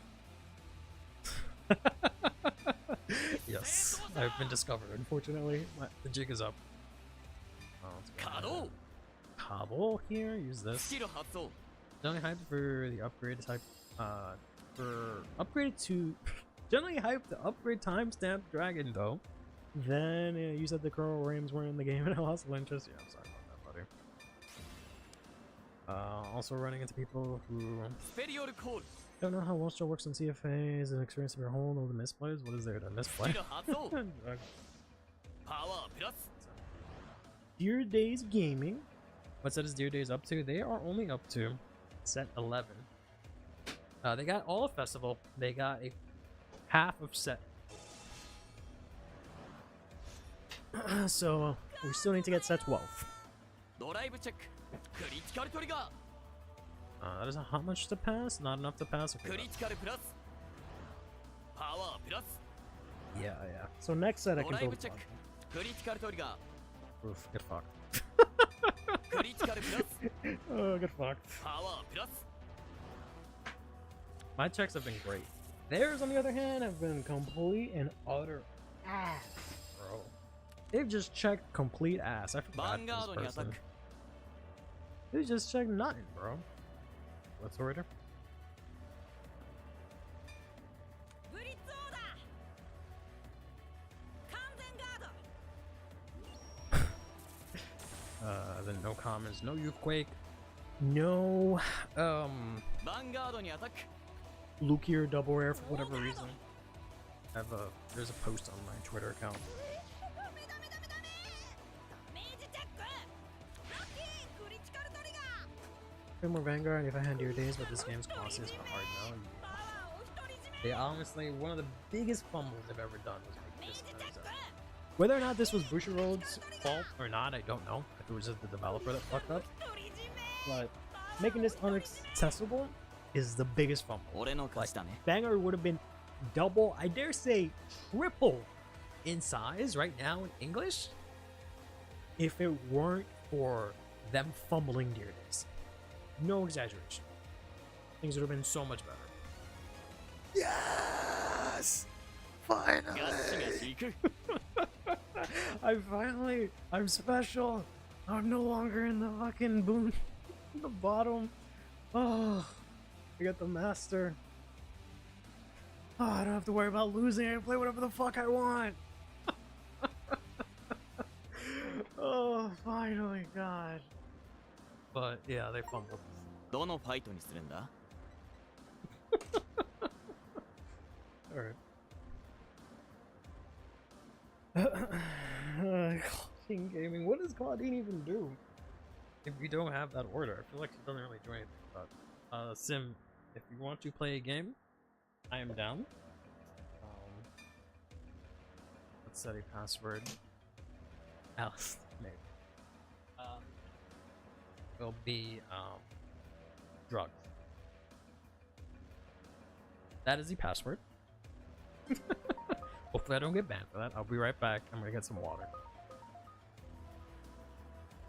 Yes, I've been discovered. Unfortunately, the jig is up. Oh, let's Cobble here. Use this. Generally hyped for the upgrade type. For upgrade to generally hyped to upgrade timestamp dragon though. Then you said the Curl Rames were in the game and I lost interest. Yeah, I'm sorry about that, buddy. Also running into people who don't know how Watchdog works on CFA. Is an experience of your whole know the misplays. What is there to misplay? Dear Days Gaming. What set is Dear Days up to? They are only up to set 11. They got all of Festival. They got a half of set. So we still need to get set 12. That is how much to pass? Not enough to pass? Okay, yeah. So next set I can build Oof, get fucked. Oh, get fucked. My checks have been great. Theirs, on the other hand, have been complete and utter ass, bro. They've just checked complete ass. I forgot this person. They just checked nothing, bro. What's the order? Then no commons, no Youthquake, no Lukier double rare for whatever reason. There's a post on my Twitter account. More Vanguard if I had your days, but this game's costly is hard now. They honestly, one of the biggest fumbles I've ever done was making this whether or not this was Bushiroad's fault or not, I don't know. If it was just the developer that fucked up. But making this inaccessible is the biggest fumble. Like, Vanguard would have been double, I dare say triple in size right now in English if it weren't for them fumbling Dear Days. No exaggeration. Things would have been so much better. Yes! Finally! I'm special. I'm no longer in the fucking boom, the bottom. Oh, I got the master. Oh, I don't have to worry about losing. I can play whatever the fuck I want. Oh, finally, God. But yeah, they fumbled. Alright. Claudine Gaming. What does Claudine even do? if you don't have that order, I feel like it doesn't really do anything. But Sim, if you want to play a game, I am down. Let's set a password. Alice, maybe. Will be drugs. That is the password. Hopefully I don't get banned for that. I'll be right back. I'm gonna get some water.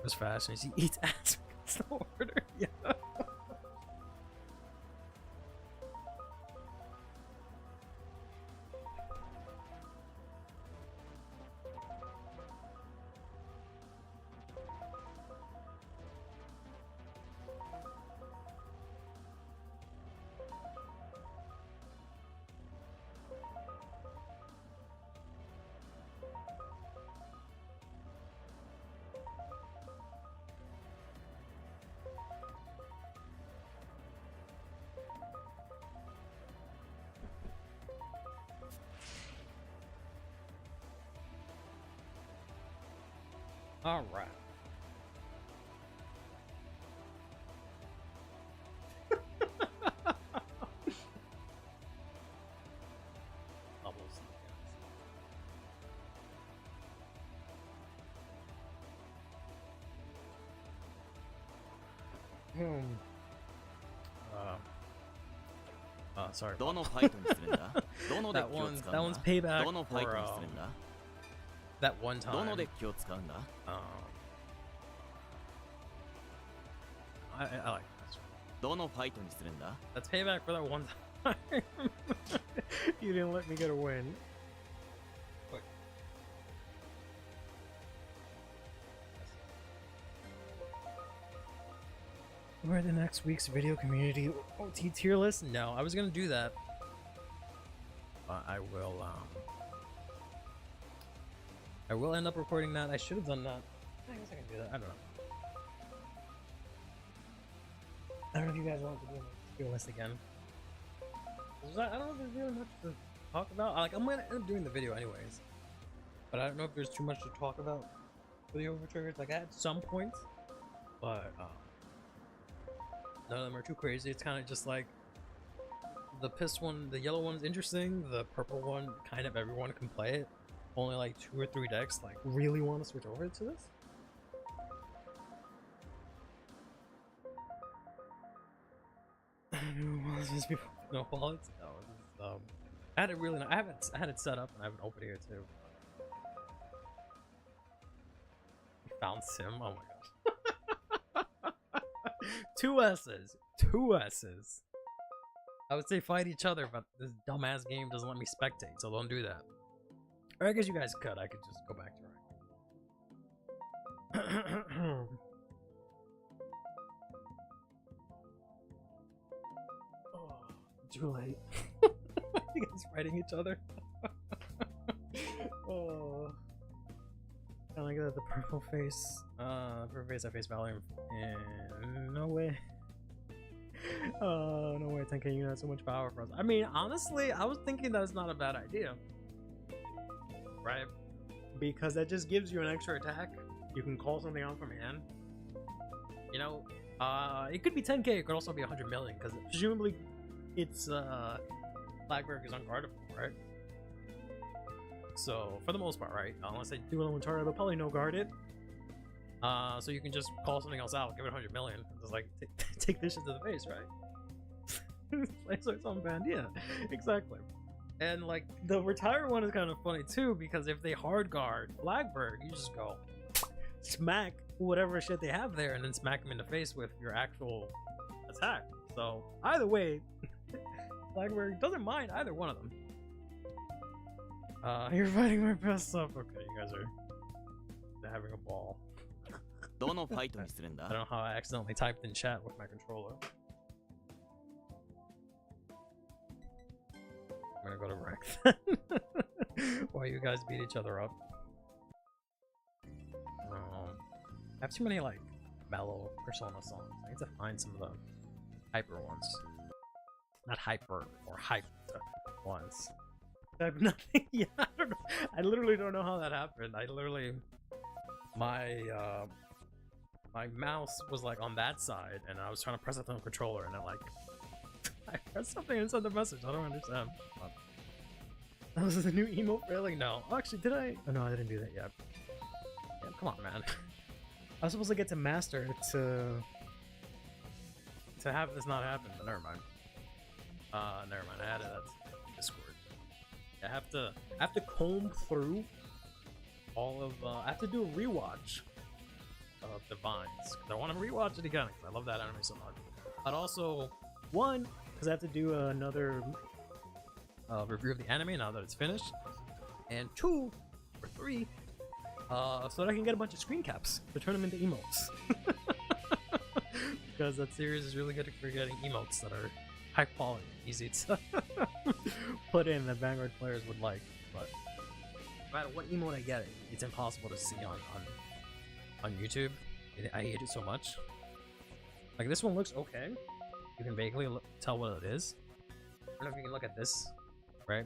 As fast as he eats ass, that's the order. Yeah. All right. Bubbles. Sorry. どのファイトにするんだどのデッ That キを one's 使 that うん one's だ payback どのファイ for トにするんだ that one どの time. デッキを使うんだ I like this. どのファイトにするんだ That's payback for that one time. You didn't let me get a win. Wait. We're the next week's video community OT tier list? No, I was gonna do that. But I will end up recording that. I should have done that. I guess I can do that. I don't know. I don't know if you guys want to do a tier list again. I don't know if there's really much to talk about. Like, I'm gonna end up doing the video anyways. But I don't know if there's too much to talk about for the overtriggers. Like, at some points. But, none of them are too crazy. It's kind of just like the piss one, the yellow one's interesting. The purple one, kind of everyone can play it. Only like 2 or 3 decks like really want to switch over to this. No wallets. No, it's, I had it really. I had it set up and I have it open here too. Found Sim. Oh my gosh. 2 S's. 2 S's. I would say fight each other, but this dumbass game doesn't let me spectate, so don't do that. Or I guess you guys could. I could just go back to rank. Oh, too late. You guys fighting each other. Oh. I like that the purple face. Purple face, I face value. And no way. Oh, no way, 10k unit has so much power for us. I mean, honestly, I was thinking that it's not a bad idea. Right? Because that just gives you an extra attack. You can call something out from hand. You know, it could be 10k, it could also be 100 million, because presumably it's, Blackberg is unguardable, right? So, for the most part, right? Unless they do it on Target, they'll probably no guard it. So you can just call something else out, give it 100 million. Just like, take this shit to the face, right? It's like some band, yeah, exactly. And like, the retire one is kind of funny too, because if they hard guard Blackberg, you just go smack whatever shit they have there and then smack them in the face with your actual attack. So, either way, Blackberg doesn't mind either one of them. You're fighting my best stuff. Okay, you guys are having a ball. どのファイトにするんだ I don't know how I accidentally typed in chat with my controller. I'm gonna go to rank then. While you guys beat each other up. I have too many like mellow Persona songs. I need to find some of the hyper ones. Not hyper or hyped ones. I have nothing. Yeah, I don't know. I literally don't know how that happened. I literally my my mouse was like on that side, and I was trying to press it on the controller, and I pressed something and sent the message. I don't understand. That was the new emote failing? No. Actually, did I? Oh, no, I didn't do that yet. Yeah, come on, man. I was supposed to get to master to have this not happen, but never mind. Never mind. I added that to Discord. I have to comb through all of. I have to do a rewatch of the Vines because I want to rewatch it again because I love that anime so much. But also, one, because I have to do another review of the anime now that it's finished, and 2 or 3, so that I can get a bunch of screen caps to turn them into emotes. Because that series is really good for getting emotes that are high quality, easy to put in that Vanguard players would like. But no matter what emote I get, it's impossible to see on YouTube. I hate it so much. Like this one looks okay. You can vaguely tell what it is. I don't know if you can look at this, right?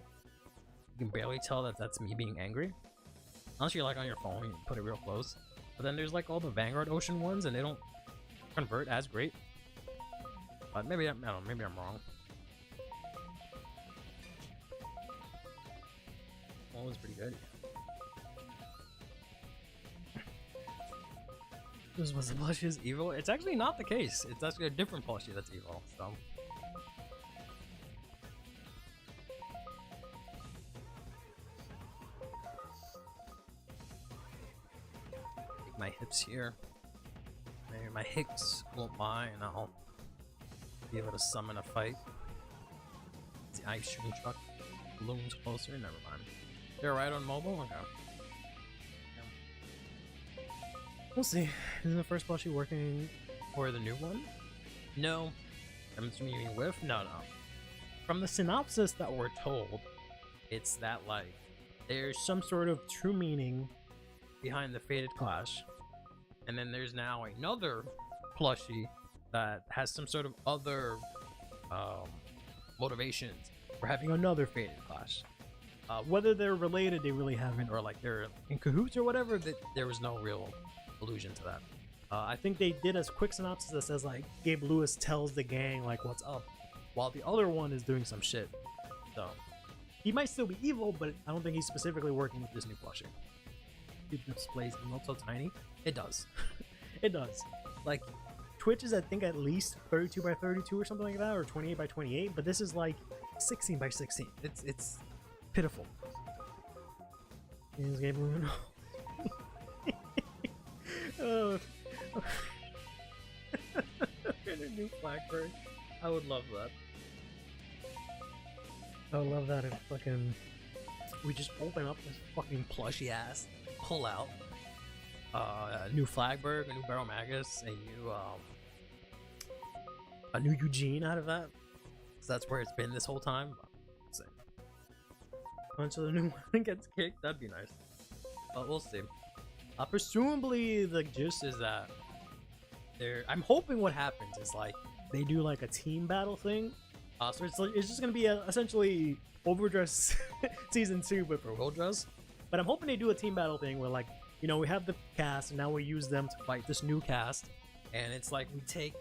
You can barely tell that that's me being angry. Unless you're like on your phone, you put it real close. But then there's like all the Vanguard Ocean ones, and they don't convert as great. But maybe I don't know, maybe I'm wrong. One was pretty good. This was the plushie is evil. It's actually not the case. It's actually a different plushie that's evil. So. Take my hips here. Maybe my hicks won't mind, and I'll be able to summon a fight. The ice cream truck looms closer. Never mind. They're right on mobile. Okay. We'll see. Is the first plushie working for the new one? No. I'm assuming you mean with? No. From the synopsis that we're told, it's that like there's some sort of true meaning behind the Fated Clash, and then there's now another plushie that has some sort of other motivations for having another Fated Clash. Whether they're related, they really haven't, or like they're in cahoots or whatever. That there was no real allusion to that. I think they did a quick synopsis that says like Gabe Lewis tells the gang like what's up, while the other one is doing some shit. So he might still be evil, but I don't think he's specifically working with this new plushie. It displays emotes so tiny. It does. It does. Like Twitch is I think at least 32 by 32 or something like that, or 28 by 28, but this is like 16 by 16. It's pitiful. Is Gabe Lewis? Oh. And a new Blackbird. I would love that. I would love that if fucking we just open up this fucking plushy ass, pull out a new Flagberg, a new Barrel Magus, a new Eugene out of that. So that's where it's been this whole time. Let's see. Until the new one gets kicked, that'd be nice. But we'll see. Presumably the gist is that I'm hoping what happens is like they do like a team battle thing. So it's just gonna be essentially Overdress season 2 but for Overdress. But I'm hoping they do a team battle thing where like, you know, we have the cast and now we use them to fight this new cast, and it's like we take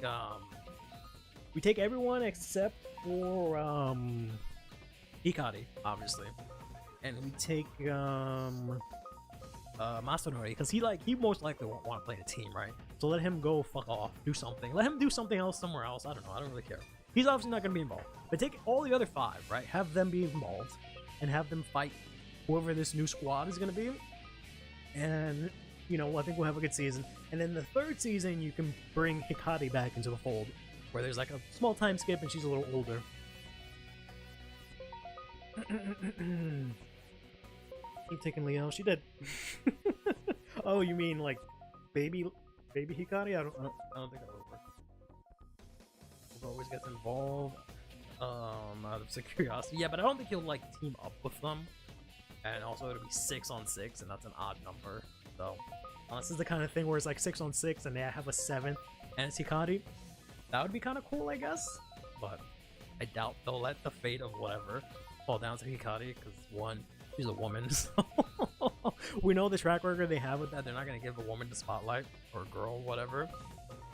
everyone except for Hikari, obviously, and we take Masanori, because he most likely won't want to play a team, right? So let him go fuck off, do something. Let him do something else somewhere else. I don't know. I don't really care. He's obviously not going to be involved. But take all the other 5, right? Have them be involved and have them fight whoever this new squad is going to be. And, you know, I think we'll have a good season. And then the 3rd season, you can bring Hikari back into the fold, where there's like a small time skip and she's a little older. Keep taking Leo. She did. Oh, you mean like baby Hikari? I don't think that would work. He always gets involved. Out of curiosity. Yeah, but I don't think he'll like team up with them. And also it'll be 6 on 6, and that's an odd number. So this is the kind of thing where it's like 6 on 6, and they have a 7th, and it's Hikari. That would be kind of cool, I guess. But I doubt they'll let the fate of whatever fall down to Hikari, because 1, she's a woman. So we know the track record they have with that. They're not gonna give a woman the spotlight or a girl, whatever.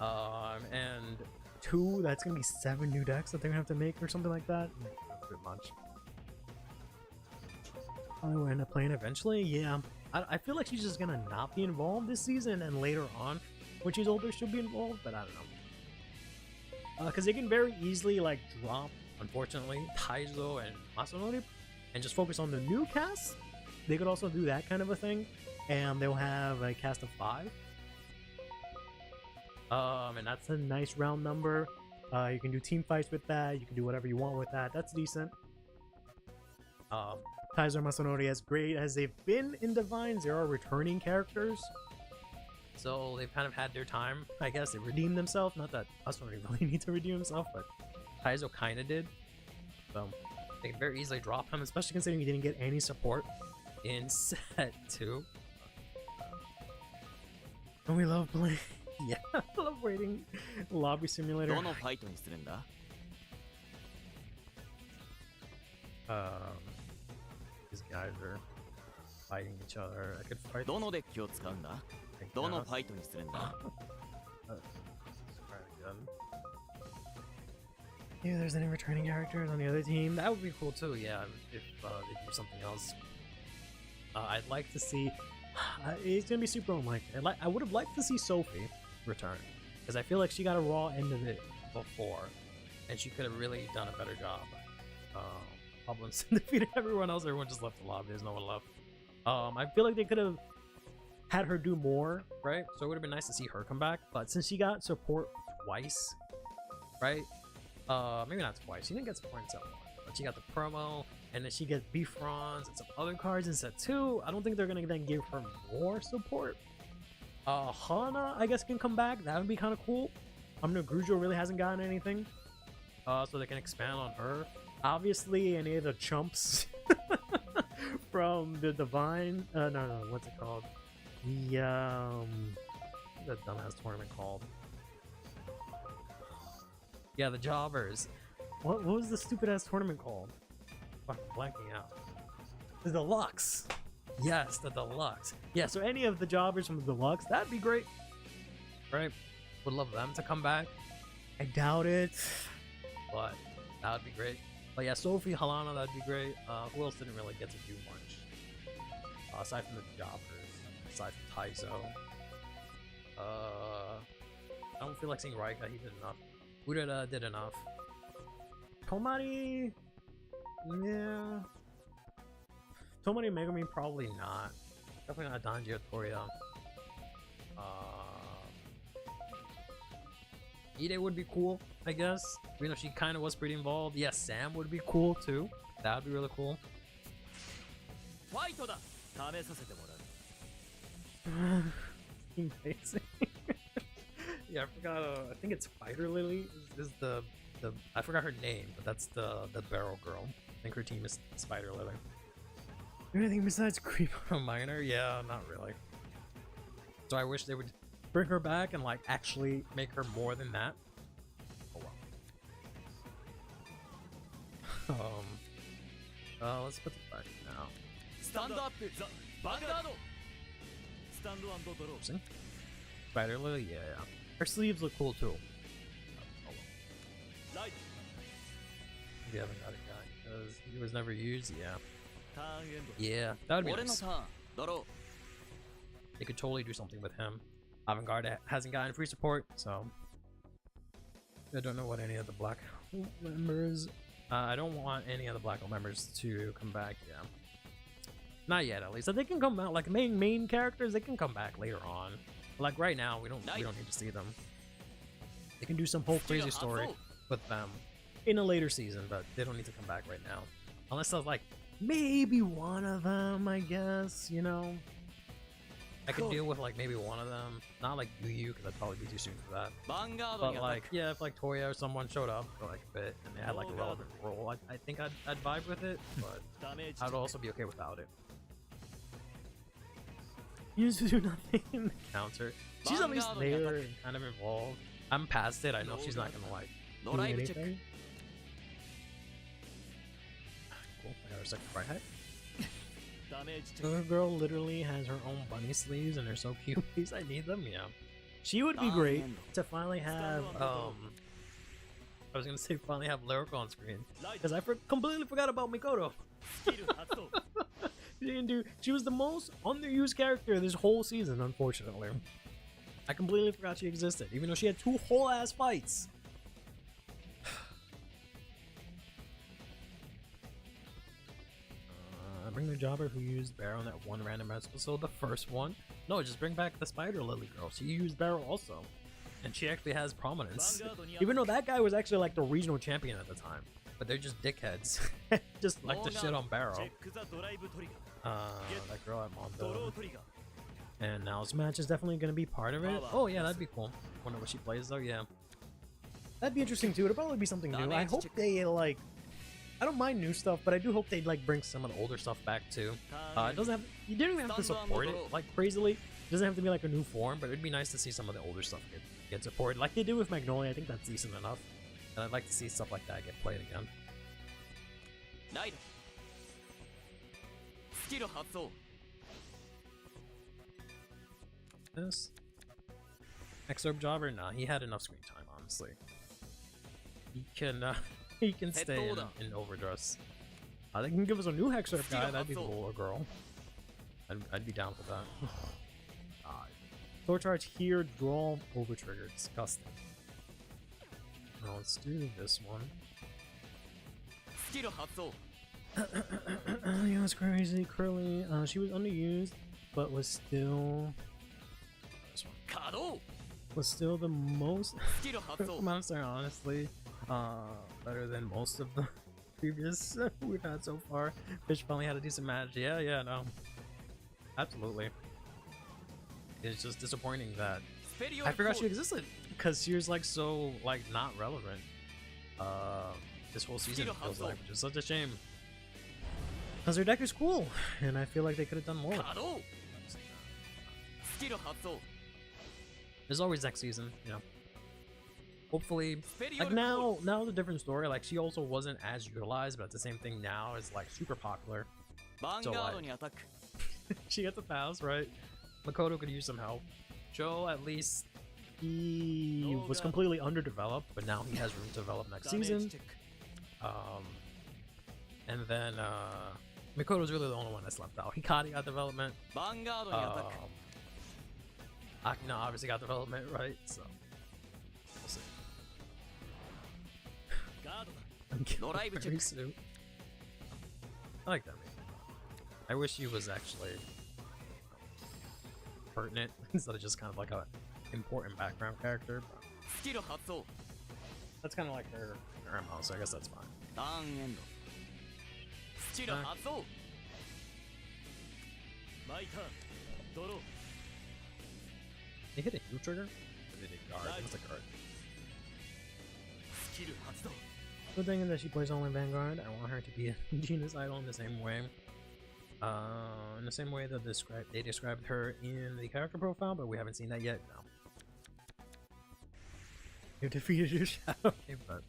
And 2, that's gonna be 7 new decks that they're gonna have to make or something like that. That's a bit much. Probably will end up playing eventually. Yeah, I feel like she's just gonna not be involved this season, and later on, when she's older, she'll be involved. But I don't know, because they can very easily like drop, unfortunately, Taizo and Masanori, and just focus on the new cast. They could also do that kind of a thing, and they'll have a cast of 5. And that's a nice round number. You can do team fights with that. You can do whatever you want with that. That's decent. Taizo and Masanori, as great as they've been in Divines, they are returning characters. So they've kind of had their time, I guess. They redeemed themselves. Not that Masanori really need to redeem himself, but Taizo kind of did. So they can very easily drop him, especially considering he didn't get any support in set 2. And we love playing. Yeah, I love waiting. Lobby simulator. どのファイトにするんだ These guys are fighting each other. I could fight. どのデッキを使うんだ I どの guess. ファイトにするんだ Let's try it again. Yeah, there's any returning characters on the other team. That would be cool too. Yeah, if they do something else. I'd like to see. It's gonna be super unlikely. I would have liked to see Sophie return, because I feel like she got a raw end of it before, and she could have really done a better job. Problems defeated everyone else. Everyone just left the lobby. There's no one left. I feel like they could have had her do more, right? So it would have been nice to see her come back. But since she got support twice, right? Maybe not twice. She didn't get support in set 1, but she got the promo, and then she gets Bifrons and some other cards in set 2. I don't think they're gonna then give her more support. Hana, I guess, can come back. That would be kind of cool. Grujo really hasn't gotten anything, so they can expand on her. Obviously, any of the chumps from the Divine, no, what's it called? The dumbass tournament called? Yeah, the Jobbers. What was the stupid ass tournament called? Fucking blanking out. The Deluxe. Yes, the Deluxe. Yeah, so any of the Jobbers from the Deluxe, that'd be great. Right? Would love them to come back. I doubt it, but that would be great. But yeah, Sophie, Halana, that'd be great. Who else didn't really get to do much? Aside from the Jobbers, aside from Taizo. I don't feel like seeing Raika, he did enough. Ureda did enough. Tomari, yeah. Tomari and Megami, probably not. Definitely not Danji or Toria. Ide would be cool, I guess. You know, she kind of was pretty involved. Yeah, Sam would be cool too. That would be really cool. ファイトだ試させてもらう Amazing. Yeah, I forgot. I think it's Spider Lily. Is the I forgot her name, but that's the Barrel Girl. I think her team is Spider Lily. Anything besides Creepo Minor? Yeah, not really. So I wish they would bring her back and like actually make her more than that. Oh well. Let's put it back now. スタンドアップザ・バンガードスタンド&ドロー Spider Lily, yeah. Her sleeves look cool too. Oh well. ライト We haven't got a guy because he was never used. Yeah. ターンエンド Yeah, that would be 俺の nice. ターンドロ They could totally do something with him. Avantgarde hasn't gotten free support, so I don't know what any of the Black Hole members. I don't want any of the Black Hole members to come back. Yeah, not yet, at least. So they can come out like main characters. They can come back later on. Like right now, we don't need to see them. They can do some whole crazy story with them in a later season, but they don't need to come back right now, unless there's like maybe one of them. I guess, you know. I could deal with like maybe one of them, not like Yu because I'd probably be too soon for that. ーヴァンガード But にアタッ like, ク yeah, if like Toya or someone showed up for like a bit and they had like a relevant role, I think I'd vibe with it, but ダメージ I'd also be okay without it. Used to do nothing in the counter. She's at least there and kind of involved. I'm past it. I know she's not gonna like ド do ライブチェック anything. Cool. I got her second right hit. ダメージチェ The ッ little girl literally has her own bunny sleeves and they're so cute. Please, I need them. Yeah, she would be great to finally have. I was gonna say finally have lyrical on screen because I completely forgot about Mikoto. クスキル発動 She didn't do. She was the most underused character this whole season, unfortunately. I completely forgot she existed, even though she had 2 whole ass fights. Bring the jobber who used Barrow in that one random episode, the first one. No, just bring back the Spider Lily girl. She used Barrow also, and she actually has prominence. Even though that guy was actually like the regional champion at the time, but they're just dickheads, just like to shit on Barrow. チェックザドライブトリガー That girl at ドロ Mondo. ートリガー And now's match is definitely going to be part of it. Oh yeah, that'd be cool. Wonder what she plays though. Yeah, that'd be interesting too. It'll probably be something new. I hope they like. I don't mind new stuff, but I do hope they like bring some of the older stuff back too. It doesn't have. You didn't even have to support it like crazily. It doesn't have to be like a new form, but it'd be nice to see some of the older stuff get supported, like they did with Magnolia. I think that's decent enough, and I'd like to see stuff like that get played again. ライドスキル発動 This excerpt jobber, nah, he had enough screen time. Honestly, he can stay in overdress. They can give us a new excerpt guy. That'd be cool, or girl. I'd be down for that. Sword charge here, draw over trigger. Disgusting. Now let's do this one. スキル発動 Yeah, it's crazy. Curly, she was underused, but was still. This one 稼働 was still the most. スキル発動 Monster, honestly, better than most of the previous we've had so far. Fish finally had a decent match. Yeah, no, absolutely. It's just disappointing that I forgot she existed because she was like so like not relevant. This whole season it feels like, which is such a shame. Because her deck is cool, and I feel like they could have done more. 稼働スキル発動 There's always next season, you know. Hopefully, like now it's a different story. Like she also wasn't as utilized, but the same thing now is like super popular. ヴァンガードにアタック She got the pass, right? Makoto could use some help. Joe, at least he was completely underdeveloped, but now he has room to develop next ダメージ season. チェック And then Makoto's really the only one that's left out. Hikari got development. ヴァンガードにアタック Akina obviously got development, right? So we'll see. ガードだ I'm killing No live very check. soon. I like that movie. I wish he was actually pertinent instead of just kind of like a important background character. But スキル発動 that's kind of like her MO, so I guess that's fine. ターンエンドスキル発動マイターンドロー They hit a heal trigger? Or did they guard? It was a guard. スキル発動 Good thing is that she plays only Vanguard. I want her to be a genus idol in the same way. In the same way that they described her in the character profile, but we haven't seen that yet. No. You defeated your shadow. Okay, but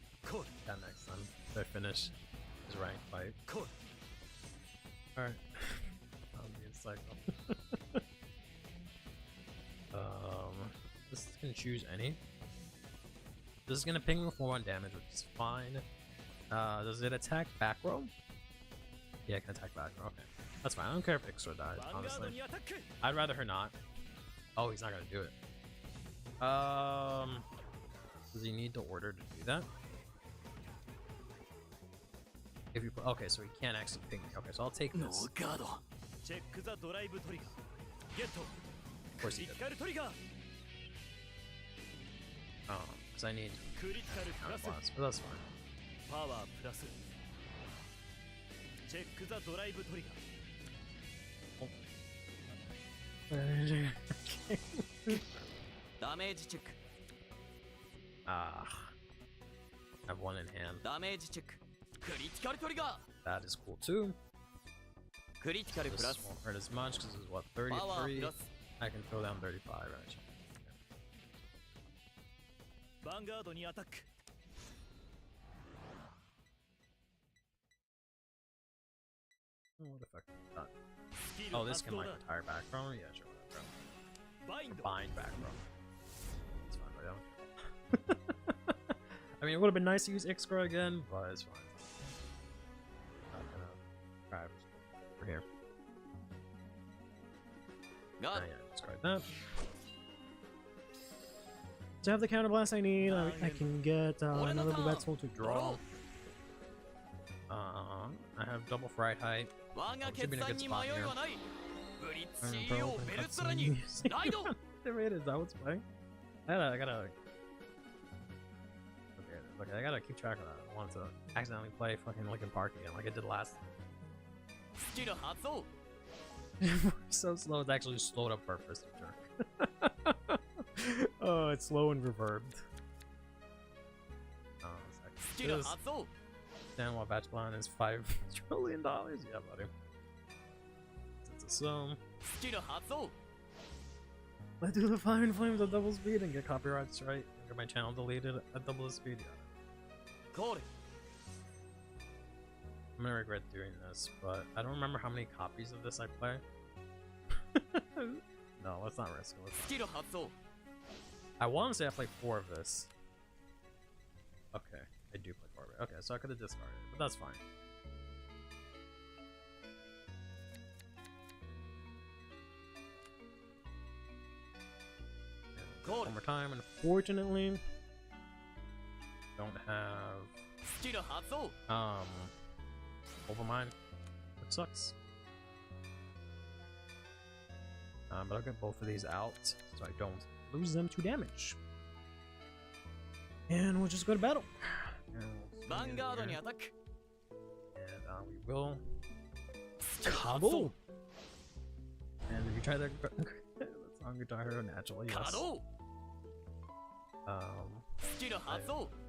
that next time they finish his rank fight. Alright. That'll be a cycle. This is gonna choose any. This is gonna ping with 4-1 damage, which is fine. Does it attack back row? Yeah, it can attack back row. Okay. That's fine. I don't care if Ixor dies, ヴァンガード honestly. にアタック I'd rather her not. Oh, he's not gonna do it. Does he need to order to do that? If you okay, so he can't actually ping me. Okay, so I'll take ノ this. ーガードチェックザドライブトリガーゲット Of ク course リ he テ did. ィカルトリガー Because I need クリティカルプラ counter ス blast, but that's fine. パワープラスチェックザドライブトリガー ダメージチェック I have one in hand. ダメージチェッククリティカルトリガ That is cool too. ークリティカルプ This ラス won't hurt as much because it's what パワー 33. プラス I can throw down 35. Right? ヴァンガードにアタック What effect is that? Oh, this can like retire back from? Yeah, sure. Whatever. Bind back from. It's fine, right now. I mean, it would have been nice to use Ixcra again, but it's fine. Not gonna try over here. Got Yeah, discard that. To have the counterblast I need, I can get another Bubetzel to draw. I have double fright height. Should be in a good spot here. Damn it, is that what's playing? I gotta. Okay, look, I gotta keep track of that. I want to accidentally play fucking Linkin Park again, like I did last. So slow, it's actually slowed up purpose. Oh, it's slow and reverbed. Oh, this damn, while batch plan is $5 trillion. Yeah, buddy. It's a sum. I do the Fire and Flames at double speed and get copyright strike and get my channel deleted at double speed. Yeah. I'm gonna regret doing this, but I don't remember how many copies of this I play. No, let's not risk it. I want to say I played 4 of this. Okay, I do play 4 of it. Okay, so I could have discarded it, but that's fine. One more time, unfortunately, don't have Overmind, which sucks. But I'll get both of these out so I don't lose them to damage. And we'll just go to battle. Vanguard on attack. And we will Cabo. And if you try that, that's on Guitar Hero naturally, yes. You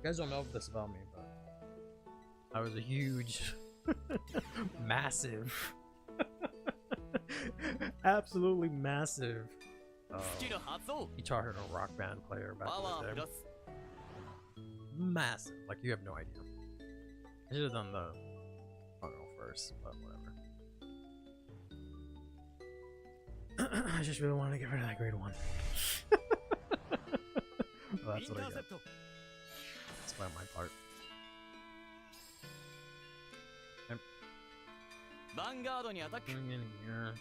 guys don't know this about me, but I was a huge, massive, absolutely massive Guitar Hero Rock Band player back in the day. Massive, like you have no idea. I should have done the tunnel first, but whatever. I just really want to get rid of that grade 1. Well, that's what I get. That's by my part. Okay. Vanguard on attack. Coming in here.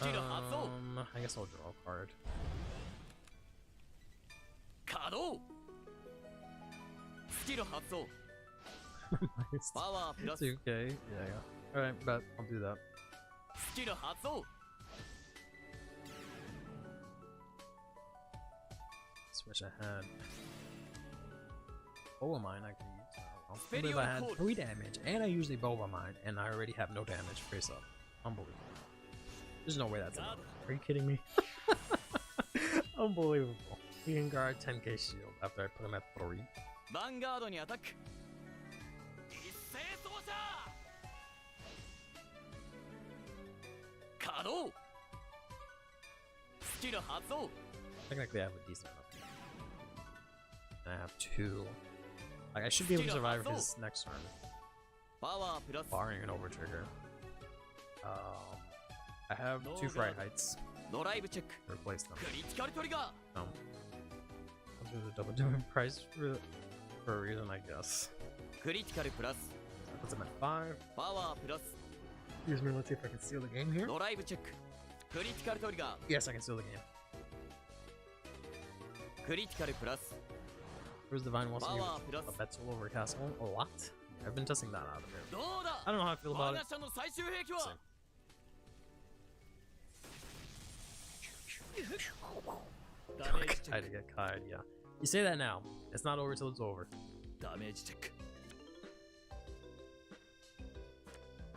I guess I'll draw a card. Kado. Skill Hatsu. Power plus 2k. Yeah. Alright, but I'll do that. Skill Hatsu. Just wish I had Boa Mine I can use. I believe I had 3 damage, and I use the Boa Mine, and I already have no damage face up. Unbelievable. There's no way that's enough. Are you kidding me? Unbelievable. He can guard 10k shield after I put him at 3. Vanguard on attack. Kado. Skill Hatsu. Technically, I have a decent enough. And I have 2. Like, I should be able to survive his next turn. Power plus Barring an overtrigger. I have 2 Fright Heights. Drive check. Replace them. Critical trigger. I'll do the double doing price for a reason, I guess. Critical plus That puts him at 5. power plus Excuse me, let's see if I can steal the game here. drive check. Critical trigger. Yes, I can steal the game. Critical plus Where's Divine wants to power use plus a Betzel over Castle? A lot? Yeah, I've been testing that out of here. どうだ I don't know how I feel about 我 it. が社の最終兵器は I had to get Kai, yeah. You say that now. It's not over till it's over. ダメージチェック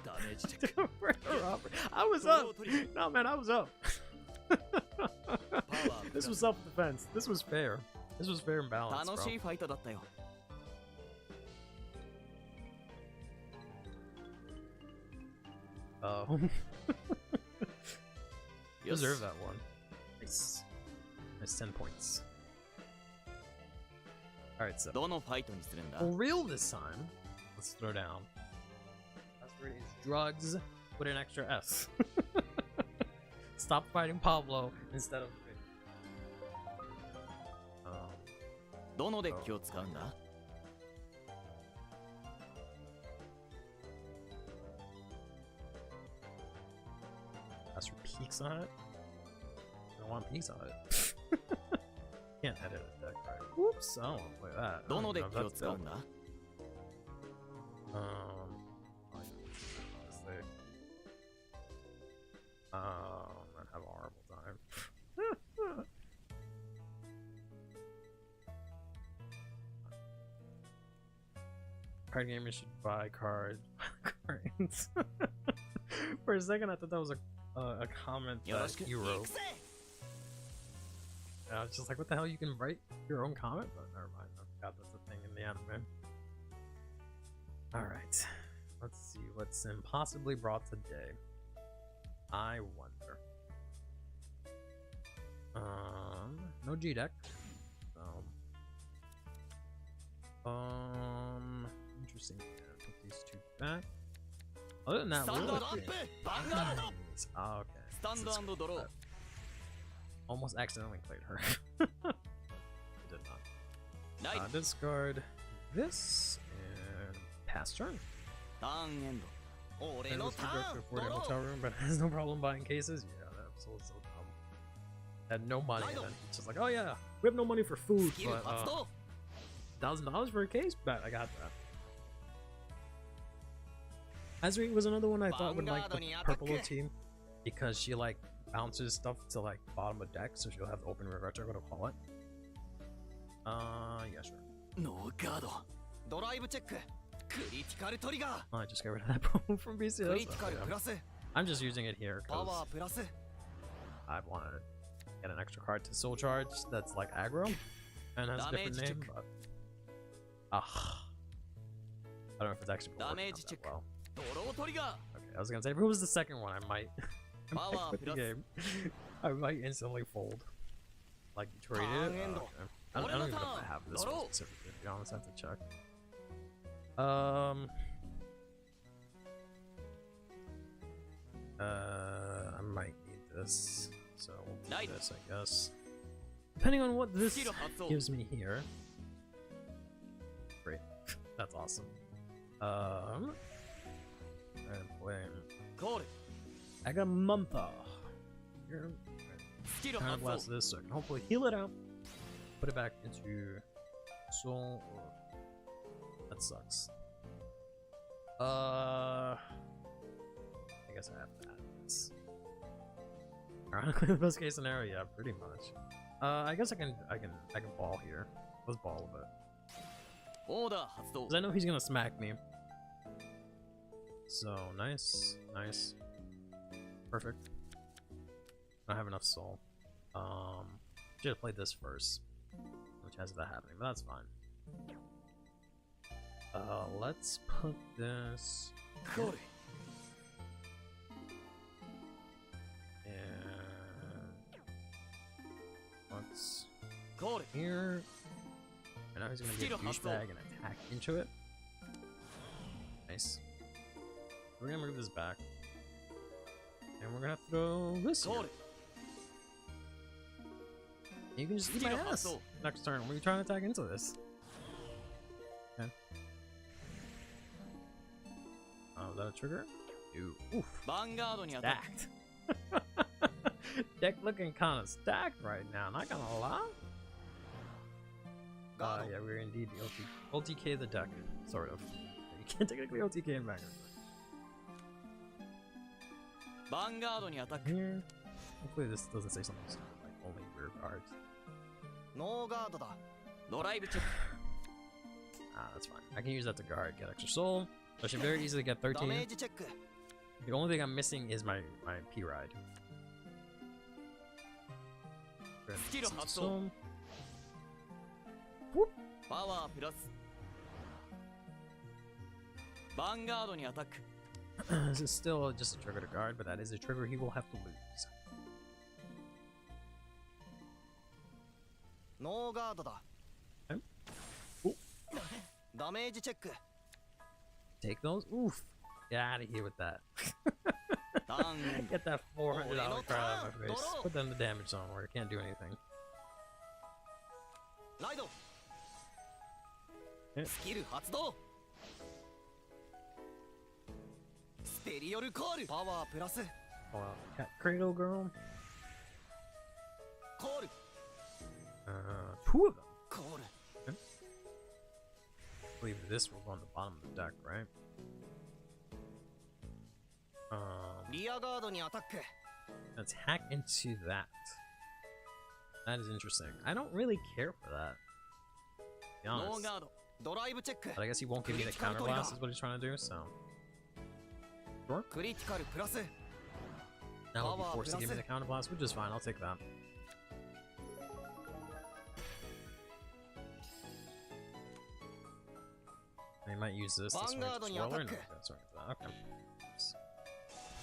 ダメージチェック I was up! No, man, I was up. This was self-defense. This was fair. This was fair and balanced, 楽しい bro. ファイトだったよ You deserve that one. Nice. Nice 10 points. Alright, so. どのファイトにするんだ For real this time, let's throw down. Password is drugs with an extra S. Stop fighting Pablo instead of. どのデッキを使うんだ Ask for peaks on it? I don't want peaks on it. Can't edit a deck, right? Whoops, I don't want to play that. どのデッキを使うんだ Honestly. I'd have a horrible time. Card gamers should buy cards. For a second, I thought that was a comment that you wrote. And I was just like, what the hell? You can write your own comment? But never mind. I forgot that's a thing in the anime. Alright. Let's see what's impossibly brought today. I wonder. No G deck. Interesting. Yeah, put these two back. Other than that, we're okay. Nice. Oh, okay. Almost accidentally played her. I did not. Discard this and pass turn. And this would go to a 40 hotel room, but has no problem buying cases. Yeah, that was so dumb. Had no money, and then it's just like, oh yeah, we have no money for food, but $1,000 for a case? Bet I got that. Azri was another one I thought would like the purple team because she like bounces stuff to like bottom of deck, so she'll have open river to call it. Yeah, sure. No guard. Drive check. Critical trigger. Oh, I just got rid of that problem from BCS. I'm just using it here because I wanted to get an extra card to soul charge that's like aggro and has a different name, but I don't know if it's actually working out that well. Okay, I was gonna say if it was the second one, I might quit the game. I might instantly fold. Like trade it. Okay. I don't even know if I have this one specifically. To be honest, I have to check. I might need this, so we'll do this, I guess. Depending on what this gives me here. Great, that's awesome. I'm playing. I got Mantha. Here, kind of blast this, so I can hopefully heal it out. Put it back into soul. That sucks. I guess I have to add this. Ironically, the best case scenario, yeah, pretty much. I guess I can ball here. Let's ball a bit. Cause I know he's gonna smack me. So nice, nice, perfect. I don't have enough soul. Should have played this first, which has that happening, but that's fine. Let's put this. And let's go here. And now he's gonna get a douchebag and attack into it. Nice. We're gonna move this back. And we're gonna throw this here. You can just eat my ass next turn. What are you trying to attack into this? Okay. Oh, is that a trigger? Oof. Stacked. Deck looking kind of stacked right now, not gonna lie. Yeah, we're indeed the OTK the deck, sort of. You can't technically OTK in back. Here. Hopefully this doesn't say something like only rear cards. No guard. That's fine. I can use that to guard, get extra soul. So I should very easily get 13. The only thing I'm missing is my P ride. Soul. Whoop. This is still just a trigger to guard, but that is a trigger he will have to lose. No guard. Okay. Damage check. Take those. Oof. Get out of here with that. Get that $400 cry out of my face. Put them the damage zone where it can't do anything. ライド えスキル発動スペリオルコールパワープラス Oh, Cat Cradle Girl. コール Two of them. コール I believe this will go on the bottom of the deck, right? リアガードにアタック Let's hack into that. That is interesting. I don't really care for that. To be ノー honest. ガードドライブチェック But I guess he won't give me the counter blast is what he's trying to do, so. Sure. クリティカルプラス Now he'll be forced to give me the counter blast, which is fine, I'll take that. He might use this. This one Vanguard on your swirler? No, attack. okay, sorry for that. Okay.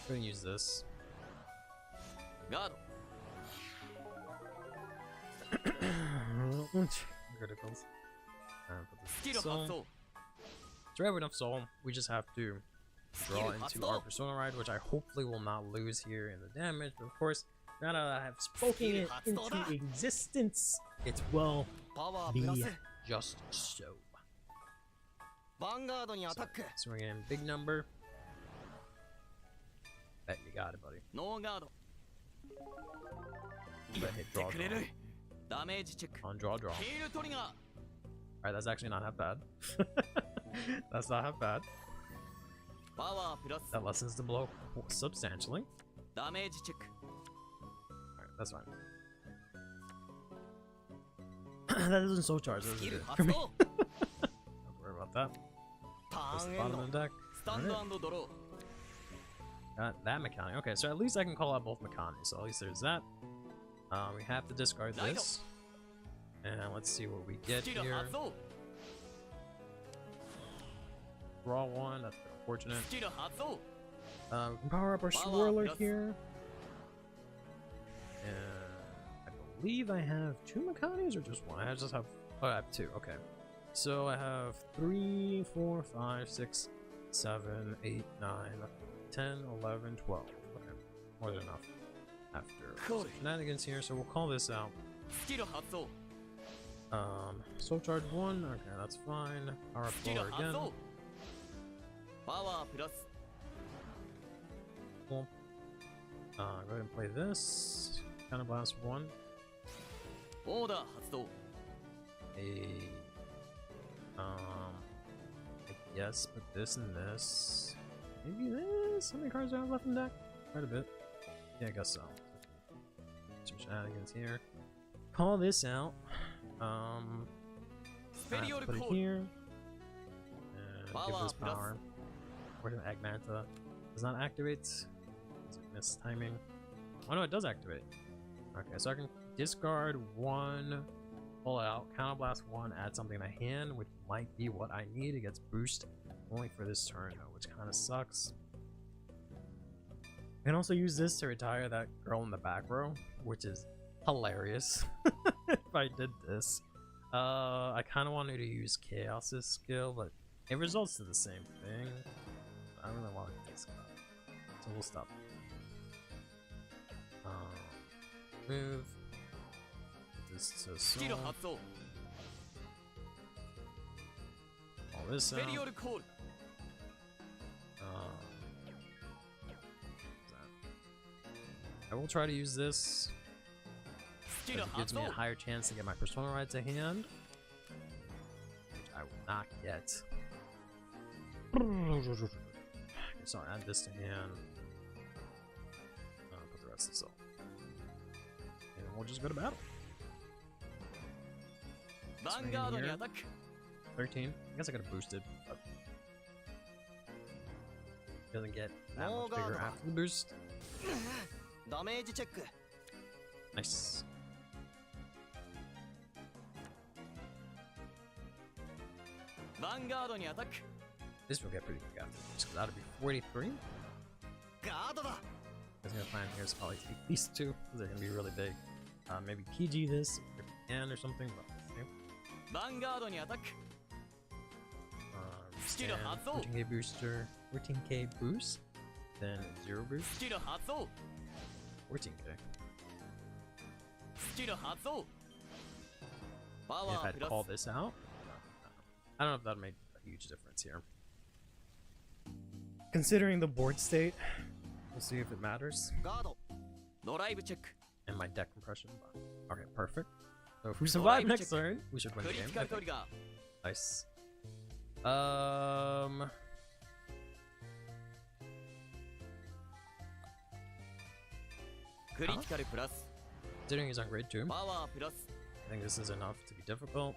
Go and use this. ガード Criticals. And put スキ this ル in 発 soul. 動 So we have enough soul. We just have to draw into our persona ride, which I hopefully will not lose here in the damage. But of course, now that I have spoken it into existence, it will パワー be プラス just so. ヴァンガードにアタック So we're getting big number. Bet you got it, buddy. ノーガード But hit draw, くれ draw. るダメージチェック On draw, draw. ヒールトリガー Alright, that's actually not half bad. That's not half bad. パワープラス That lessens the blow substantially. ダメージチェック Alright, that's fine. That doesn't soul charge, ス does キ it? ル For 発 me. 動 Don't worry about that. タ Just ー the ンエン bottom ド of the deck. スタンドドロ Got that Makani. Okay, so at least I can call out both Makani. So at least there's that. We have to discard this. And let's see what we ー get スキル here. 発動 Draw one, that's unfortunate. スキル発動 We can power up our swirler here. And I believe I have two Makanis or just one? I just have. Oh, I have two. Okay. So I have 3, 4, 5, 6, 7, 8, 9, 10, 11, 12. Okay. More than enough. After Cool. shenanigans here, so we'll call this out. スキル発動 Soul charge 1. Okay, that's fine. Power up スキル swirler 発 again. 動パワープラス Cool. Go ahead and play this. Counter blast 1. オーダー発動 I guess put this and this. Maybe this? How many cards do I have left in deck? Quite a bit. Yeah, I guess so. Some shenanigans here. Call this out. スペリオル Put コ it ール here. And give this Power power. Where's an Egg Manta? Does not activate. Is it miss timing? Oh no, it does activate. Okay, so I can discard one, pull out, counterblast one, add something to hand, which might be what I need. It gets boost only for this turn though, which kind of sucks. I can also use this to retire that girl in the back row, which is hilarious if I did this. I kind of wanted to use Chaos's skill, but it results to the same thing. I don't really want to take that, so we'll stop. Move. Put this to スキル soul. 発動 All this スペリオ out. ルコール I will try to use this. スキル It 発 gives 動 me a higher chance to get my persona ride to hand, which I will not get. Okay, so I'll add this to hand. Put the rest of this up. And we'll just go to battle. ヴァンガードにアタック 13. I guess I could have boosted, but doesn't get that No much bigger guard. after the boost. ダメージチェック Nice. ヴァンガードにアタック This will get pretty big after this, so that'll be 43. ガードだ I think the plan here is probably take these two, because they're going to be really big. Maybe PG this if we can or something, but okay. ヴァンガードにアタック Stand, 14k booster, 14k boost. then 0 boost. スキル発動 14k. スキル発動パ If ワー I'd プラ call ス this out, I don't know if that'd make a huge difference here. Considering the board state, we'll see if it matters. ガードドライブチェック And my deck compression. Okay, perfect. So if we survive next turn, we should win ク the リテ game. ィカ I ルト think. リガー Nice. Critical クリティカルプラス Considering he's on grade 2, パワープラス I think this is enough to be difficult.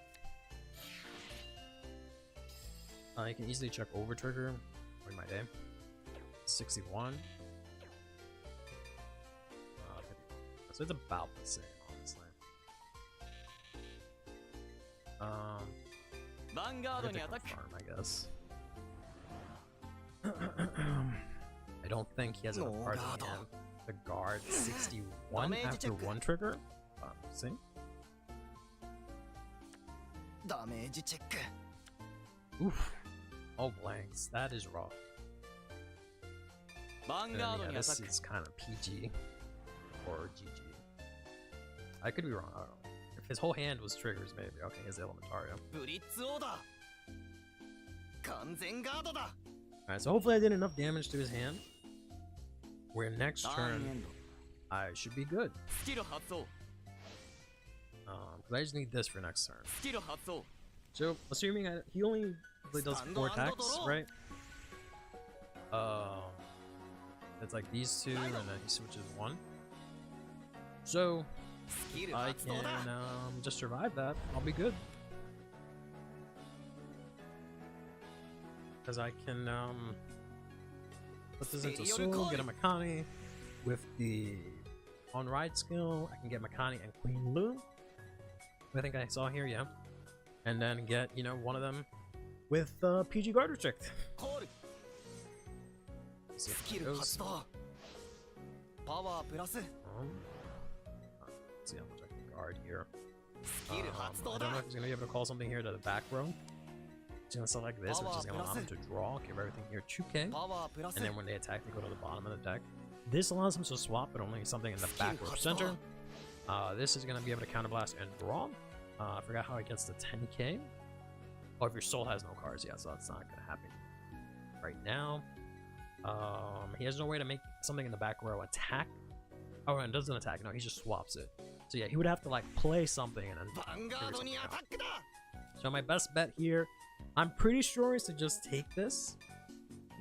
You can easily check over trigger. Win my day. 61. So it's about the same, honestly. ヴァンガー I ド get に to アタック confirm, I guess. I don't think he has enough No cards in guard. hand to guard 61 Damage after check. one trigger. See? ダメージチェック Oof. All blanks. That is rough. ヴァン And ガー then, ド yeah, にアタ this ック is kind of PG or GG. I could be wrong. I don't know. If his whole hand was triggers, maybe. Okay, his Elementario. ブリッツオーダー完全ガードだ Alright, so hopefully I did enough damage to his hand. Where next ターン turn エンド I should be good. スキル発動 Because I just need this for next turn. スキル発動 So, assuming he only really does 4 attacks, right? It's like these two, and then he switches 1. So, スキル I 発動 can だ just survive that. I'll be good. Because I can put this into Soul, get a Makani. With the on-ride skill, I can get Makani and Queen Lu. I think I saw here, yeah. And then get, you know, one of them with PG Guard Restrict. コール See ス if キ it ル goes. 発動パワープラス Let's see how much I can guard here. スキル発 I 動 don't だ know if he's gonna be able to call something here to the back row. He's gonna select this, which is gonna allow him to draw, give everything here 2k. パワープラス And then when they attack, they go to the bottom of the deck. This allows him to swap, but only something in the back row center. This is gonna be able to counterblast and draw. I forgot how it gets to 10k. Oh, if your soul has no cards, yeah, so that's not gonna happen right now. He has no way to make something in the back row attack. Oh, and it doesn't attack. No, he just swaps it. So yeah, he would have to like play something and then ヴァンガードに figure ア something タ out. ックだ So my best bet here, I'm pretty sure, is to just take this.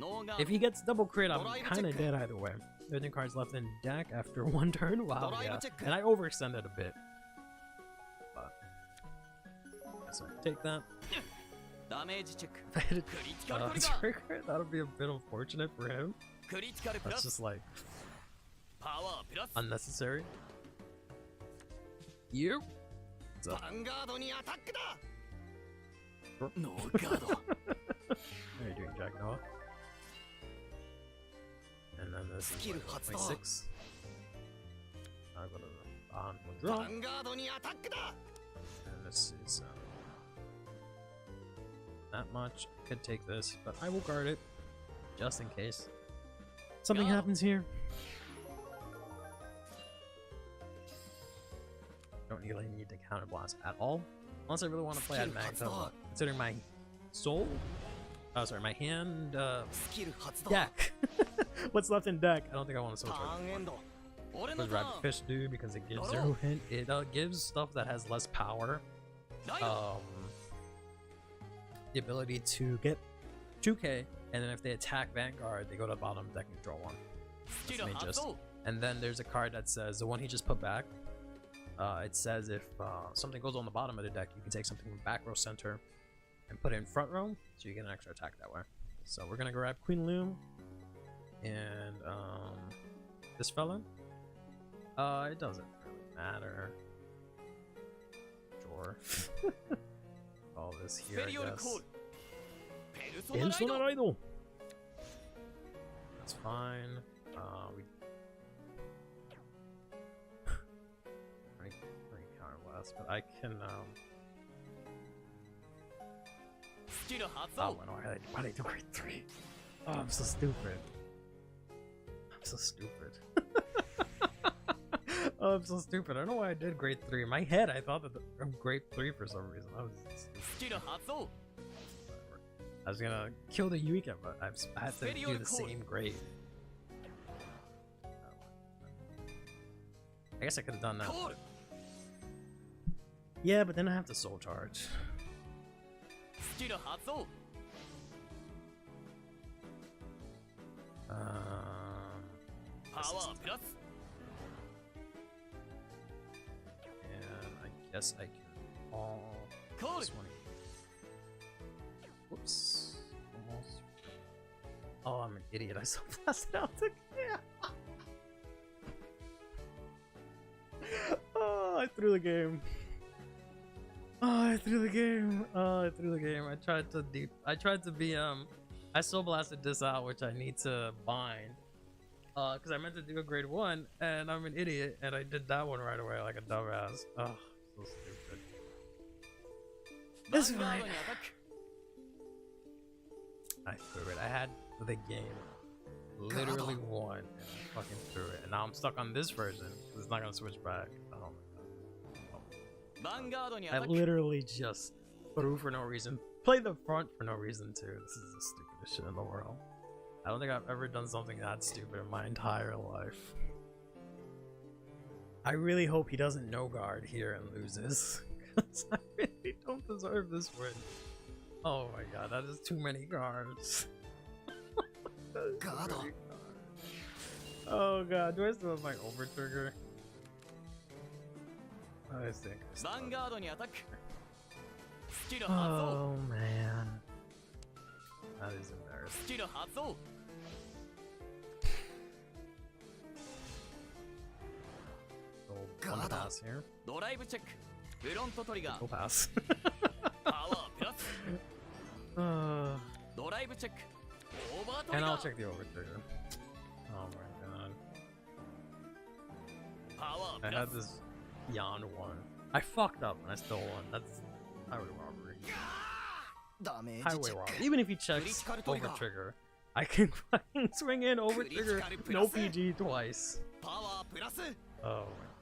ノーガー If he gets double crit, I'm kind of dead either way. There are no cards left in deck after one turn. Wow, yeah. And I overextended a bit. But so I take that. ドダメージチェック If I hit クリティカ a ルトリガー trigger, that'll be a bit unfortunate for him. クリティカルプラ That's ス just like パワープラス unnecessary. You? ヴァンガードにアタックだ Sure. ノーガード How are you doing, Jack Noah? And then this is Skill like,発動 26. I'll go to the bottom, one ヴ draw. ァンガードにアタックだ And this is not much. I could take this, but I will guard it just in case something Go. happens here. Don't really need to counterblast at all, unless I really want to play at Skill max.発動 Considering my soul, sorry, my hand スキル発動 deck. What's left in deck? I don't think I want to タ switch. ーンエンド俺 What の does ター Rabbit ン Fish do? Because it gives Draw. zero hint. It gives stuff that has less power. ライド The ability to get 2k, and then if they attack Vanguard, they go to the bottom deck and draw 1. スキル me 発 just- 動 And then there's a card that says, the one he just put back, it says if something goes on the bottom of the deck, you can take something from back row center and put it in front row, so you get an extra attack that way. So we're gonna grab Queen Loom and this fella. It doesn't really matter. Sure. All this ス here, ペ I リオル guess. コールペルソナライド Persona Idol. That's fine. We counter blast, but I can スキル発 oh 動 no, why did I do grade 3? Oh, I'm so stupid. so stupid. Oh, I'm so stupid. I don't know why I did grade 3. In my head, I thought that I'm grade 3 for some reason. I was stupid. I was gonna kill the Yuika, but I had to do the same grade. I guess I could have done that. Yeah, but then I have to soul charge. And I guess I can all this one. Whoops. Almost. Oh, I'm an idiot. I so blasted out the Oh, I threw the game. Oh, I threw the game. Oh, I threw the game. I tried to be I so blasted this out, which I need to bind. Because I meant to do a grade 1, and I'm an idiot, and I did that one right away like a dumbass. Oh, so stupid. This is fine. I threw it. I had the game literally won, and I fucking threw it. And now I'm stuck on this version. It's not gonna switch back. Oh my god. I literally just threw for no reason. Played the front for no reason too. This is the stupidest shit in the world. I don't think I've ever done something that stupid in my entire life. I really hope he doesn't no guard here and loses. Because I really don't deserve this win. Oh my god, that is too many guards. Oh god, do I still have my over trigger? I think I still have. Oh man. That is embarrassing. One pass here. Go pass. And I'll check the over trigger. Oh my god. I had this beyond one. I fucked up and I still won. That's highway robbery. Highway robbery. Even if he checks over trigger, I can fucking swing in over trigger, no PG twice. Oh my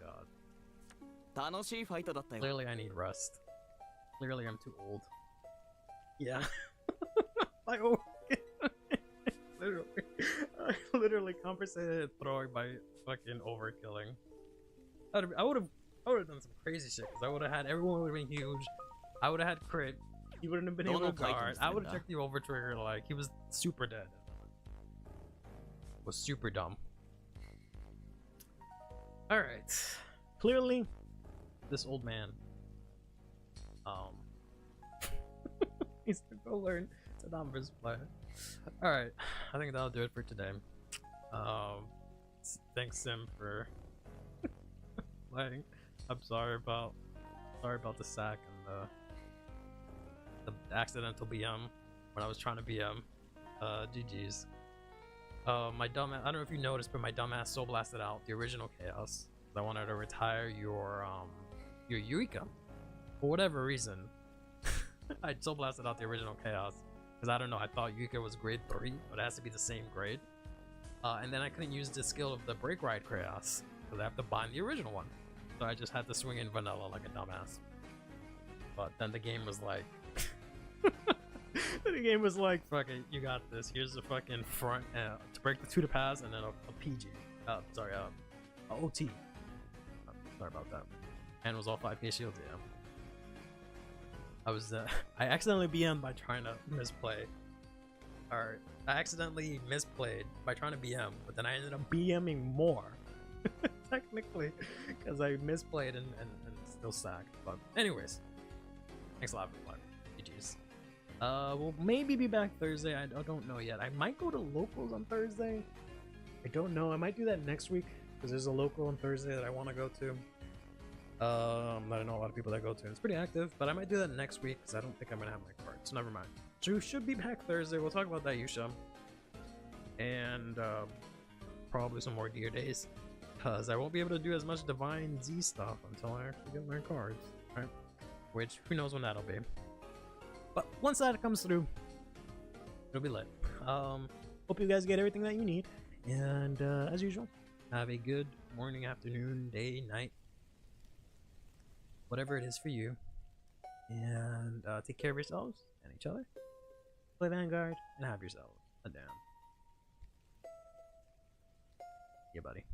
god. Clearly I need rest. Clearly I'm too old. Yeah. I literally compensated throwing by fucking overkilling. I would have done some crazy shit because I would have had everyone would have been huge. I would have had crit. He wouldn't have been able to guard. I would have checked the over trigger like he was super dead. Was super dumb. All right. Clearly, this old man. Needs to go learn to not misplay. All right. I think that'll do it for today. Thanks Sim for playing. I'm sorry about the sack and the accidental BM when I was trying to BM. GG's. My dumbass, I don't know if you noticed, but my dumbass soul blasted out the original chaos. I wanted to retire your Yuika for whatever reason. I soul blasted out the original chaos because I don't know. I thought Yuika was grade 3, but it has to be the same grade. And then I couldn't use the skill of the break ride chaos because I have to bind the original one. So I just had to swing in vanilla like a dumbass. But then the game was like, the game was like, fuck it, you got this. Here's the fucking front to break the 2 to pass, and then a PG. Sorry, a OT. Sorry about that. And it was all 5k shield. Yeah. I accidentally BM'd by trying to misplay. Or I accidentally misplayed by trying to BM, but then I ended up BMing more. Technically, because I misplayed and still sacked. But anyways, thanks a lot for playing. GG's. We'll maybe be back Thursday. I don't know yet. I might go to locals on Thursday. I don't know. I might do that next week because there's a local on Thursday that I want to go to. I know a lot of people that go to. It's pretty active, but I might do that next week because I don't think I'm gonna have my card. So never mind. So we should be back Thursday. We'll talk about that Yusha and probably some more gear days because I won't be able to do as much Divine Z stuff until I actually get my cards. Right? Which who knows when that'll be. But once that comes through, it'll be lit. Hope you guys get everything that you need. And as usual, have a good morning, afternoon, day, night, whatever it is for you. And take care of yourselves and each other. Play Vanguard and have yourselves a damn. Yeah, buddy.